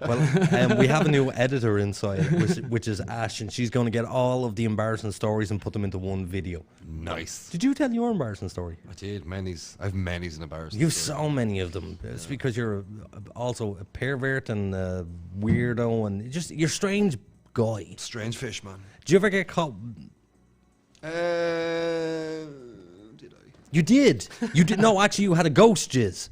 Well, we have a new editor inside, which is Ash, and she's going to get all of the embarrassing stories and put them into one video. Nice. Did you tell your embarrassing story? I did. Many's. I have many's and embarrassing. You have stories. so many of them. It's because you're also a pervert and a weirdo, and you're a strange guy. Strange fish, man. Did you ever get caught? Did I? You did. You did. No, actually, you had a ghost jizz.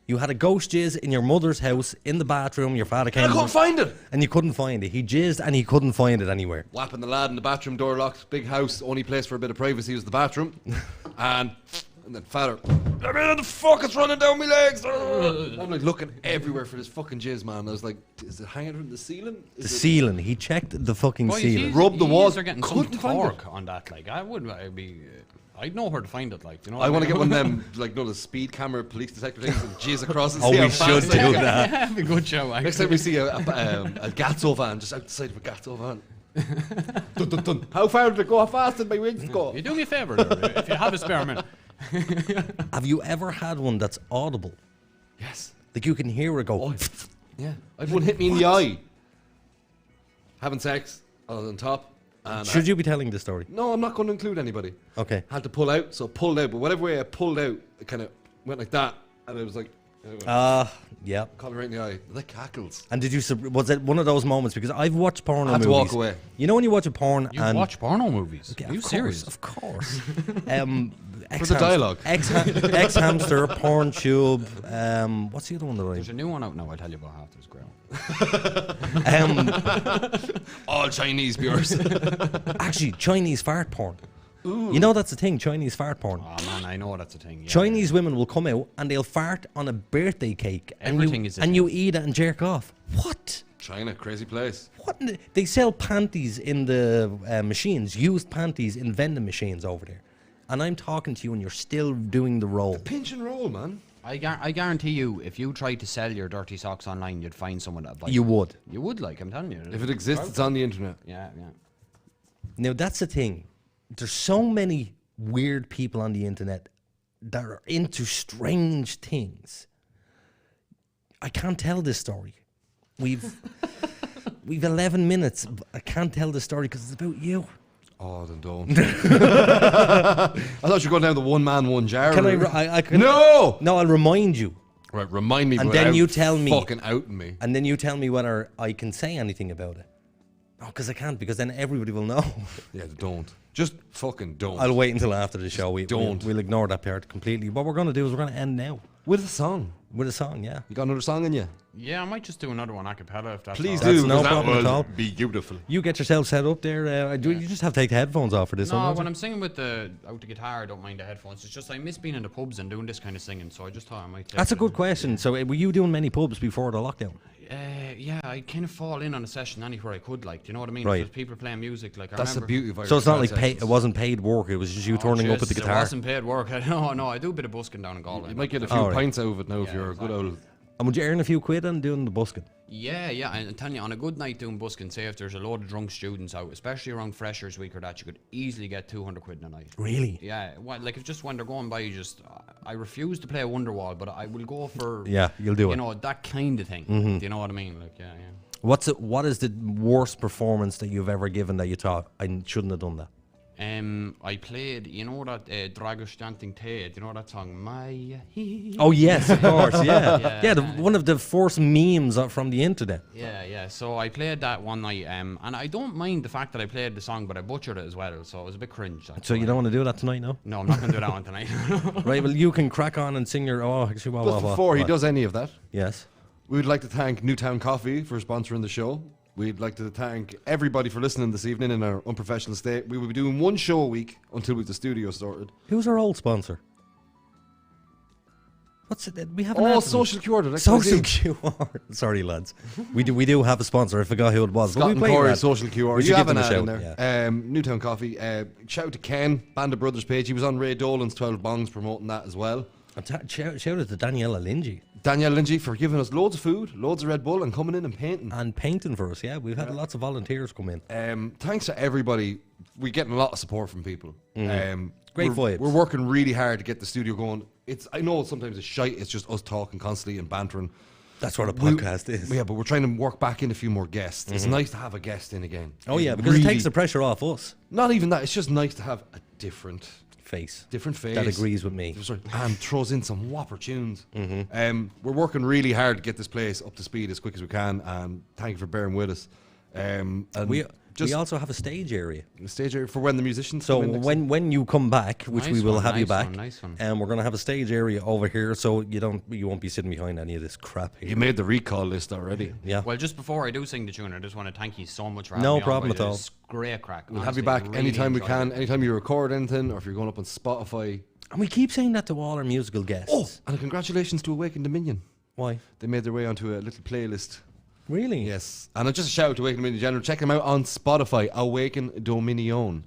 You had a ghost jizz in your mother's house in the bathroom. Your father came. I couldn't find it. And you couldn't find it. He jizzed and he couldn't find it anywhere. Whapping the lad in the bathroom, door locked, big house, only place for a bit of privacy was the bathroom. and then father, I mean, the fuck is running down my legs? I'm like looking everywhere for this fucking jizz, man. I was like, is it hanging from the ceiling? The ceiling. He checked the fucking ceiling. Rubbed the walls. Are getting some torque on that. Like I'd know where to find it. Like, you know. I want to get one of them, like, the speed camera police detector things and jizz across and see how we fast should they do go. that. Have a good show. Actually. Next time we see a Gatso van just outside of a Gatso van. Dun, dun, dun. How far did it go? How fast did my wings go? You do me a favour if you have a spare minute. Have you ever had one that's audible? Yes. Like you can hear it go. Yeah. I've one hit me in the eye. Having sex on top. And Should you be telling the story? No, I'm not going to include anybody. Okay. Had to pull out, so pulled out. But whatever way I pulled out, it kind of went like that. And it was like... yeah. Caught me right in the eye. Like cackles. And did you? Was it one of those moments? Because I've watched porno movies. I had to walk away. You know when you watch a porn You and watch porno movies? Okay, Are you serious? Of course. For the dialogue. Ex-hamster, porn tube. What's the other one that There's a new one out now. I'll tell you about half this ground. All Chinese viewers. Actually, Chinese fart porn. Ooh. You know that's a thing, Chinese fart porn. Oh man, I know that's a thing. Yeah. Chinese women will come out and they'll fart on a birthday cake, and Everything is a thing. you eat it and jerk off. What? China, crazy place. What? They sell panties in the machines, used panties in vending machines over there. And I'm talking to you, and you're still doing the roll. Pinch and roll, man. I guarantee you, if you tried to sell your dirty socks online, you'd find someone that'd buy You it. would. You would, like, I'm telling you. If it exists, it's on the internet. Yeah, yeah. Now, that's the thing. There's so many weird people on the internet that are into strange things. I can't tell this story. We've 11 minutes. I can't tell the story because it's about you. Oh, then don't. I thought you were going down the one man, one jar. Can I can, No! No, I'll remind you. Right, remind me. And then you tell me. Fucking outing me. And then you tell me whether I can say anything about it. No, because I can't, because then everybody will know. Yeah, don't. Just fucking don't. I'll wait until after the show. Don't. We'll ignore that part completely. What we're going to do is we're going to end now. With a song. With a song, yeah. You got another song in you? Yeah, I might just do another one a cappella if that's Please all right. do. That's no that problem at will all. be beautiful. You get yourself set up there. You just have to take the headphones off for this one. No, don't when you? I'm singing with the guitar, I don't mind the headphones. It's just I miss being in the pubs and doing this kind of singing, so I just thought I might take That's a it. good question. So, were you doing many pubs before the lockdown? Yeah, I kind of fall in on a session anywhere I could, like, do you know what I mean? Right. If there's people playing music, like, I That's the remember. beauty of Irish So it's not like sessions. it wasn't paid work. It was just you turning up with the Jesus, guitar. It wasn't paid work. No, I do a bit of busking down in Galway. You might get a few Oh, right. pints out of it now if Yeah, you're a good old... And would you earn a few quid on doing the busking? Yeah, I'm telling you, on a good night doing busking, say if there's a load of drunk students out, especially around Freshers Week or that, you could easily get 200 quid in a night. Really? Yeah, like if just when they're going by, I refuse to play a Wonderwall, but I will go for, Yeah, you'll do it. you know, that kind of thing. Do you know what I mean? Like, yeah. What is the worst performance that you've ever given that you thought I shouldn't have done that? I played, you know that Dragostanting Te, you know that song, My Oh yes, of course, yeah. Yeah. One of the first memes from the internet. Yeah. So I played that one night, and I don't mind the fact that I played the song, but I butchered it as well, so it was a bit cringe. So you don't want to do that tonight, no? No, I'm not going to do that one tonight. Right, well you can crack on and sing your, But before he does any of that, yes, we would like to thank Newtown Coffee for sponsoring the show. We'd like to thank everybody for listening this evening in our unprofessional state. We will be doing one show a week until we've the studio sorted. Who's our old sponsor? What's it? We haven't. Oh, Social QR. Social QR. Sorry, lads. We do have a sponsor. I forgot who it was. Scott and Corey, Social QR. We You should have give an them a ad in shout, there. yeah. Newtown Coffee. Shout out to Ken, Band of Brothers page. He was on Ray Dolan's 12 Bongs promoting that as well. Shout out to Daniela Lingy. Danielle Lingy for giving us loads of food, loads of Red Bull, and coming in and painting. And painting for us, yeah. We've had lots of volunteers come in. Thanks to everybody. We're getting a lot of support from people. Great vibes. We're working really hard to get the studio going. I know sometimes it's shite. It's just us talking constantly and bantering. That's what a podcast is. Yeah, but we're trying to work back in a few more guests. It's nice to have a guest in again. Oh yeah, because it takes the pressure off us. Not even that. It's just nice to have a different face that agrees with me and throws in some whopper tunes. We're working really hard to get this place up to speed as quick as we can, and thank you for bearing with us. And we also have a stage area. A stage area for when the musicians So come in when you come back, which Nice we will one, have you nice back, one, nice one. and we're going to have a stage area over here, so you won't be sitting behind any of this crap here. You made the recall list already. Yeah. Well, just before I do sing the tune, I just want to thank you so much for having No me on, problem guys. at all. It's great crack. We'll have you honestly, back really anytime we enjoyed can. it. Anytime you record anything, or if you're going up on Spotify. And we keep saying that to all our musical guests. Oh, and congratulations to Awaken Dominion. Why? They made their way onto a little playlist. Really? Yes. And just a shout out to Awaken Dominion in general. Check them out on Spotify. Awaken Dominion.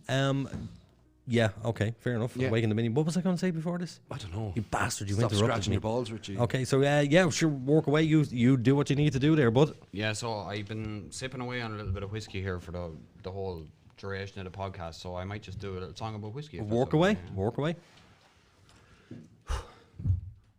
Yeah, okay, fair enough. Yeah. Awaken the Mini. What was I going to say before this? I don't know. You bastard, you Stop interrupted scratching me. your balls, Richie. Okay, so yeah, sure, walk away. You do what you need to do there, bud. Yeah, so I've been sipping away on a little bit of whiskey here for the whole duration of the podcast, so I might just do a little song about whiskey. if that's Walk okay. away, walk away.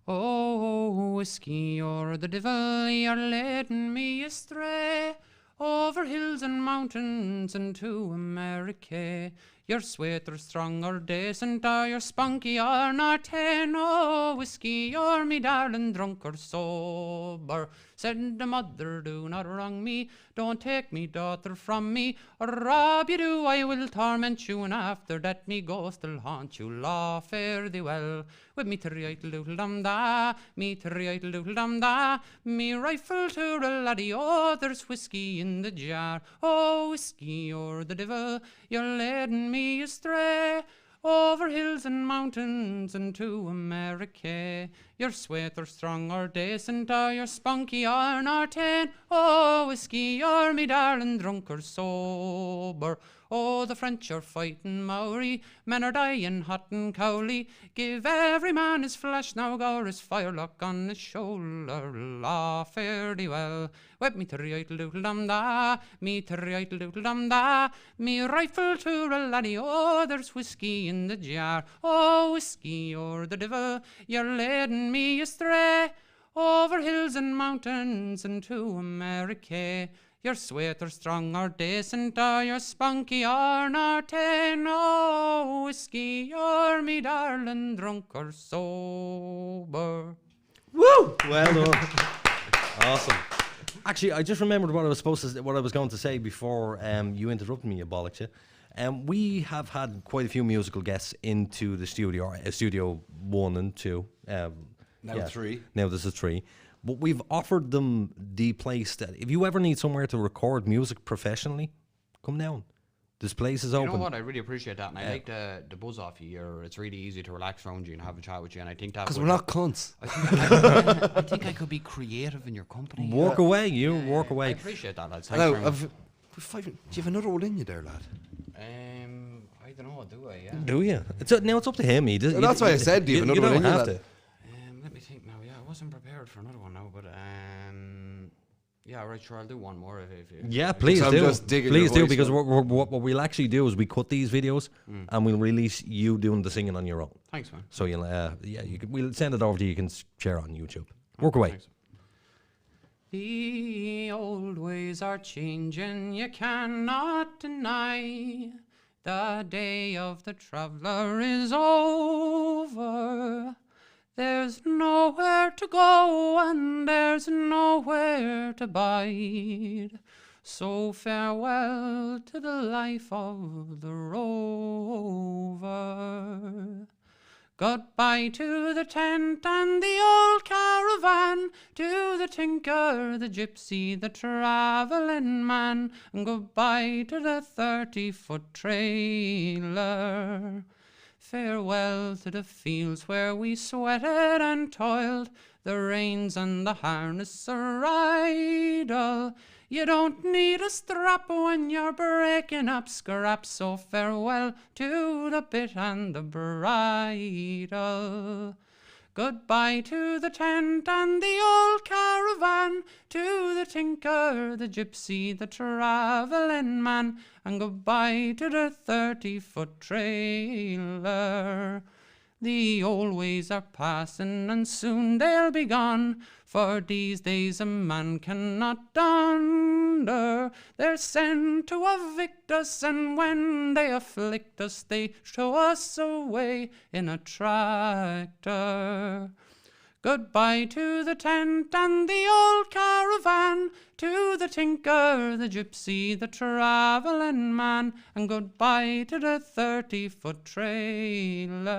Oh, whiskey, you're the devil, you're leading me astray over hills and mountains and to America. You're sweet or strong or decent, or you're spunky or not ten. Oh, whiskey, you're me darling, drunk or sober. Said the mother, do not wrong me, don't take me daughter from me, or rob you do, I will torment you, and after that me ghost will haunt you. Law, fare thee well, with me terrible doodle dum da, me terrible doodle dum da, me rifle to a laddie, oh, there's whiskey in the jar. Oh, whiskey, you're the devil, you're leading me astray over hills and mountains and to America. You're sweet or strong or decent or you're spunky or not ten. Oh, whiskey, you're me darling, drunk or sober. Oh, the French are fighting Maori, men are dying hot and cowley. Give every man his flesh now, gore his firelock on his shoulder. La, fare thee well. Wet me terrible doodle dum da, me terrible doodle dum da. Me rifle to a laddie, oh, there's whiskey in the jar. Oh, whiskey, you're the devil, you're leading me astray. Over hills and mountains and to America. You're sweet or strong or decent or you're spunky or not ten. Oh, whiskey, you're me darling, drunk or sober. Woo! Well done. Awesome. Actually, I just remembered what I was going to say before you interrupted me, you bollocks. We have had quite a few musical guests into the studio, Studio 1 and 2. Now 3. Now this is 3. But we've offered them the place that if you ever need somewhere to record music professionally, come down. This place is open. You know what? I really appreciate that, and I like the buzz off you. It's really easy to relax around you and have a chat with you. And I think that because we're not cunts. I think I could be creative in your company. Work away, work away. I appreciate that, lads. Thanks Now, very much. do you have another one in you there, lad? I don't know. Do I? Yeah. Do you? Now it's up to him. That's why I said, do you have another one in you, have lad? to. Let me think now. Yeah, I wasn't prepared for another one now, but yeah, right, sure, I'll do one more if yeah, please do. Please do, because what we'll actually do is we cut these videos and we'll release you doing the singing on your own. Thanks, man. So you'll we'll send it over to you. You can share on YouTube. Work away. Thanks. The old ways are changing, you cannot deny. The day of the traveller is over. There's nowhere to go and there's nowhere to bide. So farewell to the life of the rover. Goodbye to the tent and the old caravan, to the tinker, the gypsy, the travelling man, and goodbye to the 30-foot trailer. Farewell to the fields where we sweated and toiled, the reins and the harness are idle. You don't need a strap when you're breaking up scraps, so farewell to the bit and the bridle. Goodbye to the tent and the old caravan, to the tinker, the gypsy, the travelling man, and goodbye to the 30-foot trailer. The old ways are passing and soon they'll be gone, for these days a man cannot dunder. They're sent to evict us, and when they afflict us, they show us away in a tractor. Goodbye to the tent and the old caravan, to the tinker, the gypsy, the travelling man, and goodbye to the 30-foot trailer.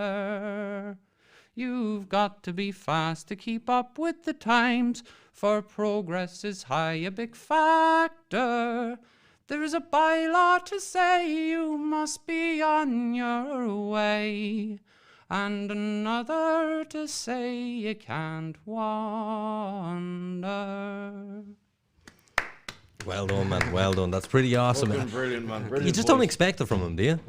You've got to be fast to keep up with the times, for progress is high a big factor. There's a bylaw to say you must be on your way, and another to say you can't wander. Well done, man. Well done. That's pretty awesome. Brilliant, man. Brilliant You just voice. don't expect it from him, do you?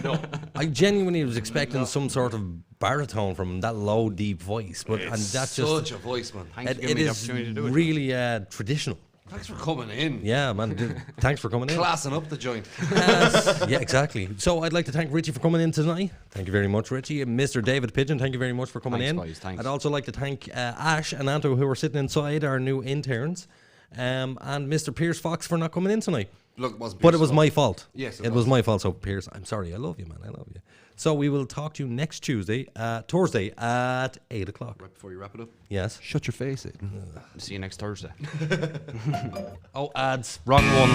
No. I genuinely was expecting some sort of baritone from him, that low, deep voice. But It's and that's just such a voice, man. Thanks for it giving me the is opportunity to do it. really traditional. Thanks for coming in. Yeah, man. Thanks for coming in. Classing up the joint. Yeah, exactly. So I'd like to thank Richie for coming in tonight. Thank you very much, Richie. And Mr. David Pigeon, thank you very much for coming Thanks, in. boys, thanks. I'd also like to thank Ash and Anto, who are sitting inside, our new interns, and Mr. Pierce Fox for not coming in tonight. Look, it wasn't But it Pierce's was fault. my fault. Yes, it was my fault. So Pierce, I'm sorry. I love you, man. I love you. So we will talk to you next Thursday at 8 o'clock. Right before you wrap it up. Yes. Shut your face, Aiden. See you next Thursday. Oh, ads. Wrong one.